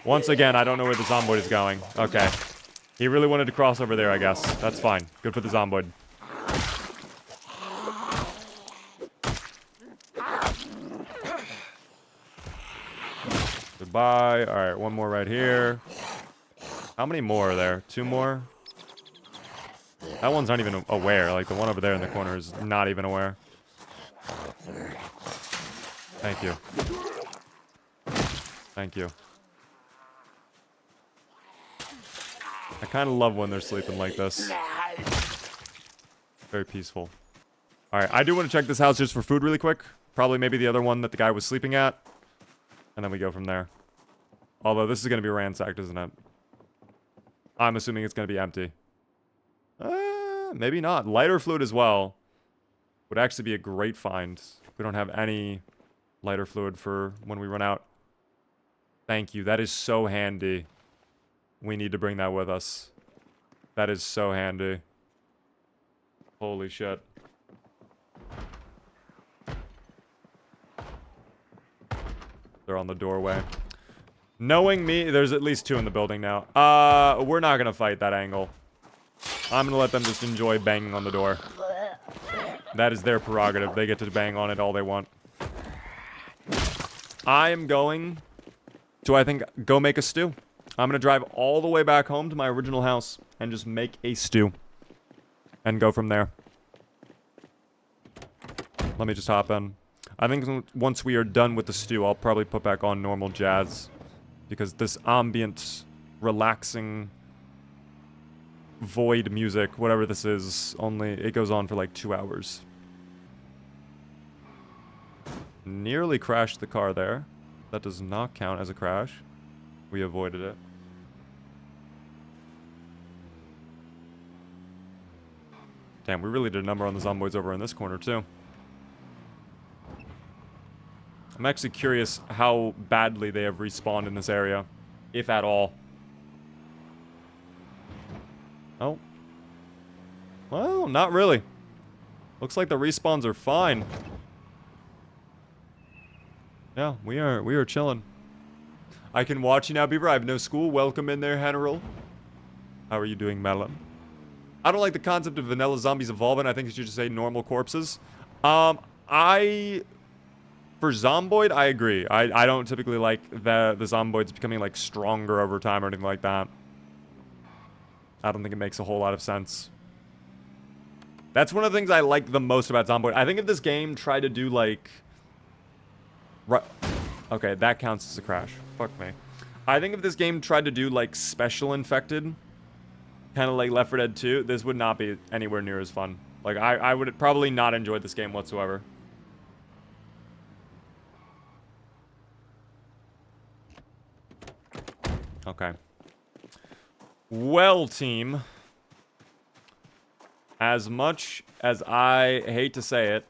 S1: Once again, I don't know where the Zomboid is going. Okay. He really wanted to cross over there, I guess. That's fine. Good for the Zomboid. Goodbye. Alright, one more right here. How many more are there? 2 more? That one's not even aware. Like, the one over there in the corner is not even aware. Thank you. Thank you. I kind of love when they're sleeping like this. Very peaceful. Alright, I do want to check this house just for food really quick. Probably maybe the other one that the guy was sleeping at. And then we go from there. Although this is going to be ransacked, isn't it? I'm assuming it's going to be empty. Maybe not. Lighter fluid as well. Would actually be a great find. We don't have any lighter fluid for when we run out. Thank you. That is so handy. We need to bring that with us. That is so handy. Holy shit. They're on the doorway. Knowing me, there's at least 2 in the building now. We're not gonna fight that angle. I'm gonna let them just enjoy banging on the door. That is their prerogative. They get to bang on it all they want. I am going to, I think, go make a stew. I'm gonna drive all the way back home to my original house and just make a stew. And go from there. Let me just hop in. I think once we are done with the stew, I'll probably put back on normal jazz. Because this ambient, relaxing, void music, whatever this is, it goes on for like 2 hours. Nearly crashed the car there. That does not count as a crash. We avoided it. Damn, we really did a number on the Zomboids over in this corner too. I'm actually curious how badly they have respawned in this area. If at all. Oh. Well, not really. Looks like the respawns are fine. Yeah, we are chilling. I can watch you now, Beaver. I have no school. Welcome in there, General. How are you doing, Melon? I don't like the concept of vanilla zombies evolving. I think you should just say normal corpses. For Zomboid, I agree. I don't typically like the Zomboids becoming, like, stronger over time or anything like that. I don't think it makes a whole lot of sense. That's one of the things I like the most about Zomboid. I think if this game tried to do, like... Okay, that counts as a crash. Fuck me. I think if this game tried to do, like, special infected, kind of like Left 4 Dead 2, this would not be anywhere near as fun. Like, I would probably not enjoy this game whatsoever. Okay. Well, team. As much as I hate to say it,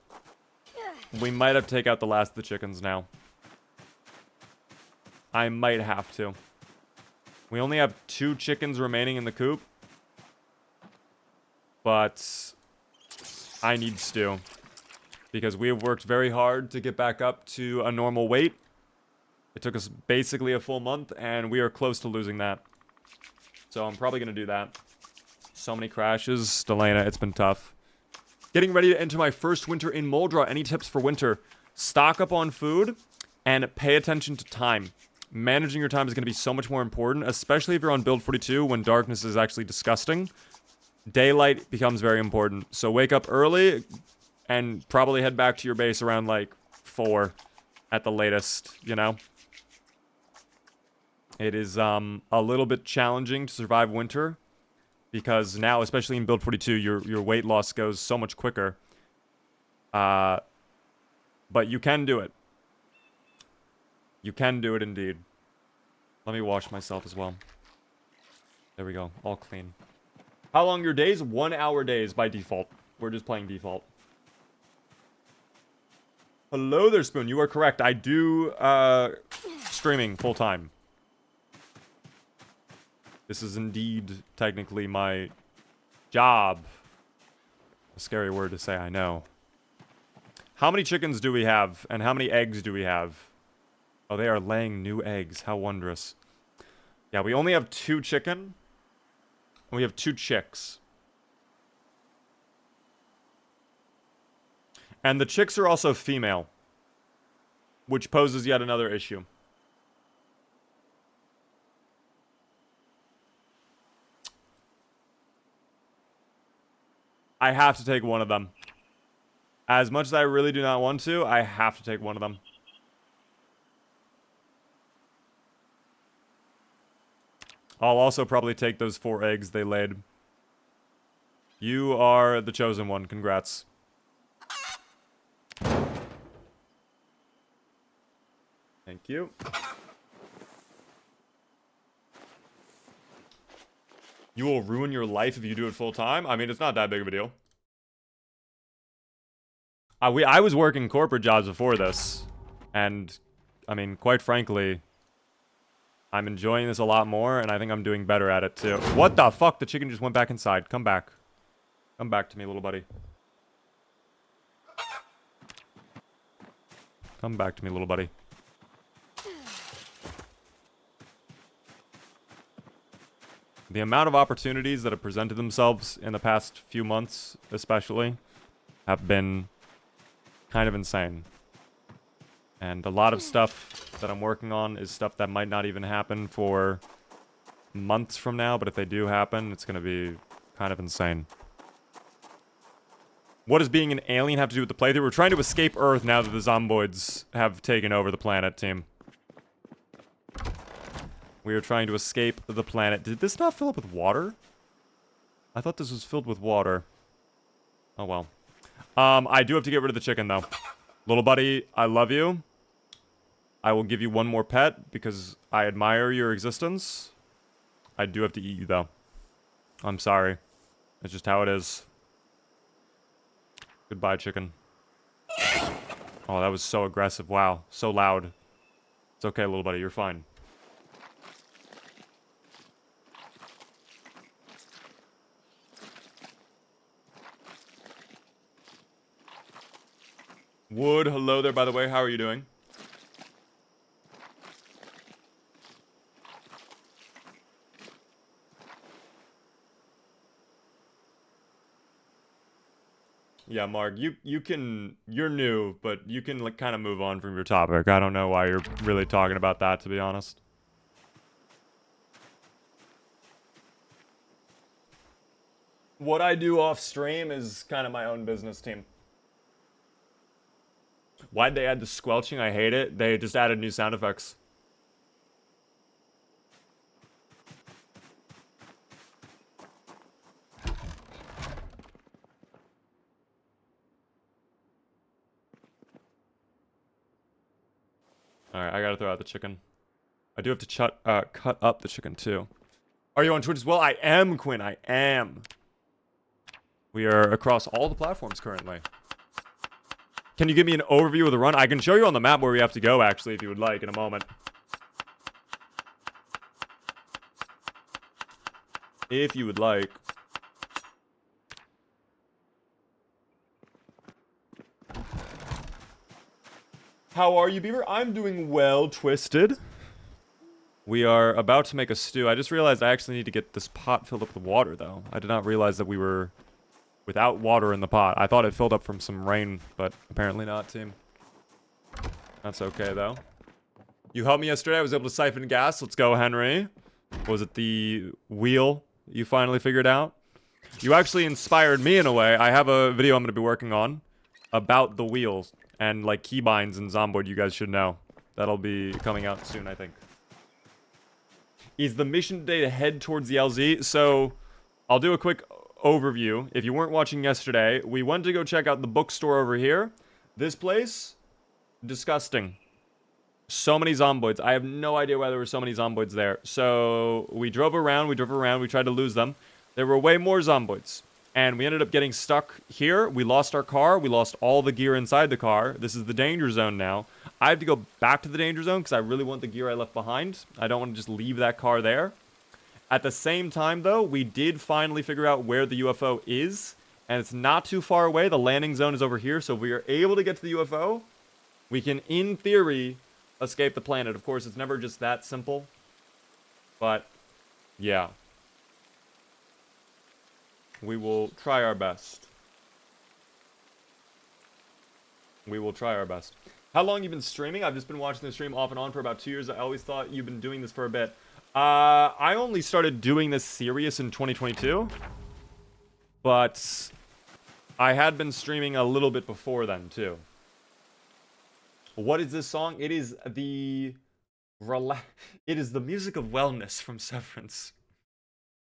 S1: we might have to take out the last of the chickens now. I might have to. We only have 2 chickens remaining in the coop. But I need stew. Because we have worked very hard to get back up to a normal weight. It took us basically a full month, and we are close to losing that. So I'm probably going to do that. So many crashes. Delana, it's been tough. Getting ready to enter my first winter in Moldra. Any tips for winter? Stock up on food and pay attention to time. Managing your time is going to be so much more important, especially if you're on build 42 when darkness is actually disgusting. Daylight becomes very important. So wake up early and probably head back to your base around like 4 at the latest, you know? It is a little bit challenging to survive winter because now, especially in build 42, your weight loss goes so much quicker. But you can do it. You can do it indeed. Let me wash myself as well. There we go. All clean. How long your days? 1 hour days by default. We're just playing default. Hello there, Spoon. You are correct. I do streaming full time. This is indeed technically my job. A scary word to say, I know. How many chickens do we have? And how many eggs do we have? Oh, they are laying new eggs. How wondrous. Yeah, we only have 2 chicken. And we have 2 chicks. And the chicks are also female. Which poses yet another issue. I have to take one of them. As much as I really do not want to, I have to take one of them. I'll also probably take those 4 eggs they laid. You are the chosen one. Congrats. Thank you. You will ruin your life if you do it full time? I mean, it's not that big of a deal. I was working corporate jobs before this. And, I mean, quite frankly, I'm enjoying this a lot more, and I think I'm doing better at it, too. What the fuck? The chicken just went back inside. Come back. Come back to me, little buddy. Come back to me, little buddy. The amount of opportunities that have presented themselves in the past few months, especially, have been kind of insane. And a lot of stuff that I'm working on is stuff that might not even happen for months from now, but if they do happen, it's going to be kind of insane. What does being an alien have to do with the playthrough? We're trying to escape Earth now that the Zomboids have taken over the planet, team. We are trying to escape the planet. Did this not fill up with water? I thought this was filled with water. Oh, well. I do have to get rid of the chicken, though. Little buddy, I love you. I will give you one more pet because I admire your existence. I do have to eat you, though. I'm sorry. It's just how it is. Goodbye, chicken. Oh, that was so aggressive. Wow. So loud. It's okay, little buddy. You're fine. Wood, hello there, by the way. How are you doing? Yeah, Mark, you're new, but you can like kind of move on from your topic. I don't know why you're really talking about that, to be honest. What I do off stream is kind of my own business, team. Why'd they add the squelching? I hate it. They just added new sound effects. Alright, I gotta throw out the chicken. I do have to cut up the chicken, too. Are you on Twitch as well? I am, Quinn. I am. We are across all the platforms currently. Can you give me an overview of the run? I can show you on the map where we have to go, actually, if you would like, in a moment. If you would like. How are you, Beaver? I'm doing well, Twisted. We are about to make a stew. I just realized I actually need to get this pot filled up with water, though. I did not realize that we were without water in the pot. I thought it filled up from some rain, but apparently not, team. That's okay, though. You helped me yesterday. I was able to siphon gas. Let's go, Henry. Was it the wheel you finally figured out? You actually inspired me in a way. I have a video I'm going to be working on about the wheels and, like, keybinds in Zomboid you guys should know. That'll be coming out soon, I think. Is the mission today to head towards the LZ? So, I'll do a quick overview. If you weren't watching yesterday, we went to go check out the bookstore over here. This place, disgusting. So many Zomboids. I have no idea why there were so many Zomboids there. So, we drove around, we tried to lose them. There were way more Zomboids. And we ended up getting stuck here. We lost our car. We lost all the gear inside the car. This is the danger zone now. I have to go back to the danger zone because I really want the gear I left behind. I don't want to just leave that car there. At the same time, though, we did finally figure out where the UFO is. And it's not too far away. The landing zone is over here. So if we are able to get to the UFO, we can, in theory, escape the planet. Of course, it's never just that simple. But, yeah. We will try our best. We will try our best. How long you been streaming? I've just been watching the stream off and on for about 2 years. I always thought you've been doing this for a bit. I only started doing this serious in 2022. But I had been streaming a little bit before then, too. What is this song? It is the... It is the music of wellness from Severance.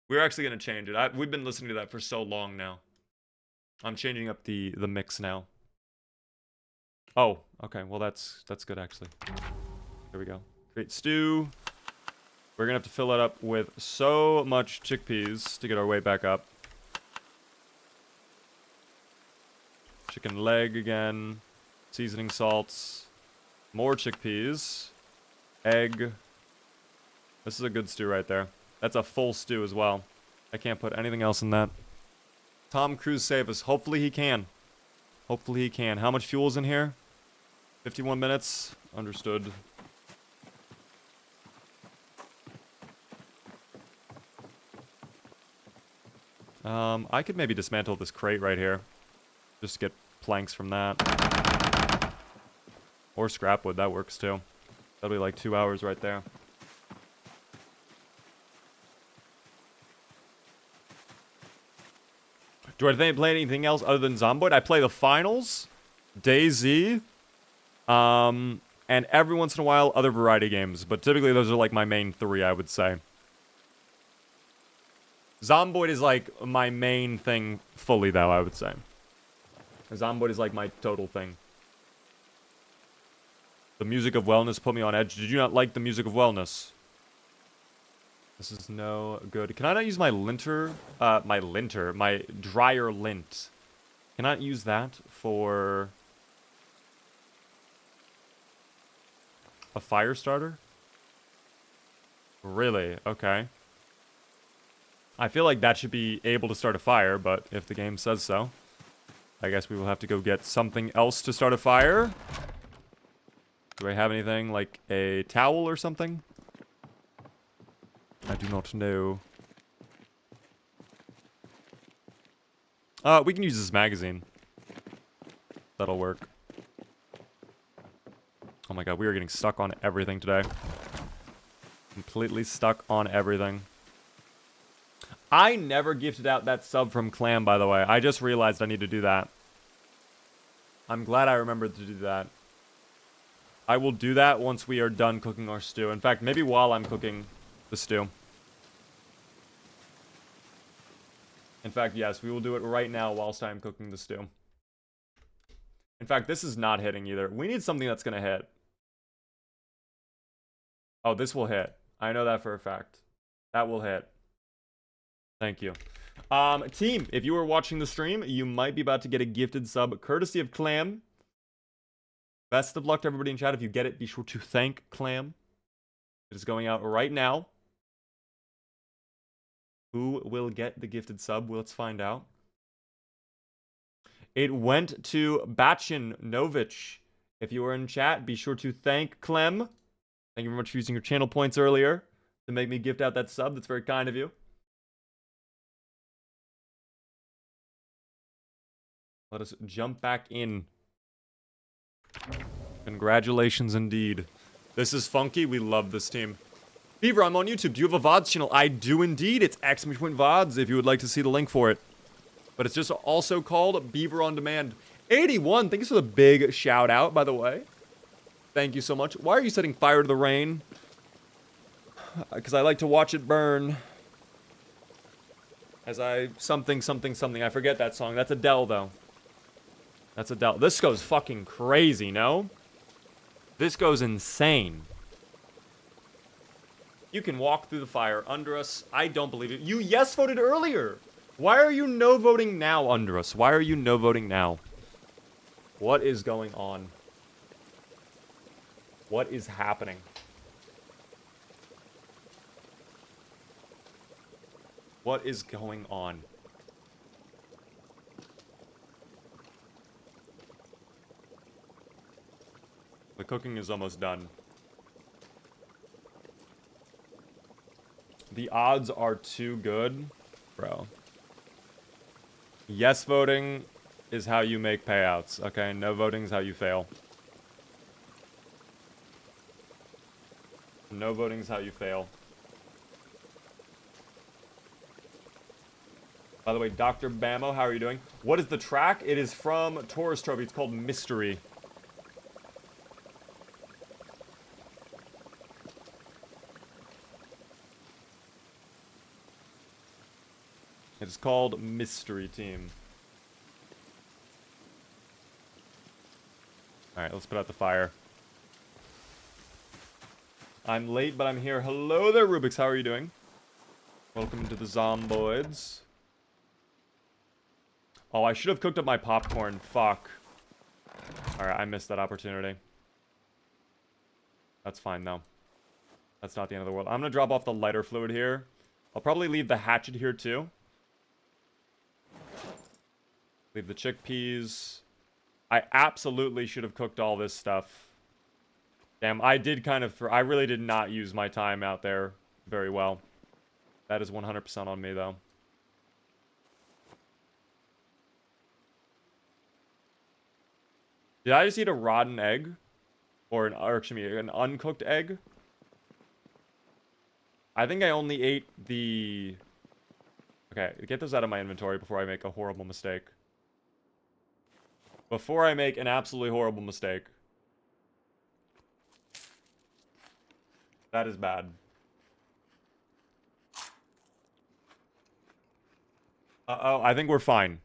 S1: We're actually going to change it. We've been listening to that for so long now. I'm changing up the mix now. Oh, okay. Well, that's good, actually. Here we go. Create stew. We're going to have to fill it up with so much chickpeas to get our way back up. Chicken leg again. Seasoning salts. More chickpeas. Egg. This is a good stew right there. That's a full stew as well. I can't put anything else in that. Tom Cruise save us. Hopefully he can. Hopefully he can. How much fuel is in here? 51 minutes. Understood. I could maybe dismantle this crate right here. Just get planks from that. Or scrap wood. That works too. That'll be like 2 hours right there. Do I play anything else other than Zomboid? I play the finals, DayZ, and every once in a while other variety games. But typically those are like my main three, I would say. Zomboid is like my main thing fully, though, I would say. Zomboid is like my total thing. The music of wellness put me on edge. Did you not like the music of wellness? This is no good. Can I not use my linter? My dryer lint. Can I not use that for a fire starter? Really? Okay. I feel like that should be able to start a fire, but if the game says so. I guess we will have to go get something else to start a fire. Do I have anything like a towel or something? I do not know. We can use this magazine. That'll work. Oh my god, we are getting stuck on everything today. Completely stuck on everything. I never gifted out that sub from Clam, by the way. I just realized I need to do that. I'm glad I remembered to do that. I will do that once we are done cooking our stew. In fact, maybe while I'm cooking the stew. In fact, yes, we will do it right now whilst I'm cooking the stew. In fact, this is not hitting either. We need something that's going to hit. Oh, this will hit. I know that for a fact. That will hit. Thank you. Team, if you are watching the stream, you might be about to get a gifted sub courtesy of Clam. Best of luck to everybody in chat. If you get it, be sure to thank Clam. It is going out right now. Who will get the gifted sub? Well, let's find out. It went to Bachin Novich. If you are in chat, be sure to thank Clem. Thank you very much for using your channel points earlier to make me gift out that sub. That's very kind of you. Let us jump back in. Congratulations indeed. This is funky. We love this team. Beaver, I'm on YouTube. Do you have a VODs channel? I do indeed. It's !VODs if you would like to see the link for it. But it's just also called Beaver on Demand. 81, thanks for the big shout out, by the way. Thank you so much. Why are you setting fire to the rain? Because I like to watch it burn. As I... something. I forget that song. That's Adele, though. That's Adele. This goes fucking crazy, no? This goes insane. You can walk through the fire under us. I don't believe it. You yes voted earlier. Why are you no voting now under us? Why are you no voting now? What is going on? What is happening? What is going on? The cooking is almost done. The odds are too good. Bro. Yes voting is how you make payouts, okay? No voting is how you fail. No voting is how you fail. By the way, Dr. Bamo, how are you doing? What is the track? It is from Taurus Trophy. It's called Mystery. It is called Mystery Team. Alright, let's put out the fire. I'm late, but I'm here. Hello there, Rubik's. How are you doing? Welcome to the Zomboids. Oh, I should have cooked up my popcorn. Fuck. Alright, I missed that opportunity. That's fine, though. That's not the end of the world. I'm gonna drop off the lighter fluid here. I'll probably leave the hatchet here, too. Leave the chickpeas. I absolutely should have cooked all this stuff. Damn, I did kind of... I really did not use my time out there very well. That is 100% on me, though. Did I just eat a rotten egg? Or excuse me, an uncooked egg? I think I only ate the... Okay, get those out of my inventory before I make a horrible mistake. Before I make an absolutely horrible mistake. That is bad. Uh-oh, I think we're fine.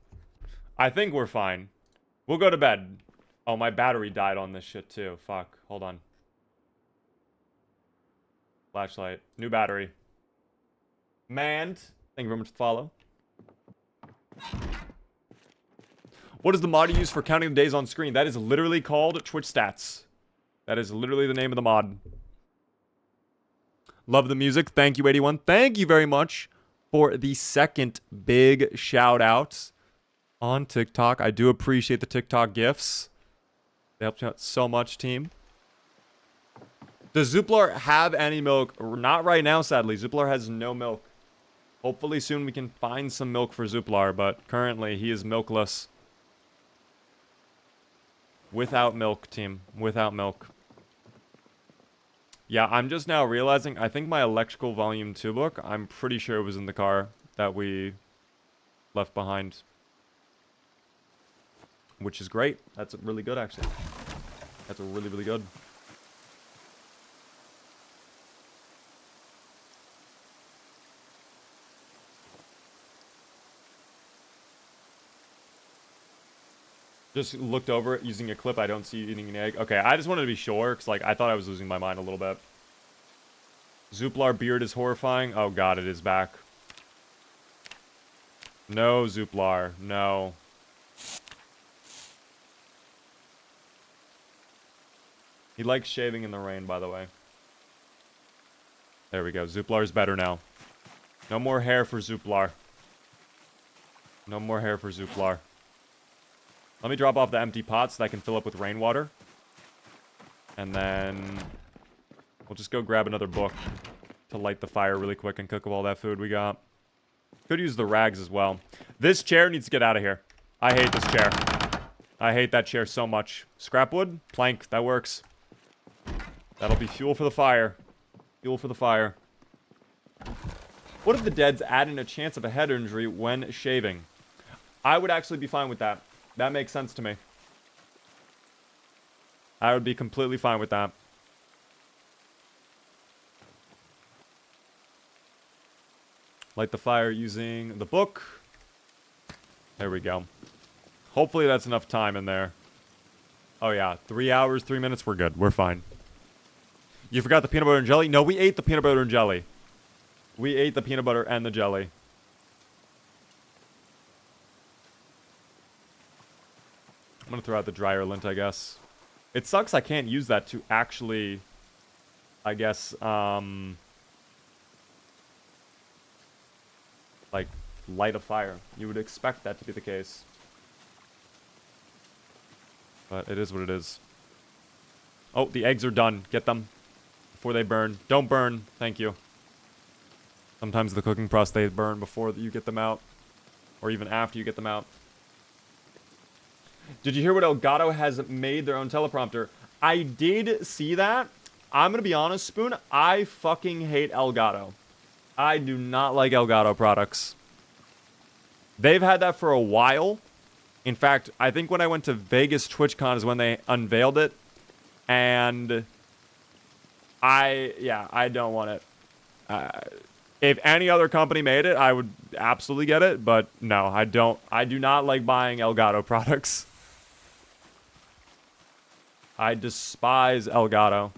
S1: I think we're fine. We'll go to bed. Oh, my battery died on this shit too. Fuck. Hold on. Flashlight. New battery. Manned. Thank you very much for the follow. What is the mod you use for counting the days on screen? That is literally called Twitch Stats. That is literally the name of the mod. Love the music. Thank you, 81. Thank you very much for the second big shout out. on TikTok. I do appreciate the TikTok gifts. They helped me out so much, team. Does Zuplar have any milk? Not right now, sadly. Zuplar has no milk. Hopefully soon we can find some milk for Zuplar, but currently he is milkless. Without milk, team. Without milk. Yeah, I'm just now realizing, I think my electrical volume 2 book, I'm pretty sure it was in the car that we left behind. Which is great. That's really good, actually. That's really, really good. Just looked over it using a clip. I don't see you eating an egg. Okay, I just wanted to be sure, because like, I thought I was losing my mind a little bit. Zuplar beard is horrifying. Oh god, it is back. No, Zuplar. No. He likes shaving in the rain, by the way. There we go. Zuplar's better now. No more hair for Zuplar. No more hair for Zuplar. Let me drop off the empty pots that I can fill up with rainwater. And then we'll just go grab another book to light the fire really quick and cook up all that food we got. Could use the rags as well. This chair needs to get out of here. I hate this chair. I hate that chair so much. Scrap wood? Plank. That works. That'll be fuel for the fire. Fuel for the fire. What if the deads add in a chance of a head injury when shaving? I would actually be fine with that. That makes sense to me. I would be completely fine with that. Light the fire using the book. There we go. Hopefully that's enough time in there. Oh yeah, 3 hours, 3 minutes, we're good. We're fine. You forgot the peanut butter and jelly? No, we ate the peanut butter and jelly. We ate the peanut butter and the jelly. I'm gonna throw out the dryer lint, I guess. It sucks I can't use that to actually, I guess, like, light a fire. You would expect that to be the case. But it is what it is. Oh, the eggs are done. Get them before they burn. Don't burn. Thank you. Sometimes the cooking process, they burn before you get them out. Or even after you get them out. Did you hear what Elgato has made their own teleprompter? I did see that. I'm going to be honest, Spoon. I fucking hate Elgato. I do not like Elgato products. They've had that for a while. In fact, I think when I went to Vegas TwitchCon is when they unveiled it. And I don't want it. If any other company made it, I would absolutely get it. But no, I don't. I do not like buying Elgato products. I despise Elgato.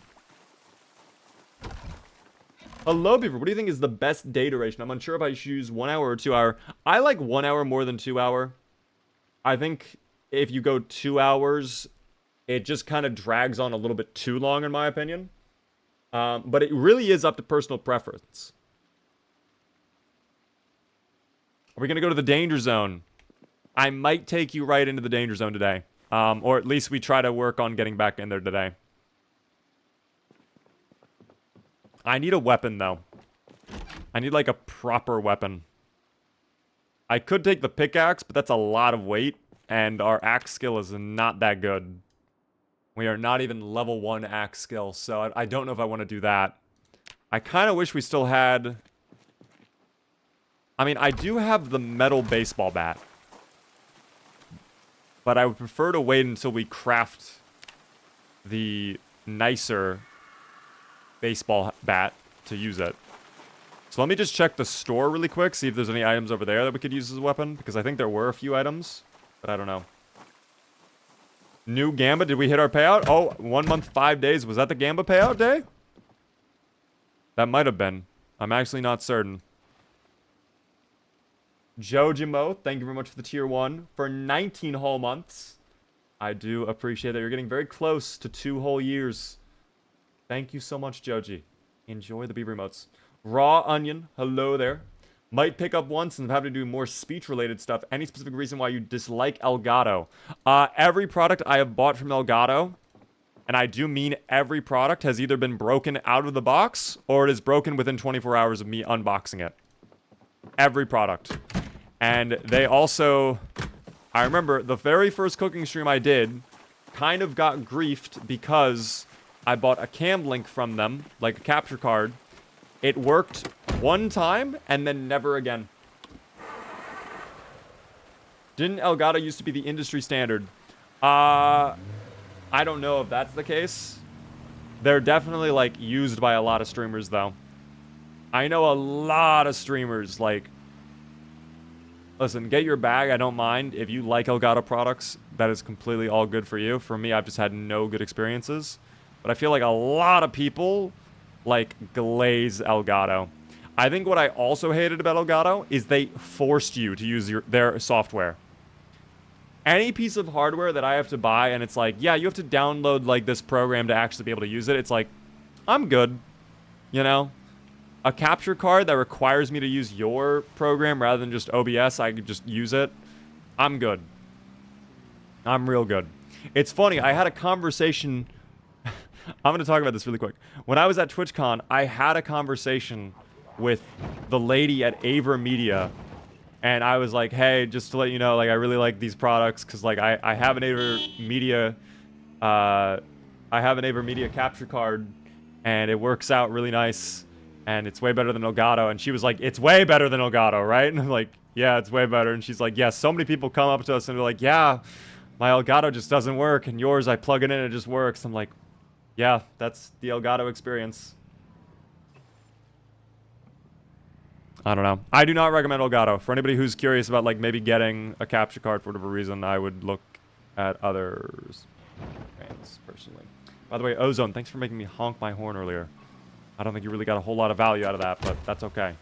S1: Hello, Beaver. What do you think is the best day duration? I'm unsure if I should use 1 hour or 2 hour. I like 1 hour more than 2 hour. I think if you go 2 hours, it just kind of drags on a little bit too long, in my opinion. But it really is up to personal preference. Are we going to go to the danger zone? I might take you right into the danger zone today. Or at least we try to work on getting back in there today. I need a weapon, though. I need, like, a proper weapon. I could take the pickaxe, but that's a lot of weight. And our axe skill is not that good. We are not even level 1 axe skill, so I don't know if I want to do that. I kind of wish we still had... I mean, I do have the metal baseball bat. But I would prefer to wait until we craft the nicer baseball bat to use it. So let me just check the store really quick, see if there's any items over there that we could use as a weapon. Because I think there were a few items, but I don't know. New Gamba, did we hit our payout? Oh, 1 month, 5 days. Was that the Gamba payout day? That might have been. I'm actually not certain. Jojimo, thank you very much for the tier 1 for 19 whole months. I do appreciate that. You're getting very close to 2 whole years. Thank you so much, Joji. Enjoy the Beaver emotes. Raw Onion, hello there. Might pick up one since I'm having to do more speech-related stuff. Any specific reason why you dislike Elgato? Every product I have bought from Elgato, and I do mean every product, has either been broken out of the box or it is broken within 24 hours of me unboxing it. Every product. And they also... I remember the very first cooking stream I did kind of got griefed because I bought a cam link from them, like a capture card. It worked one time and then never again. Didn't Elgato used to be the industry standard? I don't know if that's the case. They're definitely, like, used by a lot of streamers, though. I know a lot of streamers, like... Listen, get your bag, I don't mind. If you like Elgato products, that is completely all good for you. For me, I've just had no good experiences. But I feel like a lot of people, like, glaze Elgato. I think what I also hated about Elgato is they forced you to use their software. Any piece of hardware that I have to buy and it's like, yeah, you have to download, like, this program to actually be able to use it. It's like, I'm good, you know? A capture card that requires me to use your program rather than just OBS, I could just use it. I'm good. I'm real good. It's funny, I had a conversation... I'm going to talk about this really quick. When I was at TwitchCon, I had a conversation with the lady at Aver Media. And I was like, hey, just to let you know, like, I really like these products because, like, I have an Aver Media... I have an Aver Media capture card, and it works out really nice. And it's way better than Elgato. And she was like, it's way better than Elgato, right? And I'm like, yeah, it's way better. And she's like, yeah, so many people come up to us and they're like, yeah, my Elgato just doesn't work. And yours, I plug it in and it just works. I'm like, yeah, that's the Elgato experience. I don't know. I do not recommend Elgato. For anybody who's curious about, like, maybe getting a capture card for whatever reason, I would look at others. Brands, personally. By the way, Ozone, thanks for making me honk my horn earlier. I don't think you really got a whole lot of value out of that, but that's okay.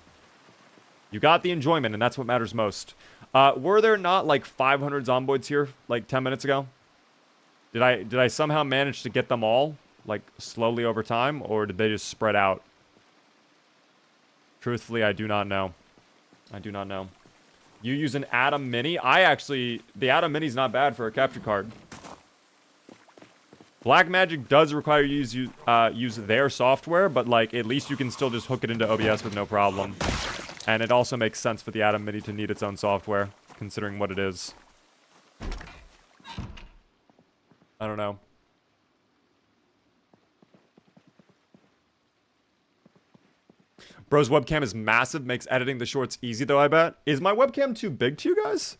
S1: You got the enjoyment, and that's what matters most. Were there not, like, 500 Zomboids here, like, 10 minutes ago? Did I somehow manage to get them all, like, slowly over time, or did they just spread out? Truthfully, I do not know. I do not know. You use an Atom Mini? The Atom Mini's not bad for a capture card. Blackmagic does require you to use their software, but, like, at least you can still just hook it into OBS with no problem. And it also makes sense for the Atom Mini to need its own software, considering what it is. I don't know. Bro's webcam is massive, makes editing the shorts easy, though, I bet. Is my webcam too big to you guys?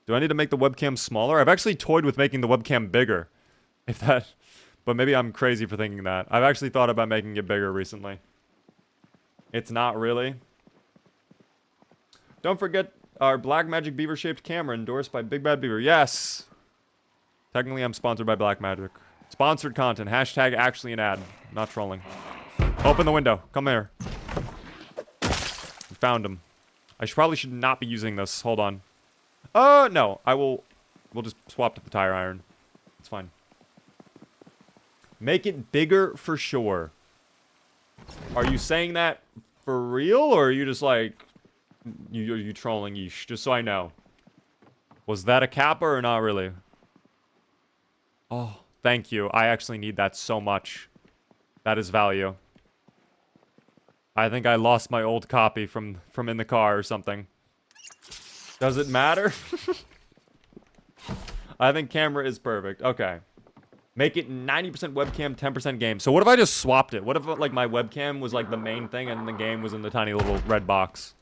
S1: Do I need to make the webcam smaller? I've actually toyed with making the webcam bigger. But maybe I'm crazy for thinking that. I've actually thought about making it bigger recently. It's not really. Don't forget our Blackmagic Beaver-shaped camera endorsed by Big Bad Beaver. Yes! Technically, I'm sponsored by Blackmagic. Sponsored content. Hashtag actually an ad. Not trolling. Open the window. Come here. Found him. Probably should not be using this. Hold on. No. We'll just swap to the tire iron. It's fine. Make it bigger for sure. Are you saying that for real, or are you just like... You trolling yeesh? Just so I know. Was that a kappa or not really? Oh, thank you. I actually need that so much. That is value. I think I lost my old copy from in the car or something. Does it matter? I think camera is perfect. Okay. Make it 90% webcam, 10% game. So what if I just swapped it? What if, like, my webcam was, like, the main thing and the game was in the tiny little red box?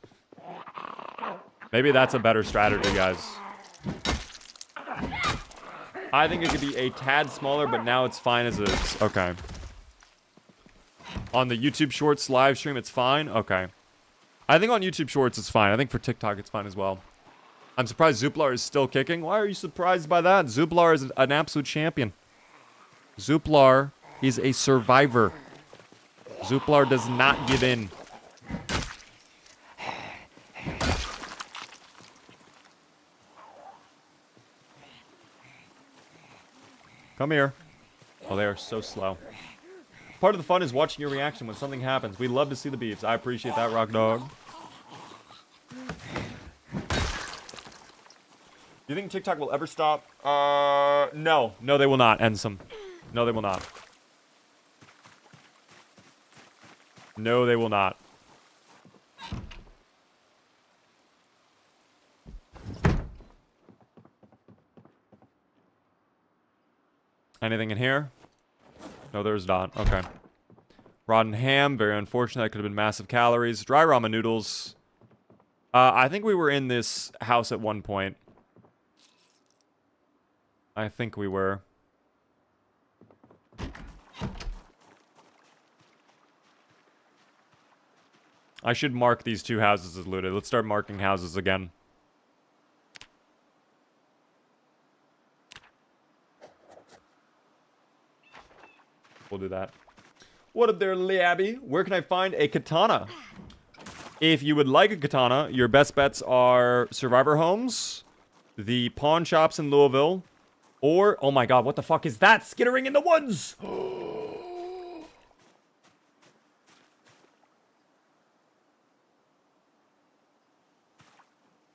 S1: Maybe that's a better strategy, guys. I think it could be a tad smaller, but now it's fine as it is. Okay. On the YouTube Shorts live stream, it's fine? Okay. I think on YouTube Shorts, it's fine. I think for TikTok, it's fine as well. I'm surprised Zuplar is still kicking. Why are you surprised by that? Zuplar is an absolute champion. Zuplar is a survivor. Zuplar does not give in. Come here. Oh, they are so slow. Part of the fun is watching your reaction when something happens. We love to see the beefs. I appreciate that, Rock Dog. Do you think TikTok will ever stop? No. No, they will not, Ensum. No, they will not. No, they will not. Anything in here? No, there's not. Okay. Rotten ham, very unfortunate. That could have been massive calories. Dry ramen noodles. I think we were in this house at one point. I think we were. I should mark these two houses as looted. Let's start marking houses again. We'll do that. What up there, Liabby? Where can I find a katana? If you would like a katana, your best bets are Survivor Homes, the pawn shops in Louisville, or... Oh my god, what the fuck is that? Skittering in the woods!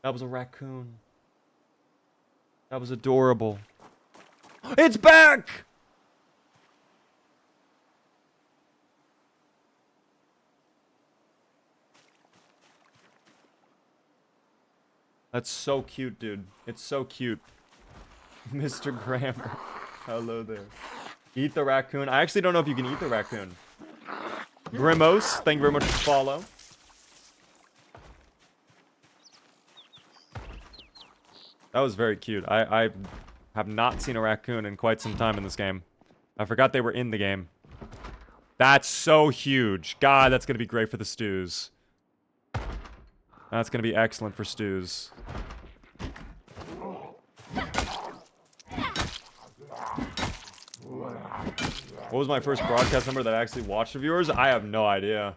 S1: That was a raccoon. That was adorable. It's back! That's so cute, dude. It's so cute. Mr. Grammar. Hello there. Eat the raccoon. I actually don't know if you can eat the raccoon. Grimos, thank you very much for the follow. That was very cute. I have not seen a raccoon in quite some time in this game. I forgot they were in the game. That's so huge. God, that's going to be great for the stews. That's going to be excellent for stews. What was my first broadcast number that I actually watched of yours? I have no idea.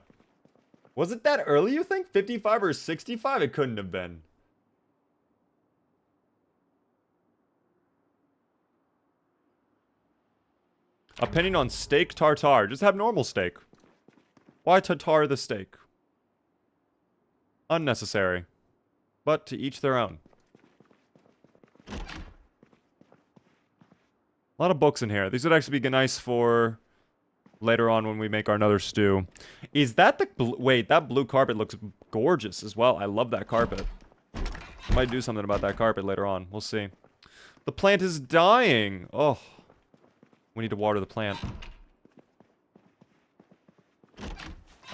S1: Was it that early, you think? 55 or 65? It couldn't have been. Opinion on steak tartare. Just have normal steak. Why tartare the steak? Unnecessary. But to each their own. A lot of books in here. These would actually be nice for later on when we make our another stew. Is that the... Wait, that blue carpet looks gorgeous as well. I love that carpet. Might do something about that carpet later on. We'll see. The plant is dying. Oh. We need to water the plant.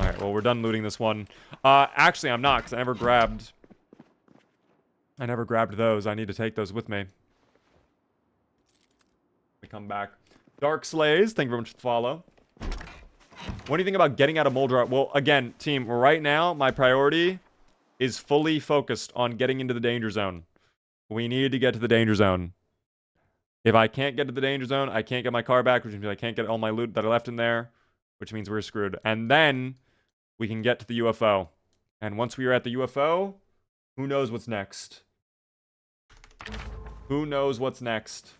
S1: Alright, well, we're done looting this one. Actually, I'm not, because I never grabbed those. I need to take those with me. We come back. Dark Slays, thank you very much for the follow. What do you think about getting out of Moldra? Well, again, team, right now, my priority is fully focused on getting into the danger zone. We need to get to the danger zone. If I can't get to the danger zone, I can't get my car back, which means I can't get all my loot that I left in there, which means we're screwed. And then we can get to the UFO. And once we are at the UFO, who knows what's next? Who knows what's next?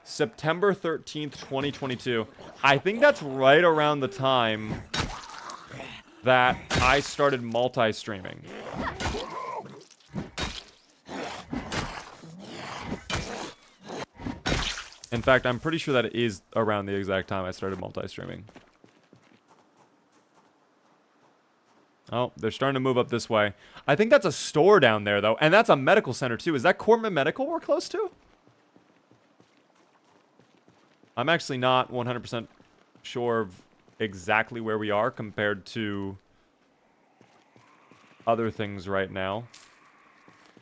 S1: September 13th, 2022. I think that's right around the time that I started multi-streaming. In fact, I'm pretty sure that it is around the exact time I started multi-streaming. Oh, they're starting to move up this way. I think that's a store down there, though. And that's a medical center, too. Is that Cortman Medical we're close to? I'm actually not 100% sure of exactly where we are compared to other things right now.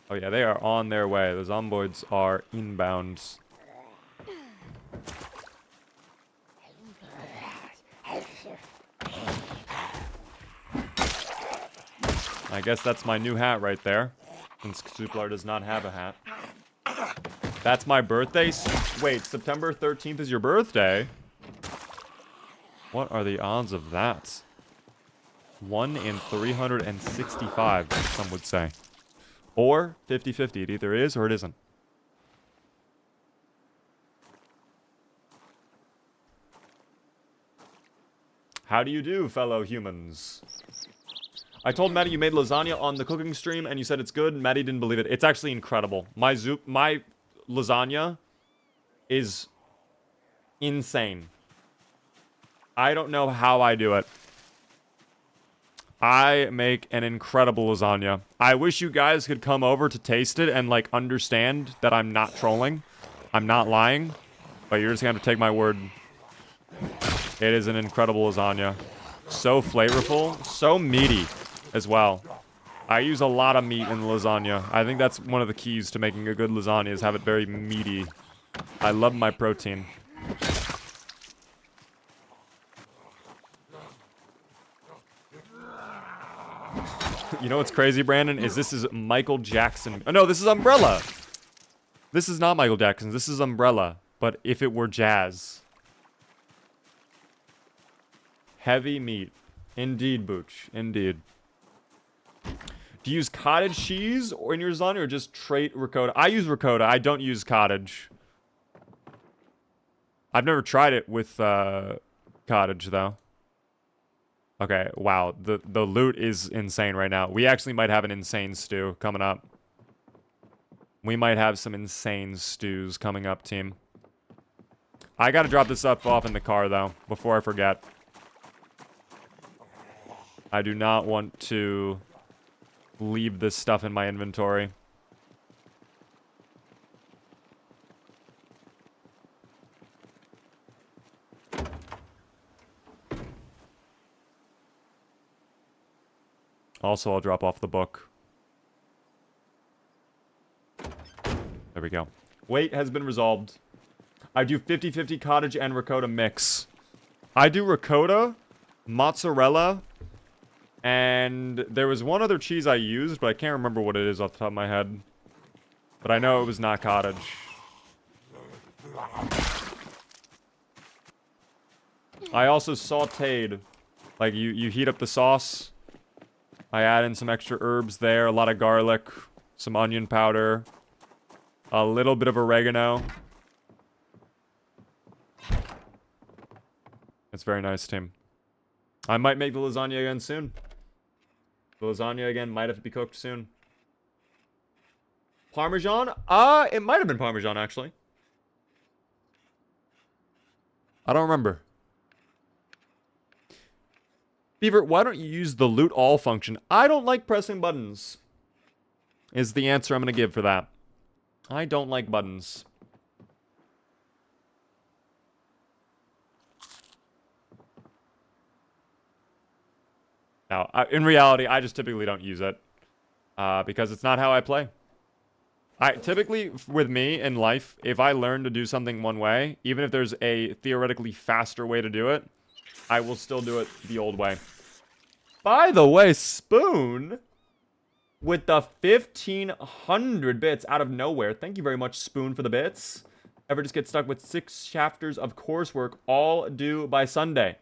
S1: Oh, yeah, they are on their way. The Zomboids are inbound. I guess that's my new hat right there, since Zuplar does not have a hat. That's my birthday? Wait, September 13th is your birthday? What are the odds of that? 1 in 365, some would say. Or 50-50. It either is or it isn't. How do you do, fellow humans? I told Maddie you made lasagna on the cooking stream and you said it's good. Maddie didn't believe it. It's actually incredible. My lasagna is insane. I don't know how I do it. I make an incredible lasagna. I wish you guys could come over to taste it and, like, understand that I'm not trolling. I'm not lying. But you're just gonna have to take my word. It is an incredible lasagna. So flavorful. So meaty as well. I use a lot of meat in lasagna. I think that's one of the keys to making a good lasagna is have it very meaty. I love my protein. You know what's crazy, Brandon? Is this is Michael Jackson. Oh, no, this is Umbrella. This is not Michael Jackson. This is Umbrella. But if it were jazz. Heavy meat. Indeed, Booch. Indeed. Do you use cottage cheese or in your lasagna or just straight ricotta? I use ricotta. I don't use cottage. I've never tried it with cottage, though. Okay, wow. The loot is insane right now. We actually might have an insane stew coming up. We might have some insane stews coming up, team. I gotta drop this stuff off in the car, though, before I forget. I do not want to leave this stuff in my inventory. Also, I'll drop off the book. There we go. Weight has been resolved. I do 50-50 cottage and ricotta mix. I do ricotta, mozzarella, and there was one other cheese I used, but I can't remember what it is off the top of my head. But I know it was not cottage. I also sauteed. Like, you heat up the sauce. I add in some extra herbs there, a lot of garlic, some onion powder, a little bit of oregano. It's very nice, team. I might make the lasagna again soon. The lasagna again might have to be cooked soon. Parmesan? It might have been Parmesan, actually. I don't remember. Beaver, why don't you use the loot all function? I don't like pressing buttons. Is the answer I'm going to give for that. I don't like buttons. Now, in reality, I just typically don't use it. Because it's not how I play. Typically, with me in life, if I learn to do something one way, even if there's a theoretically faster way to do it, I will still do it the old way. By the way, Spoon, with the 1,500 bits out of nowhere. Thank you very much, Spoon, for the bits. Ever just get stuck with 6 chapters of coursework, all due by Sunday?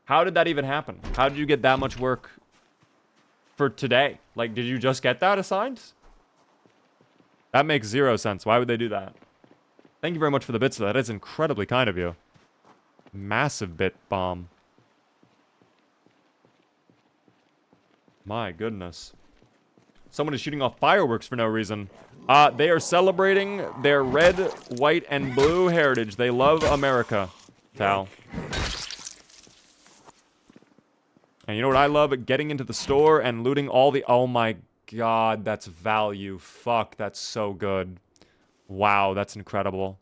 S1: How did that even happen? How did you get that much work for today? Like, did you just get that assigned? That makes 0 sense. Why would they do that? Thank you very much for the bits. That is incredibly kind of you. Massive bit bomb. My goodness. Someone is shooting off fireworks for no reason. They are celebrating their red, white, and blue heritage. They love America, Tal. And you know what I love? Getting into the store and looting all the... Oh my god, that's value. Fuck, that's so good. Wow, that's incredible.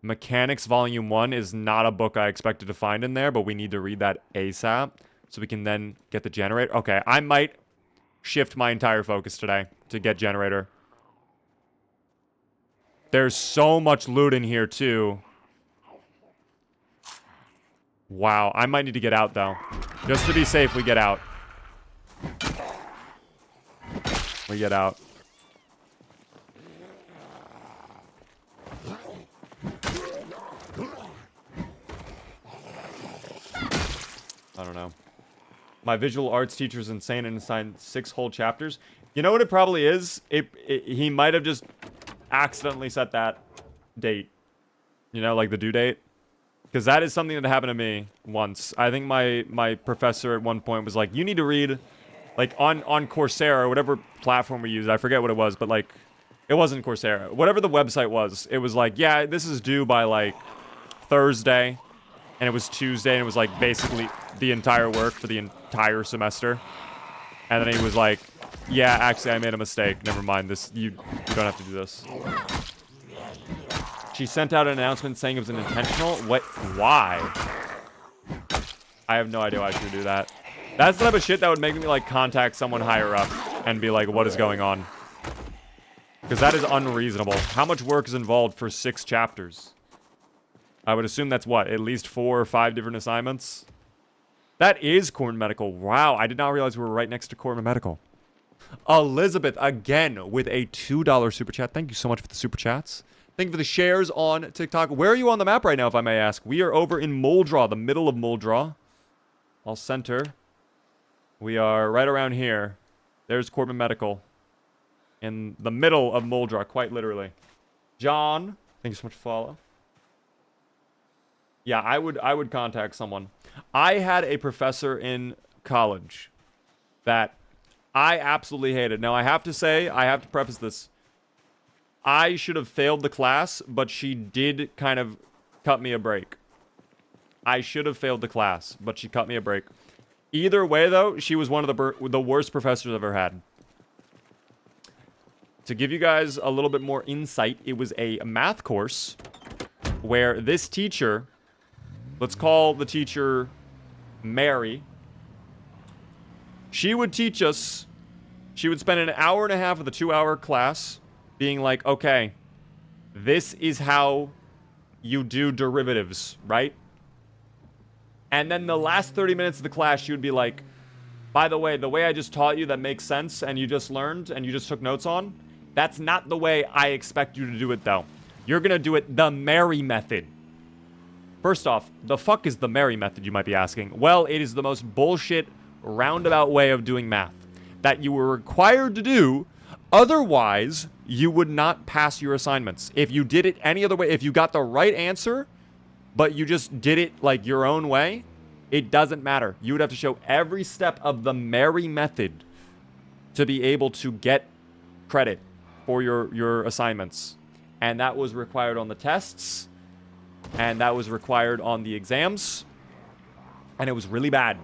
S1: Mechanics Volume 1 is not a book I expected to find in there, but we need to read that ASAP so we can then get the generator. Okay, I might shift my entire focus today to get generator. There's so much loot in here, too. Wow, I might need to get out, though. Just to be safe, we get out. We get out. I don't know. My visual arts teacher's insane and assigned 6 whole chapters. You know what it probably is? He might have just accidentally set that date. You know, like the due date. Because that is something that happened to me once. I think my professor at one point was like, you need to read Like, on Coursera, or whatever platform we used, I forget what it was, but, like, it wasn't Coursera. Whatever the website was, it was like, yeah, this is due by, like, Thursday, and it was Tuesday, and it was, like, basically the entire work for the entire semester. And then he was like, yeah, actually, I made a mistake. Never mind this. You don't have to do this. She sent out an announcement saying it was an intentional. What? Why? I have no idea why she would do that. That's the type of shit that would make me, like, contact someone higher up and be like, what is going on? Because that is unreasonable. How much work is involved for 6 chapters? I would assume that's what? At least 4 or 5 different assignments? That is Corn Medical. Wow, I did not realize we were right next to Corn Medical. Elizabeth, again, with a $2 super chat. Thank you so much for the super chats. Thank you for the shares on TikTok. Where are you on the map right now, if I may ask? We are over in Muldraw, the middle of Muldraw. I'll center. We are right around here. There's Corbin Medical. In the middle of Muldraw, quite literally. John, thank you so much for follow. Yeah, I would contact someone. I had a professor in college that I absolutely hated. Now, I have to say, I have to preface this. I should have failed the class, but she did kind of cut me a break. I should have failed the class, but she cut me a break. Either way, though, she was one of the worst professors I've ever had. To give you guys a little bit more insight, it was a math course where this teacher, let's call the teacher Mary, she would teach us, she would spend an hour and a half of the 2-hour class being like, okay, this is how you do derivatives, right? And then the last 30 minutes of the class, she would be like, by the way I just taught you that makes sense and you just learned and you just took notes on, that's not the way I expect you to do it, though. You're gonna do it the Mary method. First off, the fuck is the Mary method, you might be asking? Well, it is the most bullshit, roundabout way of doing math that you were required to do. Otherwise, you would not pass your assignments. If you did it any other way, if you got the right answer, but you just did it like your own way, it doesn't matter. You would have to show every step of the Mary method to be able to get credit for your assignments. And that was required on the tests, and that was required on the exams, and it was really bad.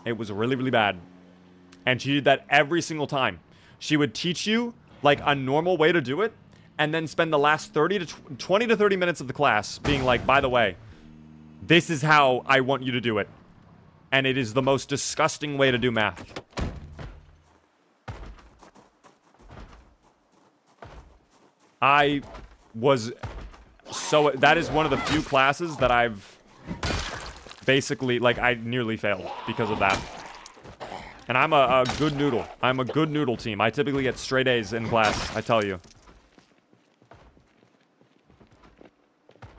S1: It was really, really bad. And she did that every single time. She would teach you like a normal way to do it, and then spend the last 20 to 30 minutes of the class being like, by the way, this is how I want you to do it. And it is the most disgusting way to do math. I was so... That is one of the few classes that I've basically... Like, I nearly failed because of that. And I'm a good noodle. I'm a good noodle team. I typically get straight A's in class, I tell you.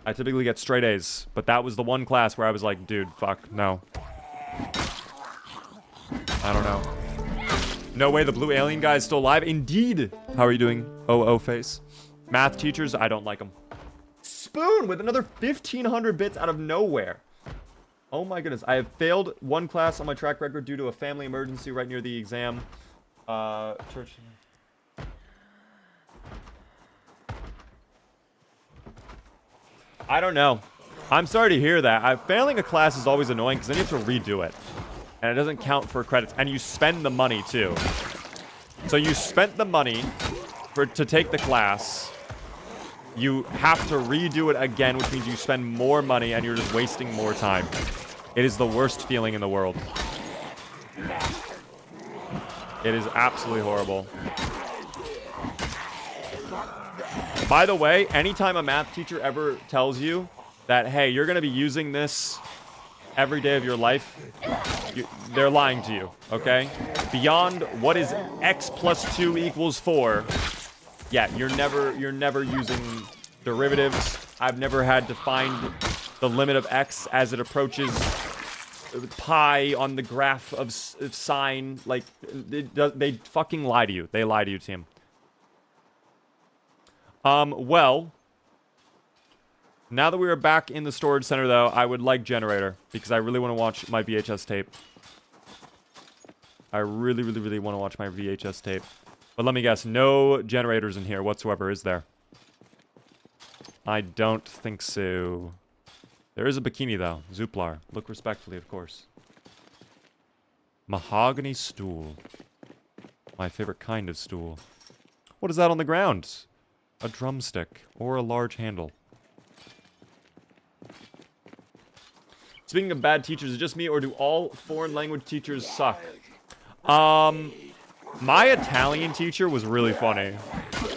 S1: I typically get straight A's. But that was the one class where I was like, dude, fuck, no. I don't know. No way the blue alien guy is still alive. Indeed. How are you doing, OO face? Math teachers, I don't like them. Spoon with another 1,500 bits out of nowhere. Oh my goodness. I have failed one class on my track record due to a family emergency right near the exam. Church. I don't know. I'm sorry to hear that. Failing a class is always annoying because then you have to redo it. And it doesn't count for credits. And you spend the money, too. So you spent the money to take the class. You have to redo it again, which means you spend more money and you're just wasting more time. It is the worst feeling in the world. It is absolutely horrible. By the way, anytime a math teacher ever tells you that, hey, you're going to be using this every day of your life, they're lying to you, okay? Beyond what is x plus 2 equals 4, yeah, you're never using derivatives. I've never had to find the limit of x as it approaches pi on the graph of sine. Like, they fucking lie to you. They lie to you, team. Well, now that we are back in the storage center, though, I would like generator because I really want to watch my VHS tape. I really, really, really want to watch my VHS tape. But let me guess, no generators in here whatsoever, is there? I don't think so. There is a bikini, though. Zuplar. Look respectfully, of course. Mahogany stool. My favorite kind of stool. What is that on the ground? A drumstick. Or a large handle. Speaking of bad teachers, is it just me, or do all foreign language teachers suck? My Italian teacher was really funny.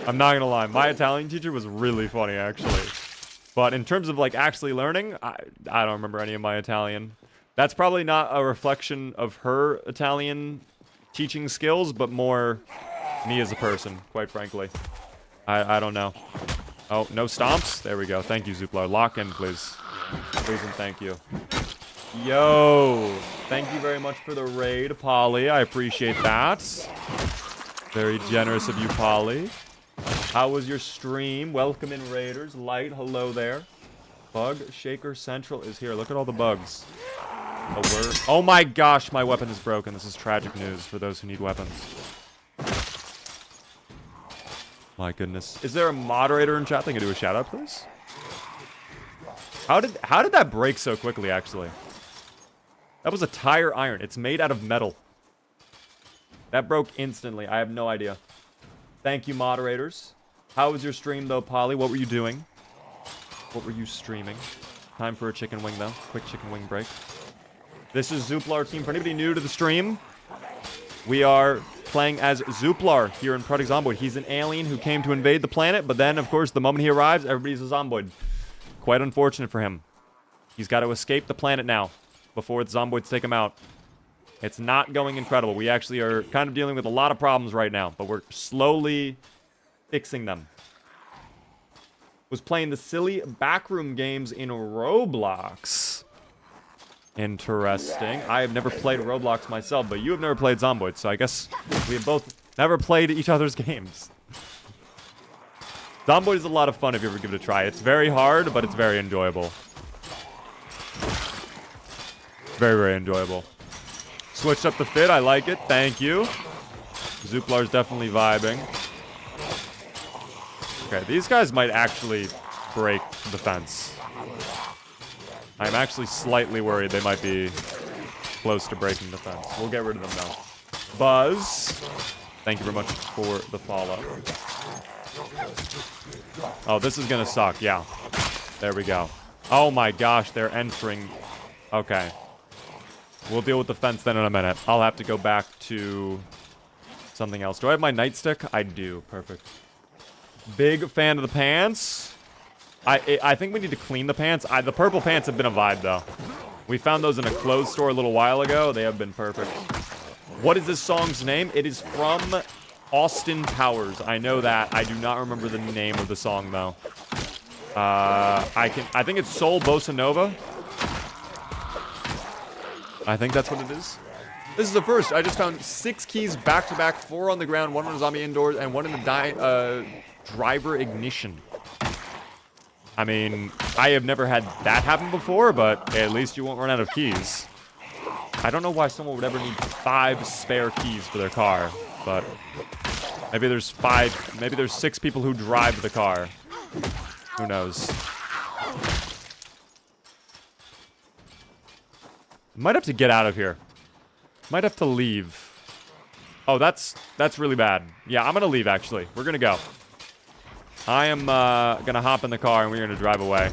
S1: I'm not gonna lie. My Italian teacher was really funny, actually. But in terms of, like, actually learning, I don't remember any of my Italian. That's probably not a reflection of her Italian teaching skills, but more me as a person, quite frankly. I don't know. Oh, no stomps? There we go. Thank you, Zuplar. Lock in, please. Please and thank you. Yo! Thank you very much for the raid, Polly. I appreciate that. Very generous of you, Polly. How was your stream? Welcome in, Raiders. Light, hello there. Bug Shaker Central is here. Look at all the bugs. Oh my gosh, my weapon is broken. This is tragic news for those who need weapons. My goodness. Is there a moderator in chat that can do a shout out, please? How did that break so quickly, actually? That was a tire iron. It's made out of metal. That broke instantly. I have no idea. Thank you, moderators. How was your stream, though, Polly? What were you doing? What were you streaming? Time for a chicken wing, though. Quick chicken wing break. This is Zuplar team. For anybody new to the stream, we are playing as Zuplar here in Project Zomboid. He's an alien who came to invade the planet, but then, of course, the moment he arrives, everybody's a Zomboid. Quite unfortunate for him. He's got to escape the planet now before the Zomboids take him out. It's not going incredible. We actually are kind of dealing with a lot of problems right now, but we're slowly fixing them. Was playing the silly backroom games in Roblox. Interesting. I have never played Roblox myself, but you have never played Zomboid, so I guess we have both never played each other's games. Zomboid is a lot of fun if you ever give it a try. It's very hard, but it's very enjoyable. Very, very enjoyable. Switched up the fit. I like it. Thank you. Zuplar's definitely vibing. Okay, these guys might actually break the fence. I'm actually slightly worried they might be close to breaking the fence. We'll get rid of them now. Buzz, thank you very much for the follow. Oh, this is gonna suck. Yeah. There we go. Oh my gosh, they're entering. Okay. We'll deal with the fence then in a minute. I'll have to go back to something else. Do I have my nightstick? I do. Perfect. Big fan of the pants. I think we need to clean the pants. The purple pants have been a vibe, though. We found those in a clothes store a little while ago. They have been perfect. What is this song's name? It is from Austin Powers. I know that. I do not remember the name of the song, though. I think it's Soul Bossa Nova. I think that's what it is. This is the first. I just found 6 keys back to back, 4 on the ground, 1 on a zombie indoors, and 1 in the driver ignition. I mean, I have never had that happen before, but at least you won't run out of keys. I don't know why someone would ever need 5 spare keys for their car, but maybe there's 5, maybe there's 6 people who drive the car. Who knows? Might have to get out of here. Might have to leave. Oh, that's really bad. Yeah, I'm gonna leave, actually. We're gonna go. I am gonna hop in the car and we're gonna drive away.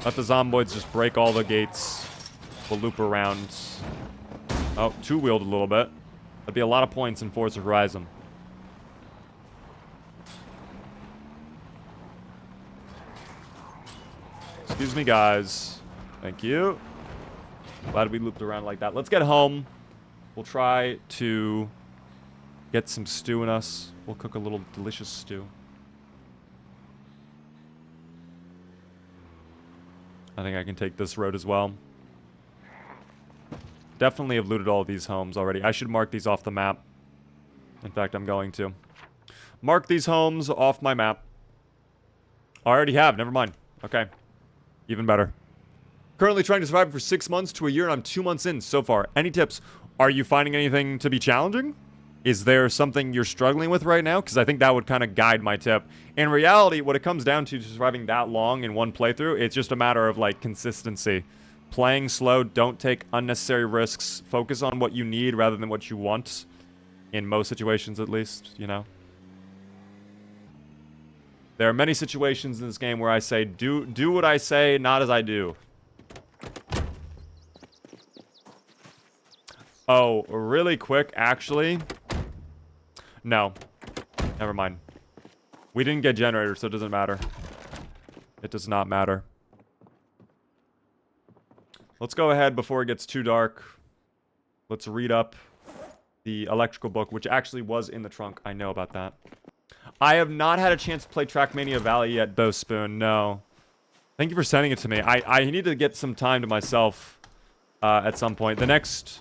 S1: Let the Zomboids just break all the gates. We'll loop around. Oh, two-wheeled a little bit. That'd be a lot of points in Forza Horizon. Excuse me, guys. Thank you. Glad we looped around like that. Let's get home. We'll try to get some stew in us. We'll cook a little delicious stew. I think I can take this road as well. Definitely have looted all of these homes already. I should mark these off the map. In fact, I'm going to. Mark these homes off my map. I already have. Never mind. Okay. Even better. Currently trying to survive for 6 months to a year, and I'm 2 months in so far. Any tips? Are you finding anything to be challenging? Is there something you're struggling with right now? Because I think that would kind of guide my tip. In reality, what it comes down to surviving that long in one playthrough, it's just a matter of, like, consistency. Playing slow, don't take unnecessary risks. Focus on what you need rather than what you want. In most situations, at least, you know? There are many situations in this game where I say, do what I say, not as I do. Oh, really quick, actually. No. Never mind. We didn't get generators, so it doesn't matter. It does not matter. Let's go ahead before it gets too dark. Let's read up the electrical book, which actually was in the trunk. I know about that. I have not had a chance to play Trackmania Valley yet, though, Spoon. No. Thank you for sending it to me. I need to get some time to myself at some point. The next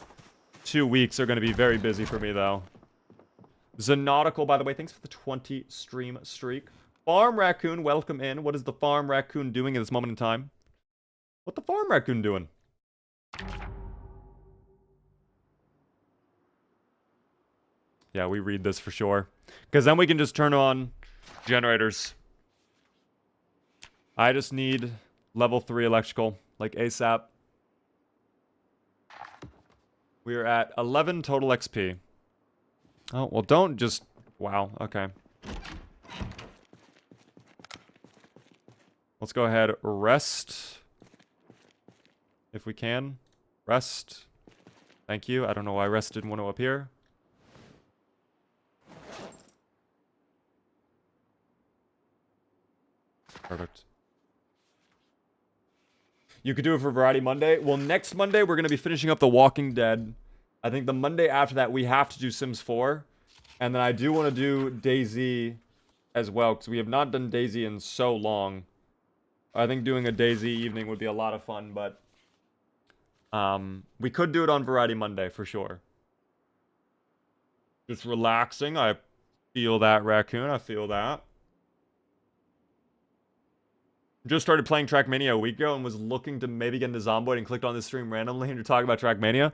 S1: 2 weeks are going to be very busy for me, though. Zanautical, by the way, thanks for the 20 stream streak. Farm Raccoon, welcome in. What is the Farm Raccoon doing at this moment in time? What the Farm Raccoon doing? Yeah, we read this for sure. Because then we can just turn on generators. I just need level 3 electrical, like ASAP. We are at 11 total XP. Oh, well, don't just... Wow, okay. Let's go ahead, rest. If we can. Rest. Thank you. I don't know why rest didn't want to appear. Perfect. You could do it for Variety Monday. Well, next Monday, we're going to be finishing up The Walking Dead. I think the Monday after that, we have to do Sims 4. And then I do want to do DayZ as well, because we have not done DayZ in so long. I think doing a DayZ evening would be a lot of fun, but... we could do it on Variety Monday, for sure. Just relaxing. I feel that, Raccoon. I feel that. Just started playing Trackmania a week ago and was looking to maybe get into Zomboid and clicked on this stream randomly and you're talking about Trackmania.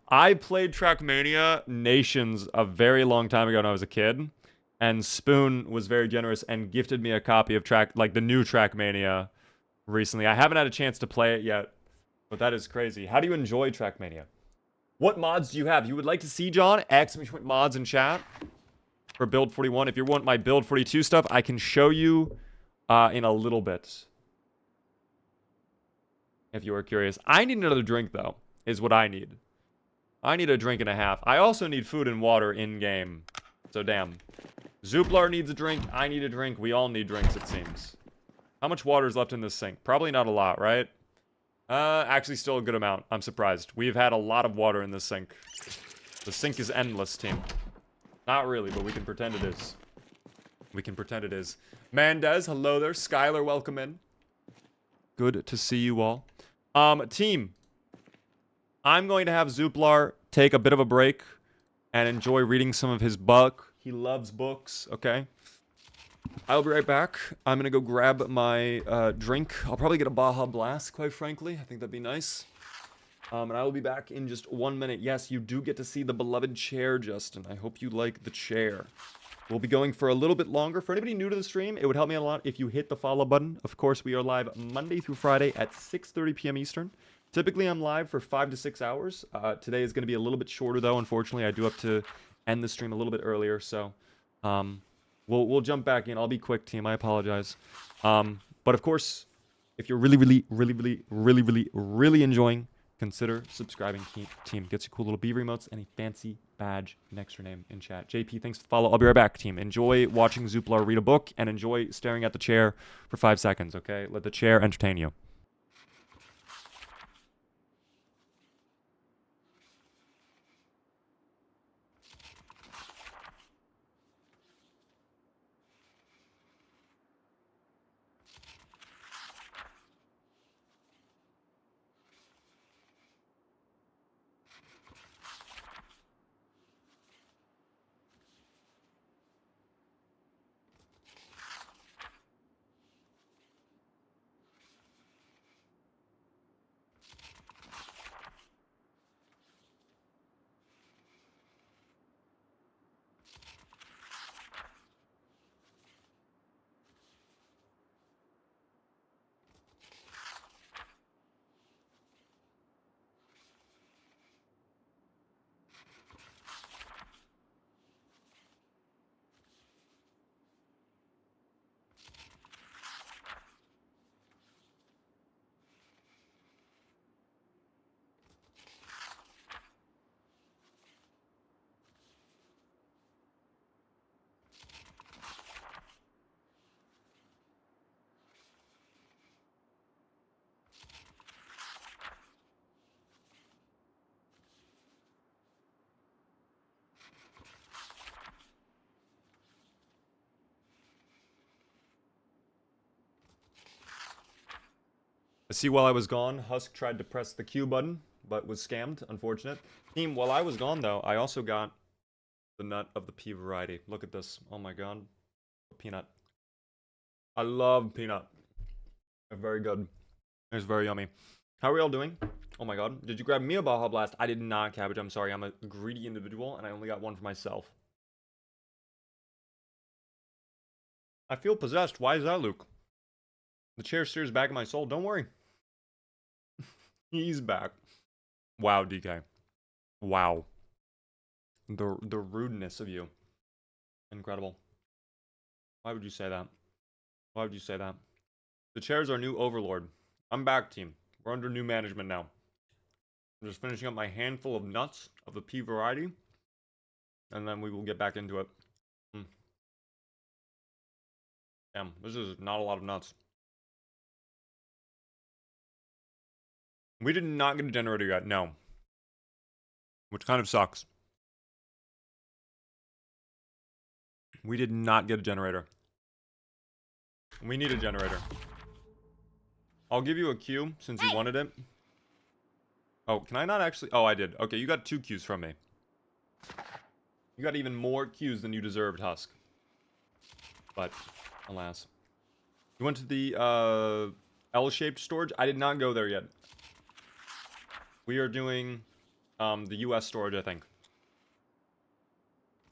S1: I played Trackmania Nations a very long time ago when I was a kid. And Spoon was very generous and gifted me a copy of the new Trackmania recently. I haven't had a chance to play it yet, but that is crazy. How do you enjoy Trackmania? What mods do you have? You would like to see, John? Exclamation mods in chat for Build 41. If you want my Build 42 stuff, I can show you in a little bit. If you are curious. I need another drink, though, is what I need. I need a drink and a half. I also need food and water in-game. So, damn. Zuplar needs a drink. I need a drink. We all need drinks, it seems. How much water is left in this sink? Probably not a lot, right? Actually, still a good amount. I'm surprised. We've had a lot of water in this sink. The sink is endless, team. Not really, but we can pretend it is. We can pretend it is. Mandez, hello there. Skylar, welcome in. Good to see you all. Team, I'm going to have Zuplar take a bit of a break and enjoy reading some of his book. He loves books, okay? I'll be right back. I'm going to go grab my drink. I'll probably get a Baja Blast, quite frankly. I think that'd be nice. And I will be back in just 1 minute. Yes, you do get to see the beloved chair, Justin. I hope you like the chair. We'll be going for a little bit longer. For anybody new to the stream, it would help me a lot if you hit the follow button. Of course, we are live Monday through Friday at 6:30 p.m. Eastern. Typically, I'm live for 5 to 6 hours. Today is going to be a little bit shorter, though. Unfortunately, I do have to end the stream a little bit earlier. So, we'll jump back in. I'll be quick, team. I apologize. But of course, if you're really enjoying, consider subscribing. Team gets you cool little beaver emotes and a fancy badge next to your name in chat. JP, thanks for the follow. I'll be right back, team. Enjoy watching Zuplar read a book and enjoy staring at the chair for 5 seconds, okay? Let the chair entertain you. see while I was gone, Husk tried to press the Q button, but was scammed. Unfortunate. Team, while I was gone, though, I also got the nut of the pea variety. Look at this. Oh my god. A peanut. I love peanut. They're very good. It's very yummy. How are we all doing? Oh my god. Did you grab me a Baja Blast? I did not, Cabbage. I'm sorry. I'm a greedy individual, and I only got one for myself. I feel possessed. Why is that, Luke? The chair steers back in my soul. Don't worry. He's back. Wow, DK. Wow. The rudeness of you. Incredible. Why would you say that? Why would you say that? The chair's our new overlord. I'm back, team. We're under new management now. I'm just finishing up my handful of nuts of the pea variety. And then we will get back into it. Damn, this is not a lot of nuts. We did not get a generator yet, no. Which kind of sucks. We did not get a generator. We need a generator. I'll give you a Q since you wanted it. Oh, can I not actually? Oh, I did. Okay, you got 2 Qs from me. You got even more Qs than you deserved, Husk. But, alas. You went to the L-shaped storage? I did not go there yet. We are doing the US storage, I think.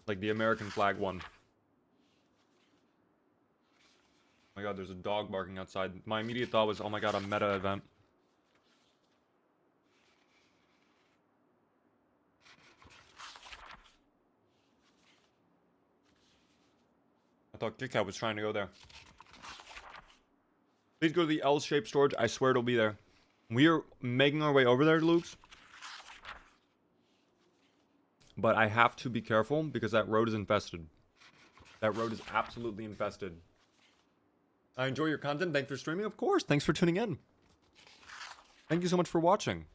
S1: Like the American flag one. Oh my god, there's a dog barking outside. My immediate thought was, oh my god, a meta event. I thought KitKat was trying to go there. Please go to the L-shaped storage. I swear it'll be there. We are making our way over there, Luke's. But I have to be careful because that road is infested. That road is absolutely infested. I enjoy your content. Thanks for streaming. Of course. Thanks for tuning in. Thank you so much for watching.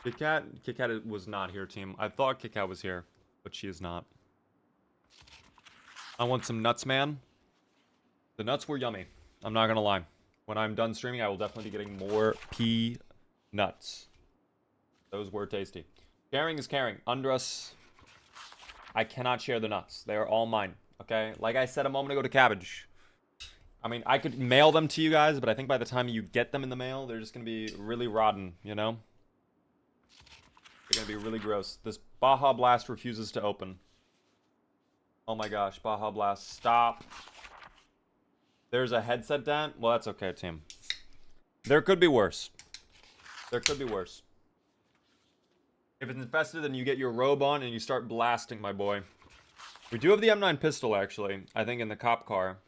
S1: KitKat was not here, team. I thought KitKat was here, but she is not. I want some nuts, man. The nuts were yummy. I'm not gonna lie. When I'm done streaming, I will definitely be getting more pea nuts. Those were tasty. Sharing is caring. Under us, I cannot share the nuts. They are all mine, okay? Like I said a moment ago to Cabbage. I mean, I could mail them to you guys, but I think by the time you get them in the mail, they're just gonna be really rotten, you know? They're gonna be really gross. This Baja Blast refuses to open. Oh my gosh, Baja Blast, stop. There's a headset dent? Well, that's okay, team. There could be worse. There could be worse. If it's infested, then you get your robe on and you start blasting, my boy. We do have the M9 pistol, actually. I think in the cop car,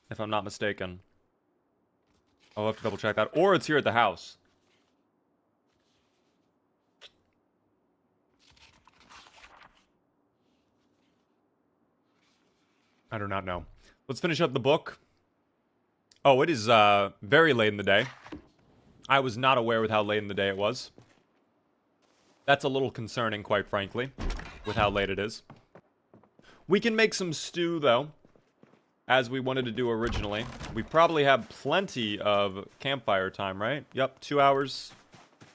S1: if I'm not mistaken. I'll have to double check that. Or it's here at the house. I do not know. Let's finish up the book. Oh, it is very late in the day. I was not aware with how late in the day it was. That's a little concerning, quite frankly, with how late it is. We can make some stew, though, as we wanted to do originally. We probably have plenty of campfire time, right? Yep, 2 hours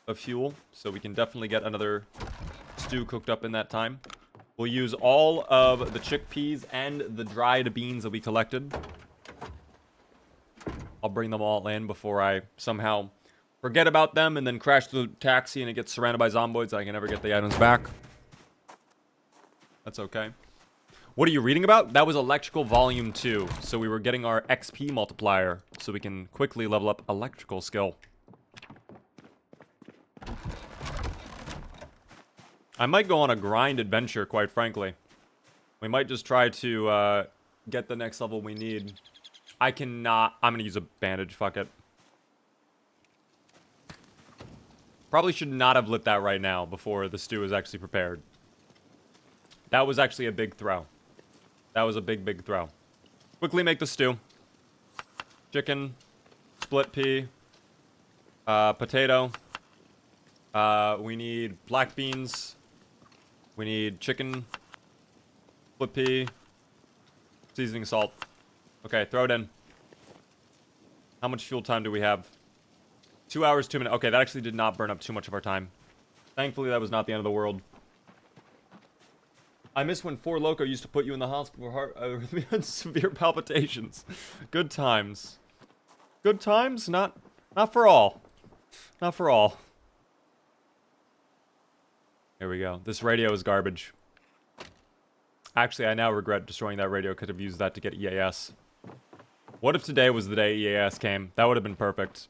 S1: of fuel, so we can definitely get another stew cooked up in that time. We'll use all of the chickpeas and the dried beans that we collected. I'll bring them all in before I somehow forget about them and then crash the taxi and it gets surrounded by zomboids. I can never get the items back. That's okay. What are you reading about? That was Electrical Volume 2. So we were getting our XP multiplier so we can quickly level up electrical skill. I might go on a grind adventure, quite frankly. We might just try to get the next level we need. I cannot... I'm gonna use a bandage, fuck it. Probably should not have lit that right now before the stew is actually prepared. That was actually a big throw. That was a big, big throw. Quickly make the stew. Chicken, split pea, potato. We need black beans. We need chicken, split pea, seasoning salt. Okay, throw it in. How much fuel time do we have? 2 hours, 2 minutes. Okay, that actually did not burn up too much of our time. Thankfully, that was not the end of the world. I miss when Four Loko used to put you in the hospital for heart arrhythmia and severe palpitations. Good times. Good times? Not for all. Not for all. Here we go. This radio is garbage. Actually, I now regret destroying that radio. Could have used that to get EAS. What if today was the day EAS came? That would have been perfect.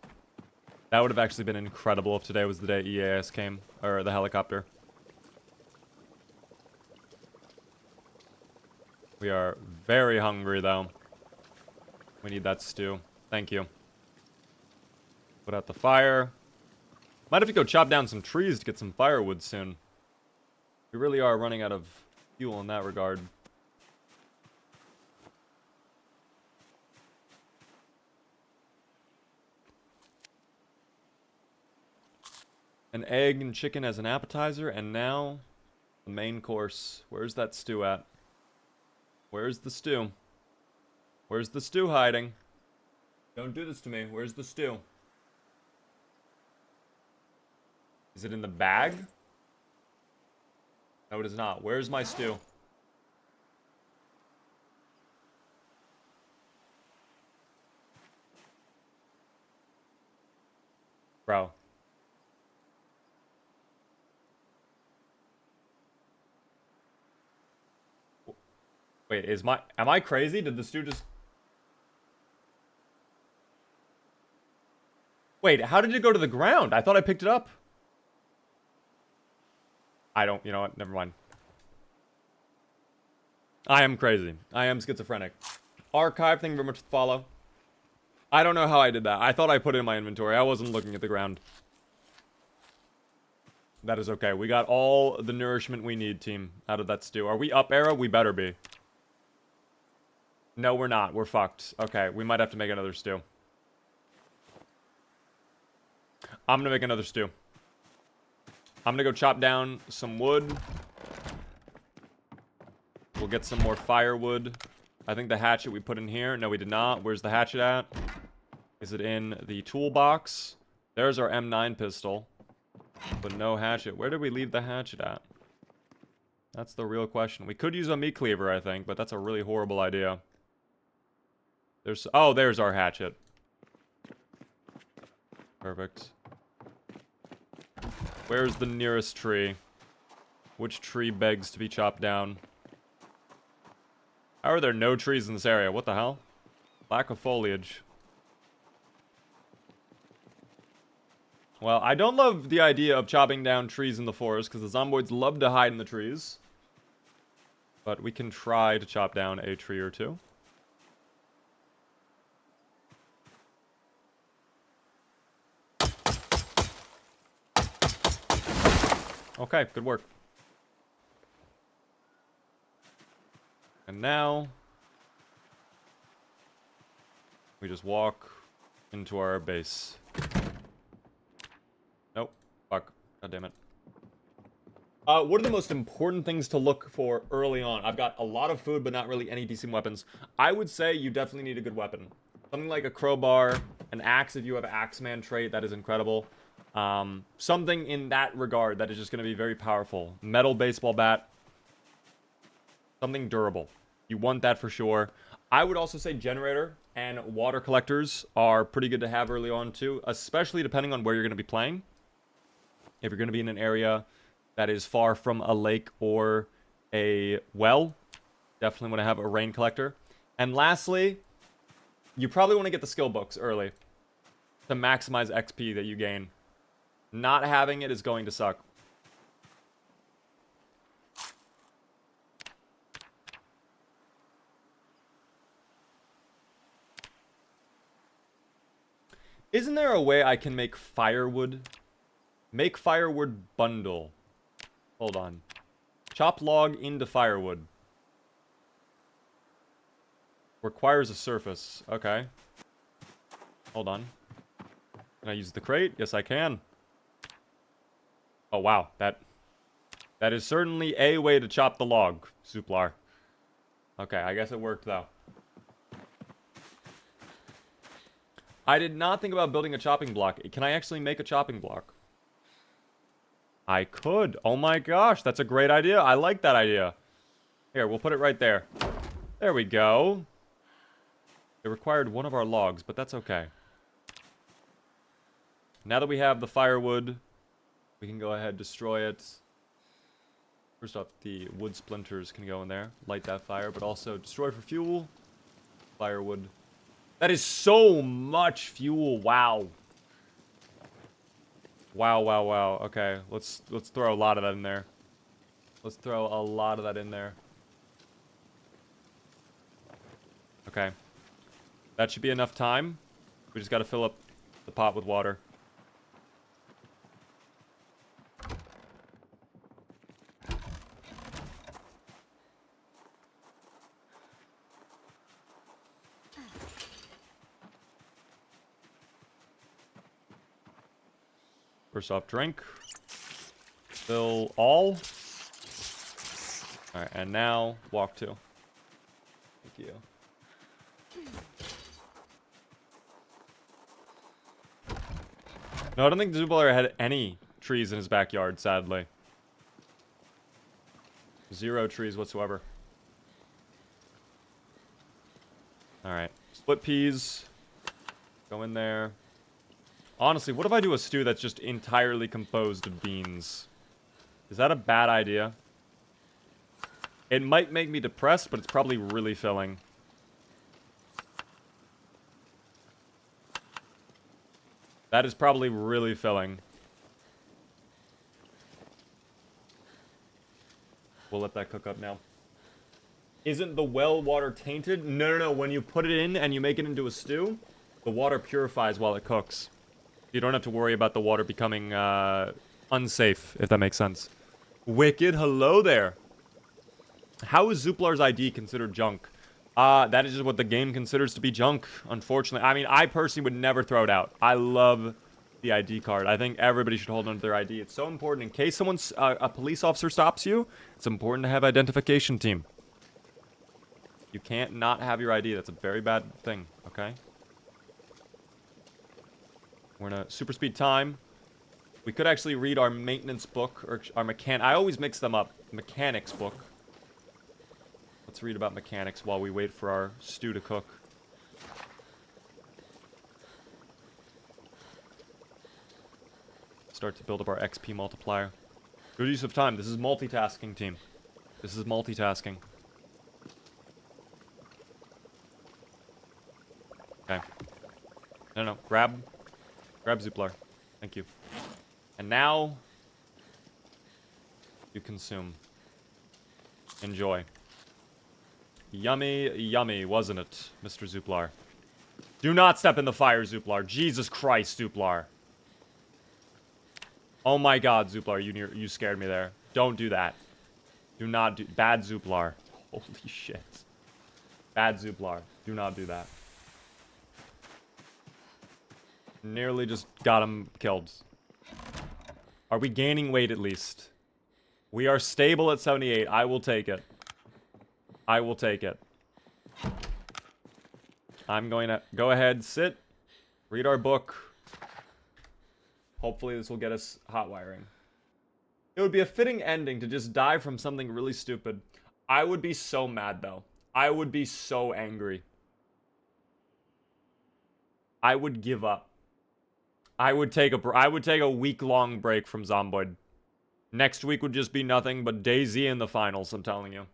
S1: That would have actually been incredible if today was the day EAS came. Or the helicopter. We are very hungry, though. We need that stew. Thank you. Put out the fire. Might have to go chop down some trees to get some firewood soon. We really are running out of fuel in that regard. An egg and chicken as an appetizer, and now the main course. Where's that stew at? Where's the stew? Where's the stew hiding? Don't do this to me. Where's the stew? Is it in the bag? No, it is not. Where's my stew? Bro. Wait, am I crazy? Did the stew just... Wait, how did it go to the ground? I thought I picked it up. You know what? Never mind. I am crazy. I am schizophrenic. Archive, thank you very much for the follow. I don't know how I did that. I thought I put it in my inventory. I wasn't looking at the ground. That is okay. We got all the nourishment we need, team, out of that stew. Are we up arrow? We better be. No, we're not. We're fucked. Okay, we might have to make another stew. I'm gonna make another stew. I'm gonna go chop down some wood. We'll get some more firewood. I think the hatchet we put in here. No, we did not. Where's the hatchet at? Is it in the toolbox? There's our M9 pistol. But no hatchet. Where did we leave the hatchet at? That's the real question. We could use a meat cleaver, I think, but that's a really horrible idea. There's our hatchet. Perfect. Where's the nearest tree? Which tree begs to be chopped down? How are there no trees in this area? What the hell? Lack of foliage. Well, I don't love the idea of chopping down trees in the forest, because the zomboids love to hide in the trees. But we can try to chop down a tree or two. Okay, good work. And now we just walk into our base. Nope. Fuck. God damn it. What are the most important things to look for early on? I've got a lot of food, but not really any decent weapons. I would say you definitely need a good weapon. Something like a crowbar, an axe if you have an Axeman trait, that is incredible. Something in that regard that is just going to be very powerful. Metal baseball bat. Something durable. You want that for sure. I would also say generator and water collectors are pretty good to have early on too, especially depending on where you're going to be playing. If you're going to be in an area that is far from a lake or a well, definitely want to have a rain collector. And lastly, you probably want to get the skill books early to maximize XP that you gain. Not having it is going to suck. Isn't there a way I can make firewood? Make firewood bundle. Hold on. Chop log into firewood. Requires a surface. Okay. Hold on. Can I use the crate? Yes, I can. Oh, wow. That is certainly a way to chop the log, Zuplar. Okay, I guess it worked, though. I did not think about building a chopping block. Can I actually make a chopping block? I could. Oh my gosh, that's a great idea. I like that idea. Here, we'll put it right there. There we go. It required one of our logs, but that's okay. Now that we have the firewood, we can go ahead and destroy it. First off, the wood splinters can go in there. Light that fire, but also destroy for fuel. Firewood. That is so much fuel. Wow. Wow, wow, wow. Okay, let's throw a lot of that in there. Let's throw a lot of that in there. Okay. That should be enough time. We just got to fill up the pot with water. First off, drink. Fill all. Alright, and now, walk 2. Thank you. No, I don't think Zuplar had any trees in his backyard, sadly. 0 trees whatsoever. Alright. Split peas. Go in there. Honestly, what if I do a stew that's just entirely composed of beans? Is that a bad idea? It might make me depressed, but it's probably really filling. That is probably really filling. We'll let that cook up now. Isn't the well water tainted? No, no, no. When you put it in and you make it into a stew, the water purifies while it cooks. You don't have to worry about the water becoming unsafe, if that makes sense. Wicked, hello there. How is Zuplar's ID considered junk? That is just what the game considers to be junk, unfortunately. I mean, I personally would never throw it out. I love the ID card. I think everybody should hold on to their ID. It's so important. In case someone's a police officer stops you, it's important to have identification team. You can't not have your ID. That's a very bad thing, okay? We're in a super speed time. We could actually read our maintenance book, or our I always mix them up. Mechanics book. Let's read about mechanics while we wait for our stew to cook. Start to build up our XP multiplier. Good use of time. This is multitasking, team. This is multitasking. Okay. No, grab Zuplar. Thank you. And now, you consume. Enjoy. Yummy, yummy, wasn't it, Mr. Zuplar? Do not step in the fire, Zuplar. Jesus Christ, Zuplar. Oh my God, Zuplar, you scared me there. Don't do that. Do not do... Bad Zuplar. Holy shit. Bad Zuplar. Do not do that. Nearly just got him killed. Are we gaining weight at least? We are stable at 78. I will take it. I will take it. I'm going to go ahead, sit, read our book. Hopefully this will get us hot wiring. It would be a fitting ending to just die from something really stupid. I would be so mad though. I would be so angry. I would give up. I would take a week-long break from Zomboid. Next week would just be nothing but DayZ in the finals, I'm telling you.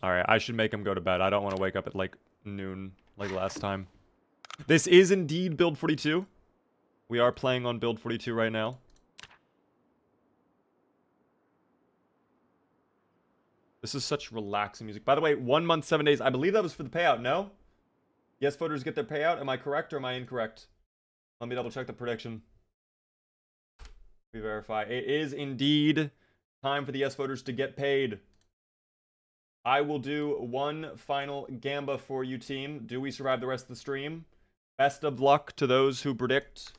S1: Alright, I should make him go to bed. I don't want to wake up at, like, noon, like last time. This is indeed Build 42. We are playing on Build 42 right now. This is such relaxing music. By the way, 1 month, 7 days. I believe that was for the payout, no? Yes, voters get their payout. Am I correct or am I incorrect? Let me double check the prediction. We verify. It is indeed time for the yes voters to get paid. I will do one final gamba for you, team. Do we survive the rest of the stream? Best of luck to those who predict.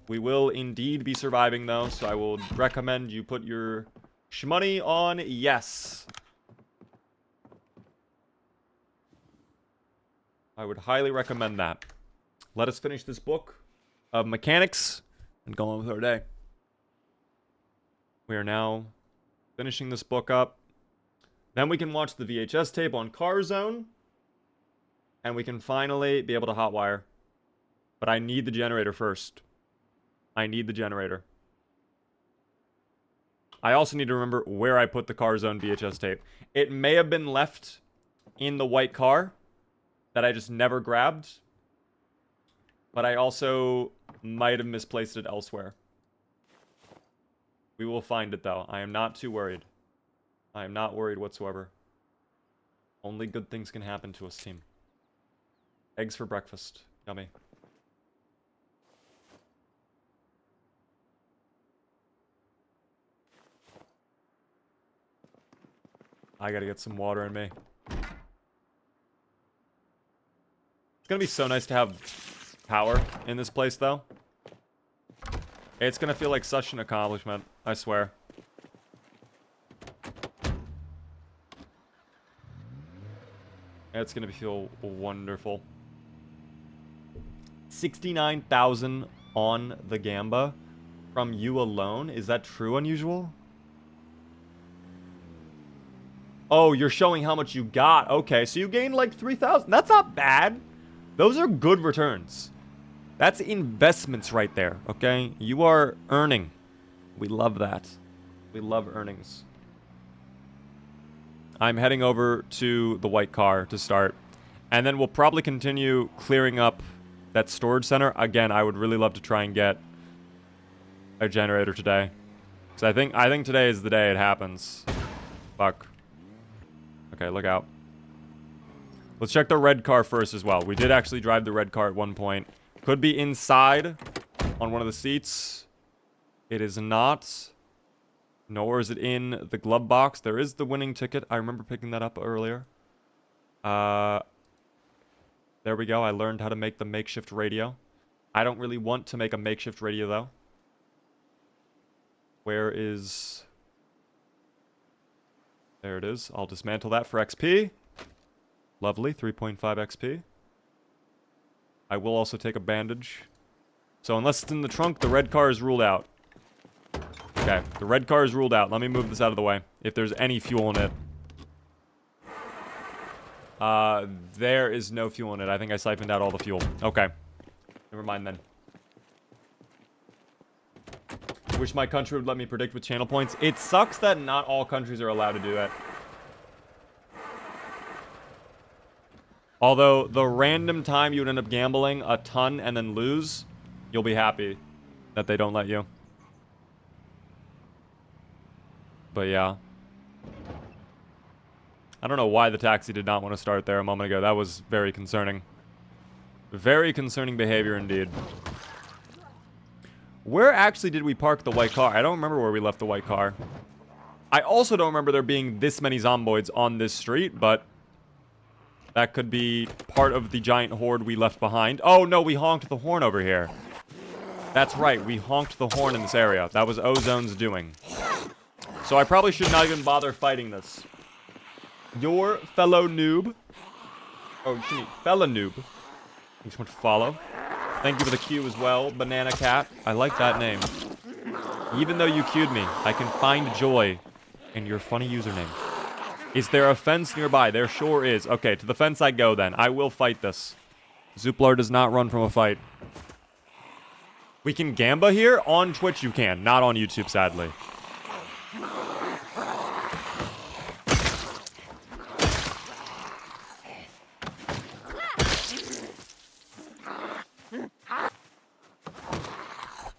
S1: We will indeed be surviving, though, so I will recommend you put your shmoney on yes. I would highly recommend that. Let us finish this book of mechanics and go on with our day. We are now finishing this book up. Then we can watch the VHS tape on Car Zone. And we can finally be able to hotwire. But I need the generator first. I need the generator. I also need to remember where I put the Car Zone VHS tape. It may have been left in the white car that I just never grabbed. But I also might have misplaced it elsewhere. We will find it, though. I am not too worried. I am not worried whatsoever. Only good things can happen to us, team. Eggs for breakfast. Yummy. I gotta get some water in me. It's gonna be so nice to have power in this place, though. It's gonna feel like such an accomplishment, I swear. It's gonna feel wonderful. 69,000 on the Gamba from you alone? Is that true unusual? Oh, you're showing how much you got. Okay, so you gained like 3,000. That's not bad. Those are good returns. That's investments right there, okay? You are earning. We love that. We love earnings. I'm heading over to the white car to start. And then we'll probably continue clearing up that storage center. Again, I would really love to try and get a generator today. So I think today is the day it happens. Fuck. Okay, look out. Let's check the red car first as well. We did actually drive the red car at one point. Could be inside on one of the seats. It is not. Nor is it in the glove box. There is the winning ticket. I remember picking that up earlier. There we go. I learned how to make the makeshift radio. I don't really want to make a makeshift radio, though. Where is... There it is. I'll dismantle that for XP. Lovely. 3.5 XP. I will also take a bandage. So unless it's in the trunk, the red car is ruled out. Okay, the red car is ruled out. Let me move this out of the way. If there's any fuel in it. There is no fuel in it. I think I siphoned out all the fuel. Okay. Never mind then. Wish my country would let me predict with channel points. It sucks that not all countries are allowed to do it. Although, the random time you would end up gambling a ton and then lose, you'll be happy that they don't let you. But yeah. I don't know why the taxi did not want to start there a moment ago. That was very concerning. Very concerning behavior indeed. Where actually did we park the white car? I don't remember where we left the white car. I also don't remember there being this many zomboids on this street, but that could be part of the giant horde we left behind. Oh no, we honked the horn over here. That's right, we honked the horn in this area. That was Ozone's doing. So I probably should not even bother fighting this. Your fellow noob. Oh, excuse me, fellow noob. You just want to follow. Thank you for the Q as well, Banana Cat. I like that name. Even though you queued me, I can find joy in your funny username. Is there a fence nearby? There sure is. Okay, to the fence I go then. I will fight this. Zuplar does not run from a fight. We can gamba here? On Twitch you can, not on YouTube, sadly.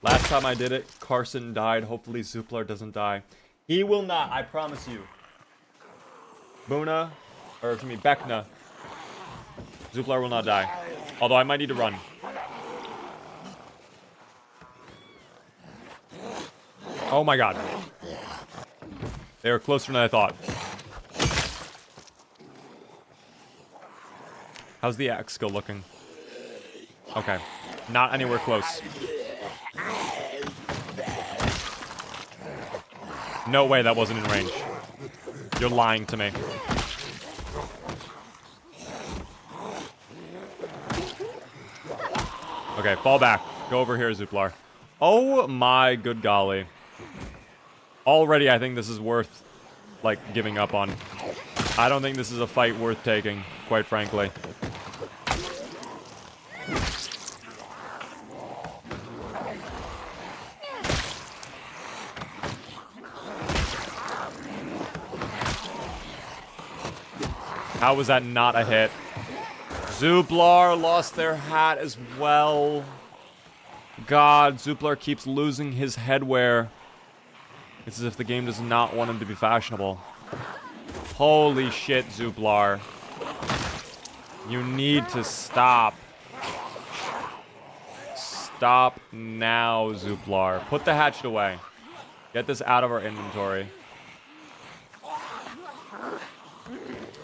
S1: Last time I did it, Carson died. Hopefully Zuplar doesn't die. He will not, I promise you. Buna, or excuse me, Bekna. Zuplar will not die. Although I might need to run. Oh my god. They were closer than I thought. How's the axe skill looking? Okay. Not anywhere close. No way that wasn't in range. You're lying to me. Okay, fall back. Go over here, Zuplar. Oh my good golly. Already, I think this is worth, like, giving up on. I don't think this is a fight worth taking, quite frankly. How was that not a hit? Zuplar lost their hat as well. God, Zuplar keeps losing his headwear. It's as if the game does not want him to be fashionable. Holy shit, Zuplar. You need to stop. Stop now, Zuplar. Put the hatchet away. Get this out of our inventory.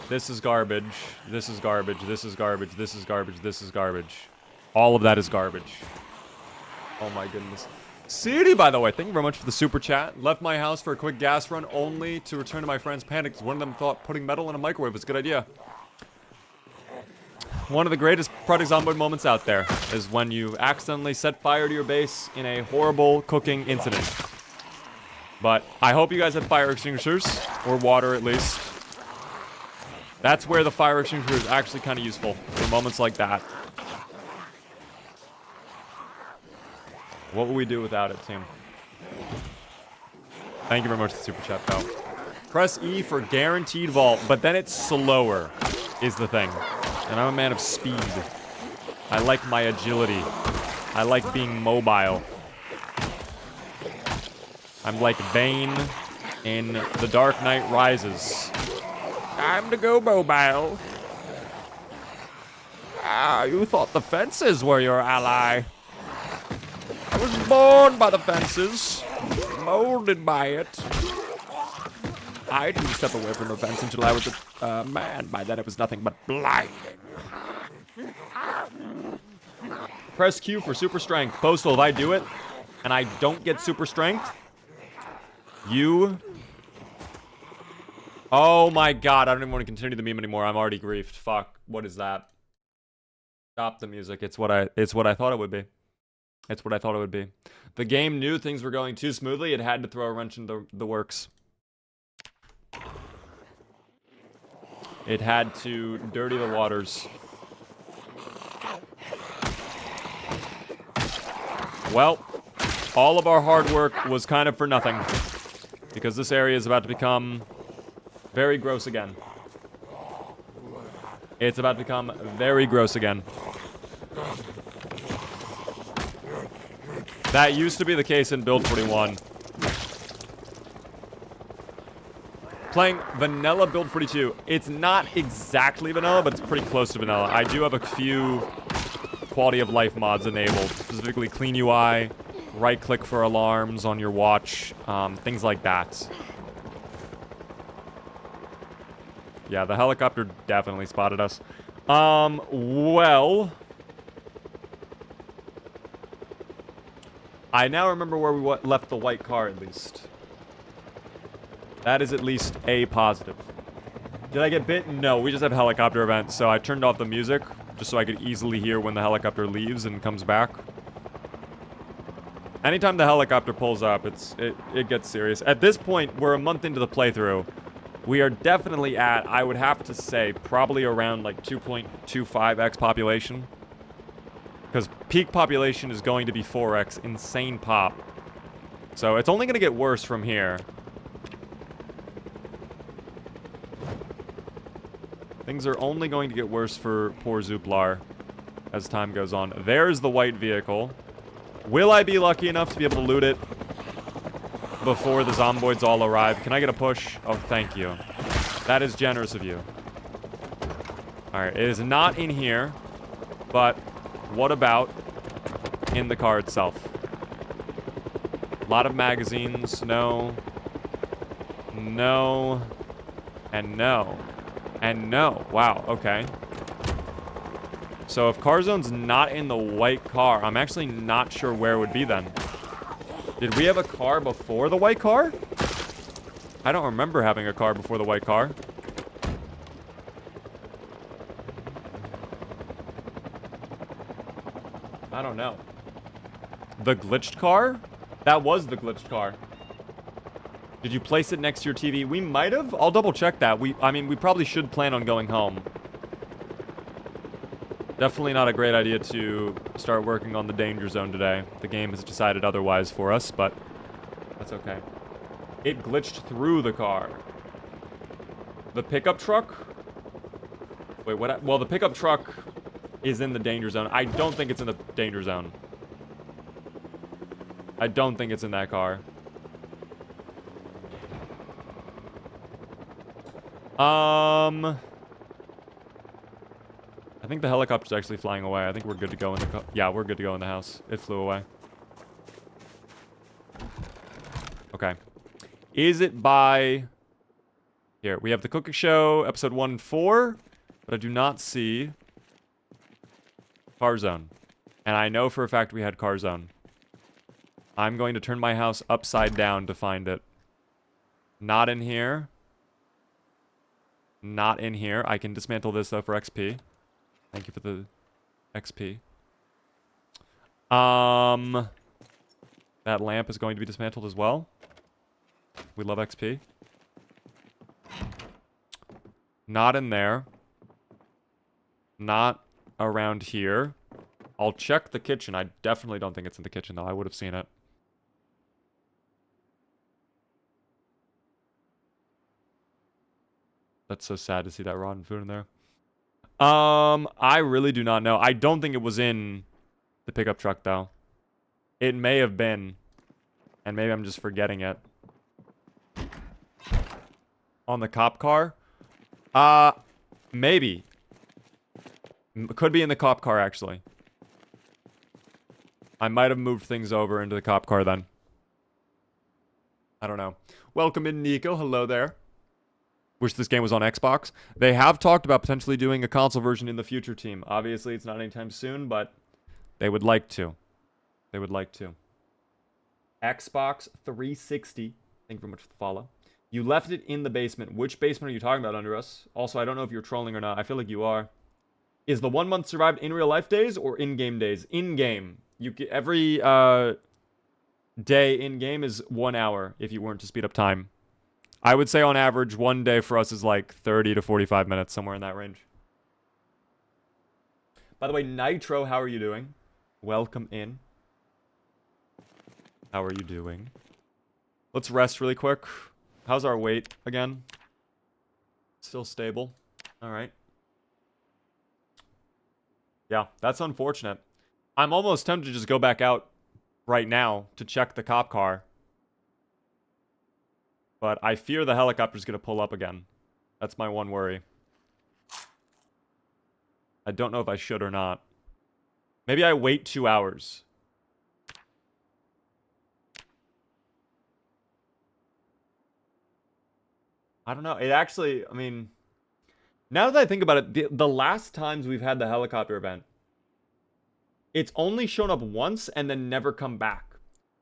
S1: This is garbage. This is garbage. This is garbage. This is garbage. This is garbage. All of that is garbage. Oh my goodness. CD, by the way, thank you very much for the super chat. Left my house for a quick gas run only to return to my friend's panic. One of them thought putting metal in a microwave was a good idea. One of the greatest Project Zomboid moments out there is when you accidentally set fire to your base in a horrible cooking incident. But I hope you guys had fire extinguishers, or water at least. That's where the fire extinguisher is actually kind of useful for moments like that. What would we do without it, team? Thank you very much for the super chat, pal. Press E for guaranteed vault, but then it's slower, is the thing. And I'm a man of speed. I like my agility. I like being mobile. I'm like Bane in The Dark Knight Rises. Time to go mobile. Ah, you thought the fences were your ally. I was born by the fences, molded by it. I didn't step away from the fence until I was a man. By then it was nothing but blinding. Press Q for super strength. Postal, if I do it, and I don't get super strength, you... Oh my god, I don't even want to continue the meme anymore. I'm already griefed. Fuck, what is that? Stop the music. It's what I thought it would be. It's what I thought it would be. The game knew things were going too smoothly. It had to throw a wrench in the works. It had to dirty the waters. Well, all of our hard work was kind of for nothing. Because this area is about to become very gross again. It's about to become very gross again. That used to be the case in Build 41. Playing vanilla Build 42. It's not exactly vanilla, but it's pretty close to vanilla. I do have a few quality of life mods enabled. Specifically clean UI, right click for alarms on your watch, things like that. Yeah, the helicopter definitely spotted us. Well... I now remember where we left the white car, at least. That is at least a positive. Did I get bit? No, we just have a helicopter event, so I turned off the music, just so I could easily hear when the helicopter leaves and comes back. Anytime the helicopter pulls up, it gets serious. At this point, we're a month into the playthrough. We are definitely at, I would have to say, probably around like 2.25x population. Because peak population is going to be 4x, insane pop. So it's only going to get worse from here. Things are only going to get worse for poor Zuplar as time goes on. There's the white vehicle. Will I be lucky enough to be able to loot it before the zomboids all arrive? Can I get a push? Oh, thank you. That is generous of you. Alright, it is not in here, but what about in the car itself? A lot of magazines. No. No. And no. And no. Wow, okay. So if Carzone's not in the white car, I'm actually not sure where it would be then. Did we have a car before the white car? I don't remember having a car before the white car. I don't know. The glitched car? That was the glitched car. Did you place it next to your TV? We might have. I'll double check that. I mean, we probably should plan on going home. Definitely not a great idea to start working on the danger zone today. The game has decided otherwise for us, but that's okay. It glitched through the car. The pickup truck? Wait, what? Well, the pickup truck is in the danger zone. I don't think it's in the danger zone. I don't think it's in that car. I think the helicopter's actually flying away. I think we're good to go in the yeah, we're good to go in the house. It flew away. Okay. Is it by... Here, we have the cooking show, episode 1 and 4, but I do not see car zone. And I know for a fact we had car zone. I'm going to turn my house upside down to find it. Not in here. Not in here. I can dismantle this, though, for XP. Thank you for the XP. That lamp is going to be dismantled as well. We love XP. Not in there. Not around here. I'll check the kitchen. I definitely don't think it's in the kitchen, though. I would have seen it. That's so sad to see that rotten food in there. I really do not know. I don't think it was in the pickup truck, though. It may have been. And maybe I'm just forgetting it. On the cop car? Maybe. Could be in the cop car, actually. I might have moved things over into the cop car then. I don't know. Welcome in, Nico. Hello there. Wish this game was on Xbox. They have talked about potentially doing a console version in the future, team. Obviously, it's not anytime soon, but they would like to. They would like to. Xbox 360. Thank you very much for the follow. You left it in the basement. Which basement are you talking about, Under Us? Also, I don't know if you're trolling or not. I feel like you are. Is the 1 month survived in real life days or in-game days? In-game. Every day in-game is 1 hour if you weren't to speed up time. I would say on average, 1 day for us is like 30 to 45 minutes, somewhere in that range. By the way, Nitro, how are you doing? Welcome in. How are you doing? Let's rest really quick. How's our weight again? Still stable. All right. Yeah, that's unfortunate. I'm almost tempted to just go back out right now to check the cop car. But I fear the helicopter's going to pull up again. That's my one worry. I don't know if I should or not. Maybe I wait 2 hours. I don't know. It actually, I mean... Now that I think about it, the last times we've had the helicopter event, it's only shown up once and then never come back.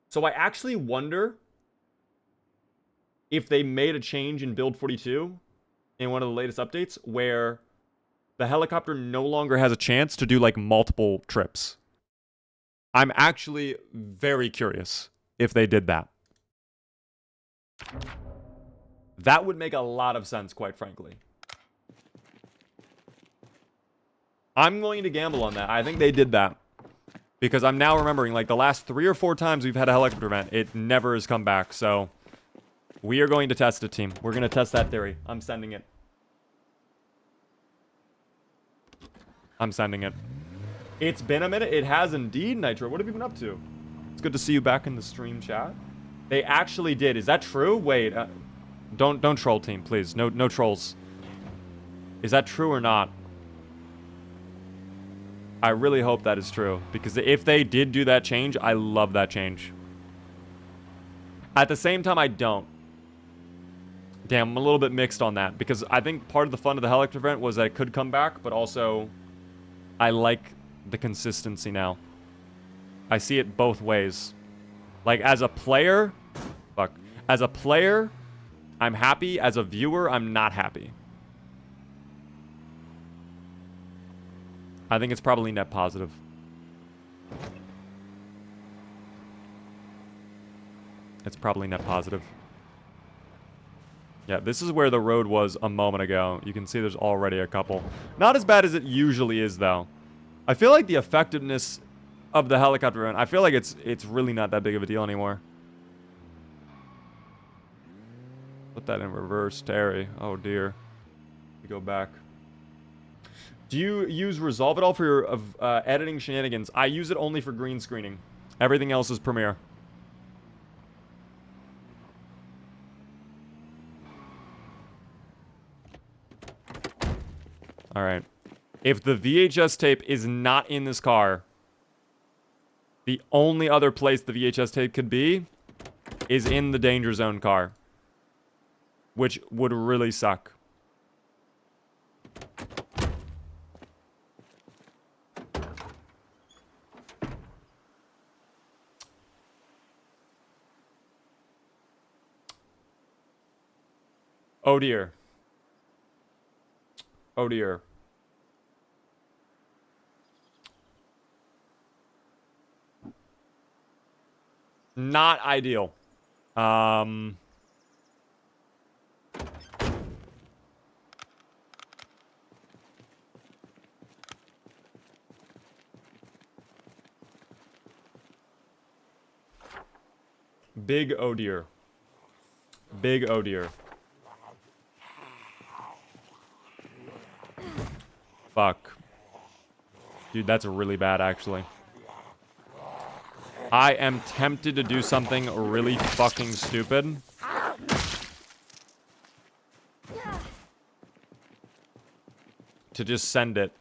S1: So I actually wonder if they made a change in Build 42 in one of the latest updates where the helicopter no longer has a chance to do like multiple trips. I'm actually very curious if they did that. That would make a lot of sense, quite frankly. I'm going to gamble on that. I think they did that. Because I'm now remembering, like, the last 3 or 4 times we've had a helicopter event, it never has come back, so... We are going to test it, team. We're going to test that theory. I'm sending it. I'm sending it. It's been a minute. It has indeed, Nitro. What have you been up to? It's good to see you back in the stream chat. They actually did. Is that true? Wait. Don't troll, team, please. No trolls. Is that true or not? I really hope that is true. Because if they did do that change, I love that change. At the same time, I don't. Damn, I'm a little bit mixed on that. Because I think part of the fun of the helicopter event was that it could come back. But also, I like the consistency now. I see it both ways. Like, as a player... Fuck. As a player, I'm happy. As a viewer, I'm not happy. I think it's probably net positive. It's probably net positive. Yeah, this is where the road was a moment ago. You can see there's already a couple. Not as bad as it usually is, though. I feel like the effectiveness of the helicopter run, I feel like it's really not that big of a deal anymore. Put that in reverse, Terry. Oh, dear. We go back. Do you use Resolve at all for your editing shenanigans? I use it only for green screening. Everything else is Premiere. All right. If the VHS tape is not in this car, the only other place the VHS tape could be is in the danger zone car, which would really suck. Oh dear. Oh dear. Not ideal. Big oh dear. Big oh dear. Fuck. Dude, that's really bad, actually. I am tempted to do something really fucking stupid. To just send it.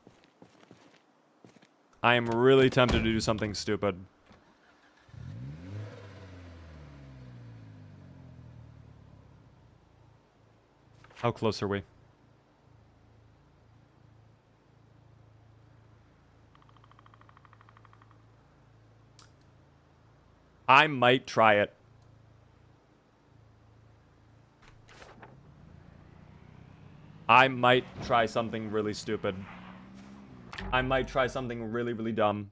S1: I am really tempted to do something stupid. How close are we? I might try it. I might try something really stupid. I might try something really, really dumb.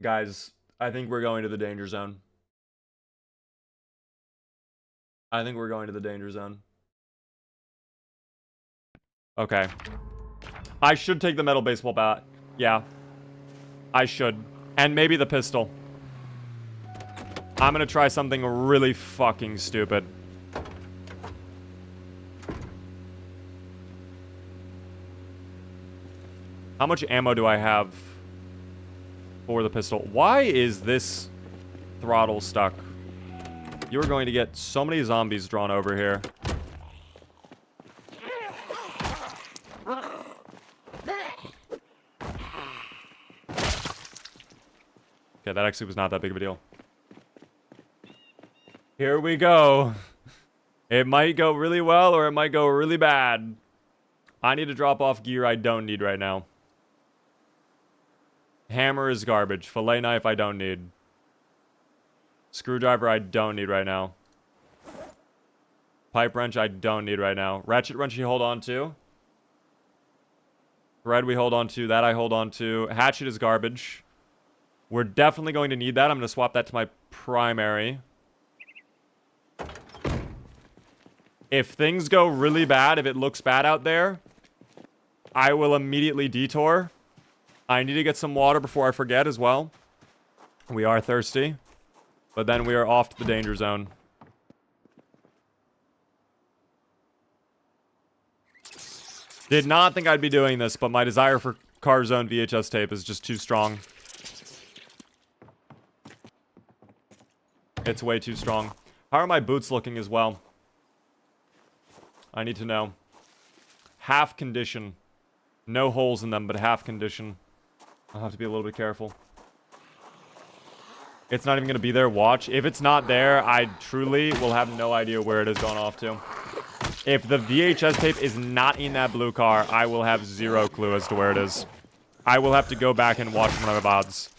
S1: Guys, I think we're going to the danger zone. I think we're going to the danger zone. Okay. I should take the metal baseball bat. Yeah. I should. And maybe the pistol. I'm gonna try something really fucking stupid. How much ammo do I have for the pistol? Why is this throttle stuck? You're going to get so many zombies drawn over here. Okay, that actually was not that big of a deal. Here we go. It might go really well or it might go really bad. I need to drop off gear I don't need right now. Hammer is garbage. Fillet knife I don't need. Screwdriver I don't need right now. Pipe wrench I don't need right now. Ratchet wrench you hold on to. Thread we hold on to. That I hold on to. Hatchet is garbage. We're definitely going to need that. I'm going to swap that to my primary. If things go really bad, if it looks bad out there, I will immediately detour. I need to get some water before I forget as well. We are thirsty. But then we are off to the danger zone. Did not think I'd be doing this, but my desire for Car Zone VHS tape is just too strong. It's way too strong. How are my boots looking as well? I need to know. Half condition. No holes in them, but half condition. I'll have to be a little bit careful. It's not even going to be there. Watch. If it's not there, I truly will have no idea where it has gone off to. If the VHS tape is not in that blue car, I will have zero clue as to where it is. I will have to go back and watch one of the VODs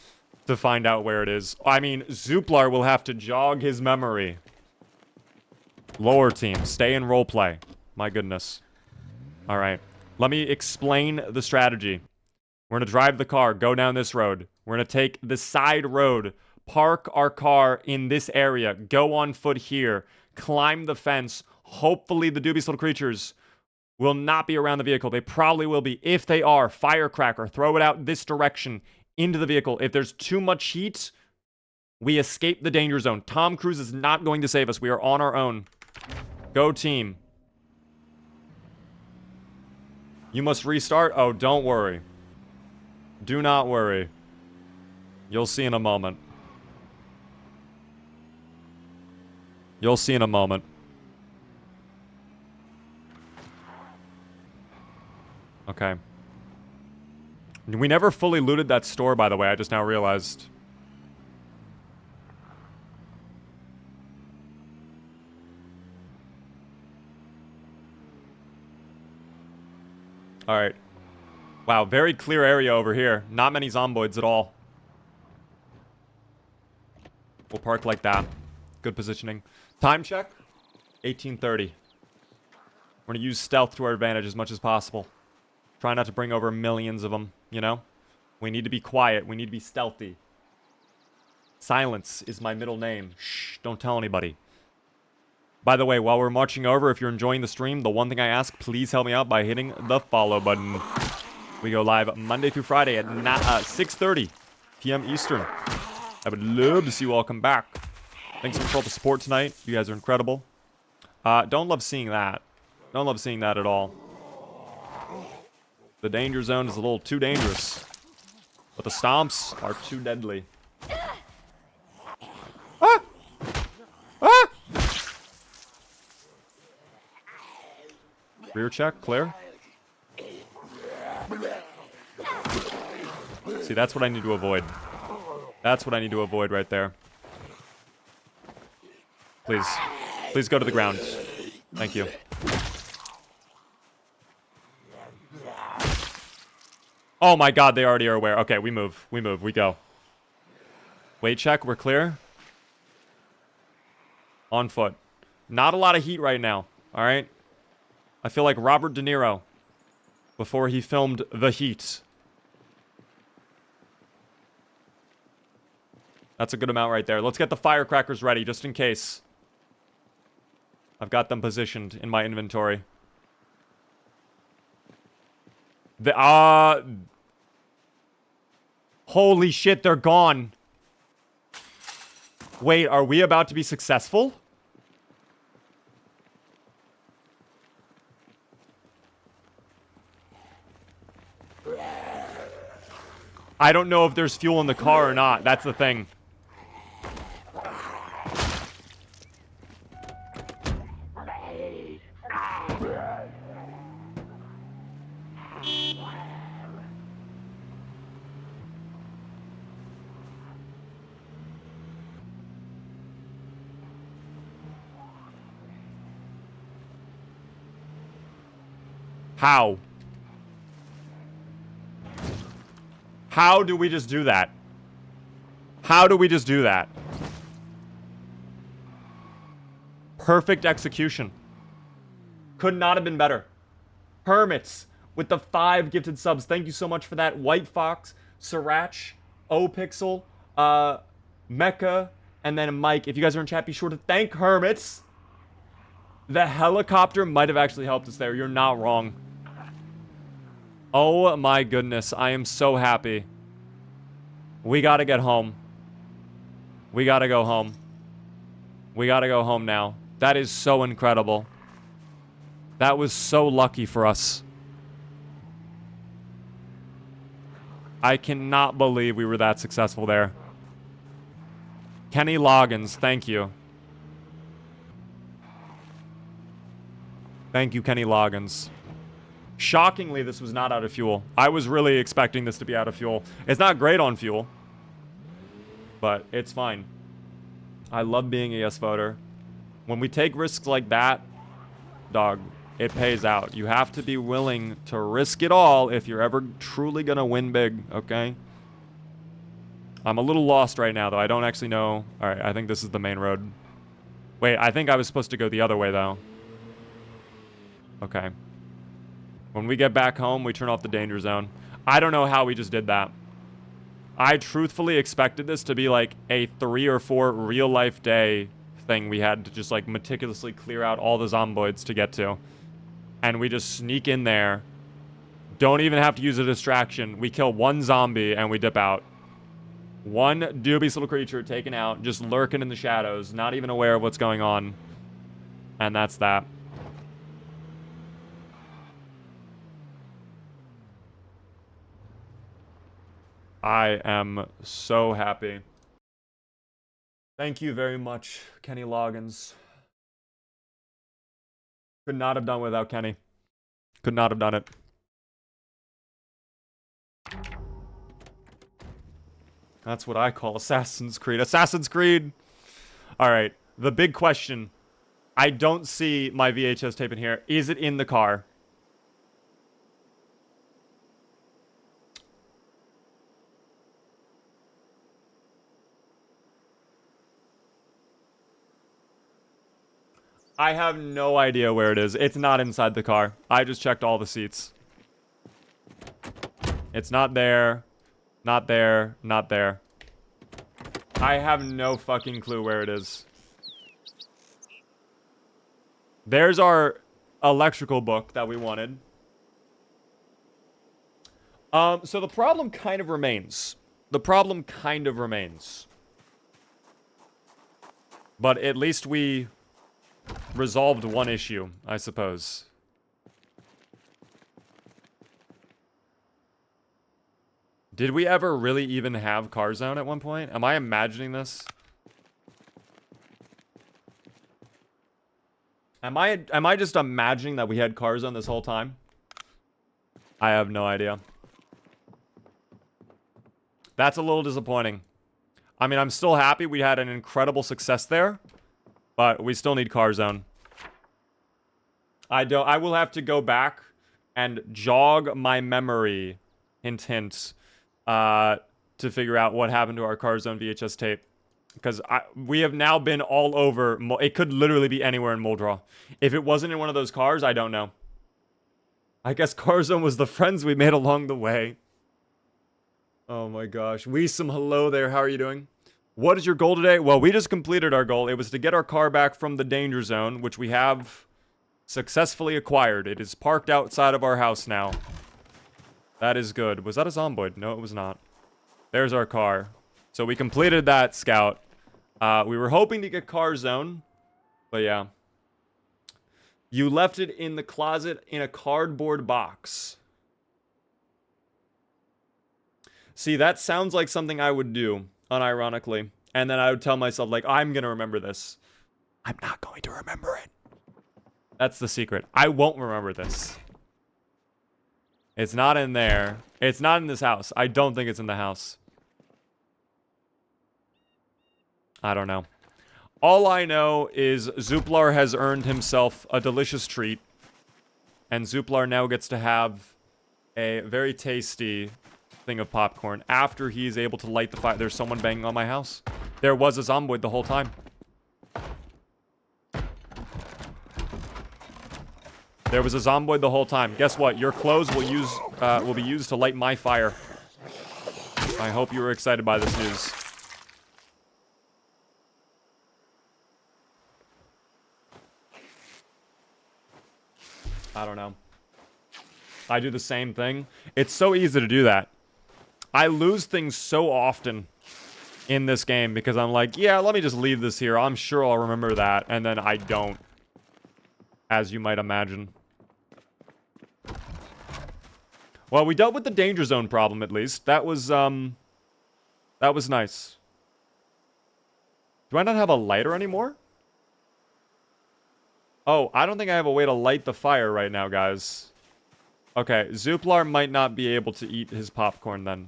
S1: to find out where it is. I mean, Zuplar will have to jog his memory. Lower team, stay in roleplay. My goodness. All right. Let me explain the strategy. We're going to drive the car, go down this road. We're going to take the side road, park our car in this area, go on foot here, climb the fence. Hopefully the dubious little creatures will not be around the vehicle. They probably will be. If they are, firecracker, throw it out this direction into the vehicle. If there's too much heat, we escape the danger zone. Tom Cruise is not going to save us. We are on our own. Go team. You must restart? Oh, don't worry. Do not worry. You'll see in a moment. You'll see in a moment. Okay. We never fully looted that store, by the way. I just now realized. Alright. Wow, very clear area over here. Not many zomboids at all. We'll park like that. Good positioning. Time check. 18:30. We're going to use stealth to our advantage as much as possible. Try not to bring over millions of them, you know? We need to be quiet. We need to be stealthy. Silence is my middle name. Shh, don't tell anybody. By the way, while we're marching over, if you're enjoying the stream, the one thing I ask, please help me out by hitting the follow button. We go live Monday through Friday at 6:30 p.m. Eastern. I would love to see you all come back. Thanks so much for all the support tonight. You guys are incredible. Don't love seeing that. Don't love seeing that at all. The danger zone is a little too dangerous. But the stomps are too deadly. Ah! Ah! Rear check, clear. See, that's what I need to avoid. That's what I need to avoid right there. Please. Please go to the ground. Thank you. Oh my god, they already are aware. Okay, we move. We move. We go. Weight check. We're clear. On foot. Not a lot of heat right now. Alright? I feel like Robert De Niro before he filmed The Heat. That's a good amount right there. Let's get the firecrackers ready, just in case. I've got them positioned in my inventory. Holy shit, they're gone. Wait, are we about to be successful? I don't know if there's fuel in the car or not. That's the thing. How? How do we just do that? How do we just do that? Perfect execution. Could not have been better. Hermits with the 5 gifted subs. Thank you so much for that. White Fox, Sriracha, O-Pixel, Mecha, and then Mike. If you guys are in chat, be sure to thank Hermits. The helicopter might have actually helped us there. You're not wrong. Oh my goodness. I am so happy. We gotta get home. We gotta go home. We gotta go home now. That is so incredible. That was so lucky for us. I cannot believe we were that successful there. Kenny Loggins, thank you. Thank you, Kenny Loggins. Shockingly, this was not out of fuel. I was really expecting this to be out of fuel. It's not great on fuel, but it's fine. I love being a yes voter. When we take risks like that, dog, it pays out. You have to be willing to risk it all if you're ever truly gonna win big, okay? I'm a little lost right now, though. I don't actually know. All right, I think this is the main road. Wait, I think I was supposed to go the other way, though. Okay. When we get back home, we turn off the danger zone. I don't know how we just did that. I truthfully expected this to be like a 3 or 4 real-life day thing we had to just like meticulously clear out all the zomboids to get to. And we just sneak in there. Don't even have to use a distraction. We kill one zombie and we dip out. One dubious little creature taken out, just lurking in the shadows, not even aware of what's going on. And that's that. I am so happy. Thank you very much, Kenny Loggins. Could not have done without Kenny. Could not have done it. That's what I call Assassin's Creed. Assassin's Creed! Alright, the big question. I don't see my VHS tape in here. Is it in the car? I have no idea where it is. It's not inside the car. I just checked all the seats. It's not there. Not there. Not there. I have no fucking clue where it is. There's our electrical book that we wanted. So the problem kind of remains. The problem kind of remains. But at least we resolved one issue, I suppose. Did we ever really even have Car Zone at one point? Am I imagining this? Am I just imagining that we had Car Zone this whole time? I have no idea. That's a little disappointing. I mean, I'm still happy we had an incredible success there, but we still need Car Zone. I will have to go back and jog my memory, hint hint, to figure out what happened to our Car Zone VHS tape. Because we have now been all over. It could literally be anywhere in Muldraw. If it wasn't in one of those cars, I don't know. I guess Car Zone was the friends we made along the way. Oh my gosh. Weesum, hello there. How are you doing? What is your goal today? Well, we just completed our goal. It was to get our car back from the danger zone, which we have successfully acquired. It is parked outside of our house now. That is good. Was that a Zomboid? No, it was not. There's our car. So we completed that scout. We were hoping to get Car Zone, but yeah. You left it in the closet in a cardboard box. See, that sounds like something I would do, unironically. And then I would tell myself, like, I'm gonna remember this. I'm not going to remember it. That's the secret. I won't remember this. It's not in there. It's not in this house. I don't think it's in the house. I don't know. All I know is Zuplar has earned himself a delicious treat. And Zuplar now gets to have a very tasty thing of popcorn after he's able to light the fire. There's someone banging on my house. There was a Zomboid the whole time. There was a Zomboid the whole time. Guess what? Your clothes will be used to light my fire. I hope you were excited by this news. I don't know. I do the same thing. It's so easy to do that. I lose things so often in this game because I'm like, yeah, let me just leave this here. I'm sure I'll remember that. And then I don't. As you might imagine. Well, we dealt with the danger zone problem at least. That was nice. Do I not have a lighter anymore? Oh, I don't think I have a way to light the fire right now, guys. Okay, Zuplar might not be able to eat his popcorn then.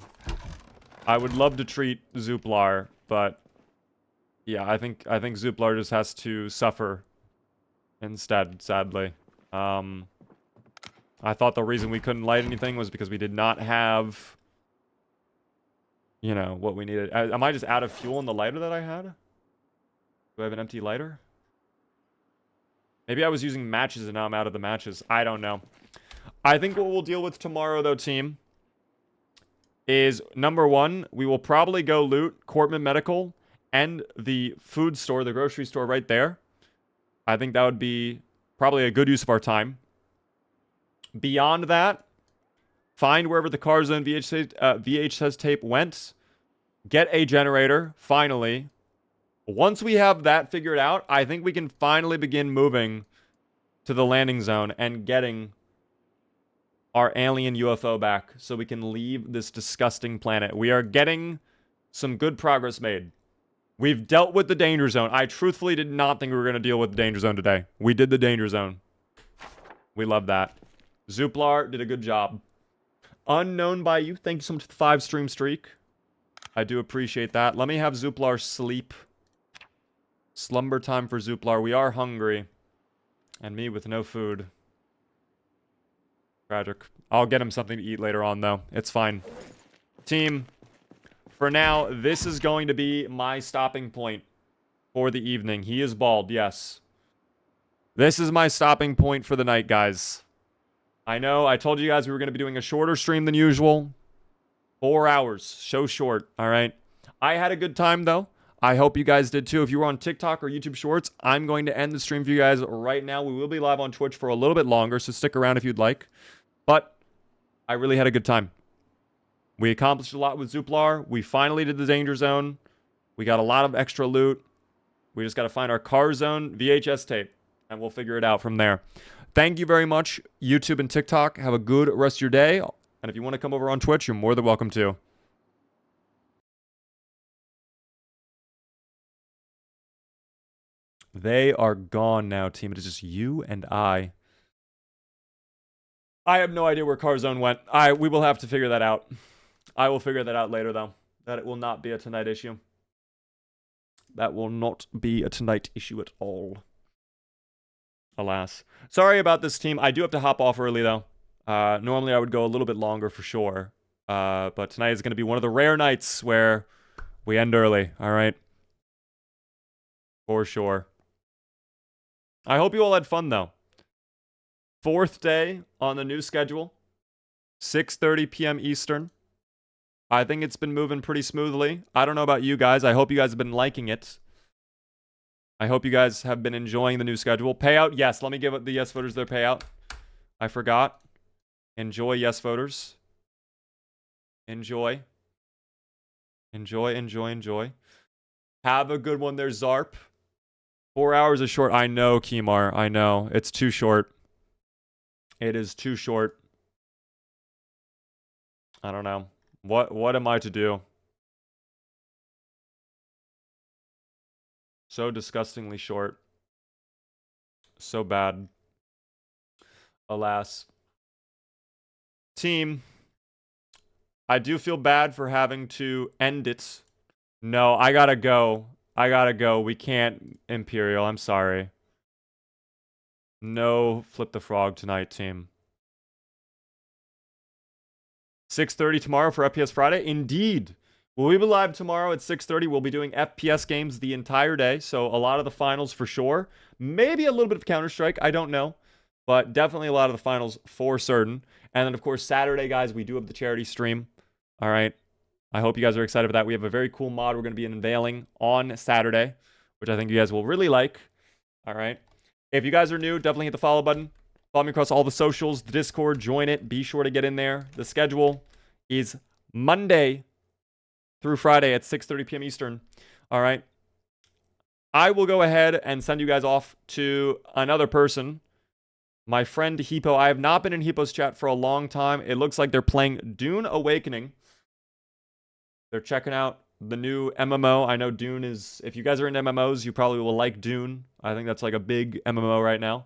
S1: I would love to treat Zuplar, but yeah, I think Zuplar just has to suffer instead, sadly. I thought the reason we couldn't light anything was because we did not have, you know, what we needed. Am I just out of fuel in the lighter that I had? Do I have an empty lighter? Maybe I was using matches and now I'm out of the matches. I don't know. I think what we'll deal with tomorrow, though, team, is number one, we will probably go loot Cortman Medical and the food store, the grocery store right there. I think that would be probably a good use of our time. Beyond that, find wherever the Carzone VHS tape went. Get a generator, finally. Once we have that figured out, I think we can finally begin moving to the landing zone and getting our alien UFO back so we can leave this disgusting planet. We are getting some good progress made. We've dealt with the danger zone. I truthfully did not think we were going to deal with the danger zone today. We did the danger zone. We love that. Zuplar did a good job. Unknown by you, thank you so much for the 5-stream streak. I do appreciate that. Let me have Zuplar sleep. Slumber time for Zuplar. We are hungry. And me with no food. Tragic. I'll get him something to eat later on, though. It's fine. Team, for now, this is going to be my stopping point for the evening. He is bald, yes. This is my stopping point for the night, guys. I know, I told you guys we were going to be doing a shorter stream than usual. 4 hours. So short, all right? I had a good time, though. I hope you guys did, too. If you were on TikTok or YouTube Shorts, I'm going to end the stream for you guys right now. We will be live on Twitch for a little bit longer, so stick around if you'd like. But I really had a good time. We accomplished a lot with Zuplar. We finally did the danger zone. We got a lot of extra loot. We just got to find our Carzone VHS tape, and we'll figure it out from there. Thank you very much, YouTube and TikTok. Have a good rest of your day. And if you want to come over on Twitch, you're more than welcome to. They are gone now, team. It is just you and I. I have no idea where Carzone went. We will have to figure that out. I will figure that out later, though. That it will not be a tonight issue. That will not be a tonight issue at all. Alas. Sorry about this, team. I do have to hop off early, though. Normally, I would go a little bit longer for sure. But tonight is going to be one of the rare nights where we end early. All right? For sure. I hope you all had fun, though. 4th day on the new schedule. 6:30 p.m. Eastern. I think it's been moving pretty smoothly. I don't know about you guys. I hope you guys have been liking it. I hope you guys have been enjoying the new schedule. Payout, yes. Let me give the yes voters their payout. I forgot. Enjoy, yes voters. Enjoy. Enjoy, enjoy, enjoy. Have a good one there, Zarp. 4 hours is short. I know, Kimar. I know. It's too short. It is too short. I don't know. What am I to do? So disgustingly short. So bad. Alas. Team, I do feel bad for having to end it. No, I gotta go. I gotta go. We can't, Imperial. I'm sorry. No Flip the Frog tonight, team. 6:30 tomorrow for FPS Friday? Indeed. Will we be live tomorrow at 6:30? We'll be doing FPS games the entire day, so a lot of the finals for sure. Maybe a little bit of Counter-Strike, I don't know. But definitely a lot of the finals for certain. And then, of course, Saturday, guys, we do have the charity stream. All right. I hope you guys are excited for that. We have a very cool mod we're going to be unveiling on Saturday, which I think you guys will really like. All right. If you guys are new, definitely hit the follow button. Follow me across all the socials, the Discord, join it. Be sure to get in there. The schedule is Monday through Friday at 6:30 p.m. Eastern. All right. I will go ahead and send you guys off to another person. My friend Hippo. I have not been in Hippo's chat for a long time. It looks like they're playing Dune Awakening. They're checking out the new MMO. I know Dune is... If you guys are into MMOs, you probably will like Dune. I think that's like a big MMO right now.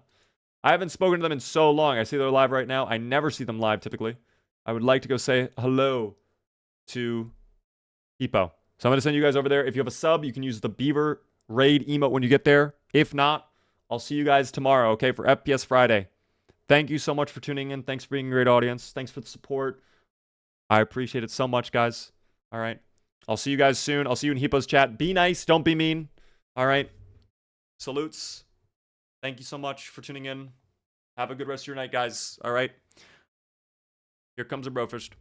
S1: I haven't spoken to them in so long. I see they're live right now. I never see them live, typically. I would like to go say hello to Hippo. So I'm going to send you guys over there. If you have a sub, you can use the Beaver Raid emote when you get there. If not, I'll see you guys tomorrow, okay, for FPS Friday. Thank you so much for tuning in. Thanks for being a great audience. Thanks for the support. I appreciate it so much, guys. All right. I'll see you guys soon. I'll see you in Hippo's chat. Be nice. Don't be mean. All right. Salutes. Thank you so much for tuning in. Have a good rest of your night, guys. All right. Here comes a brofist.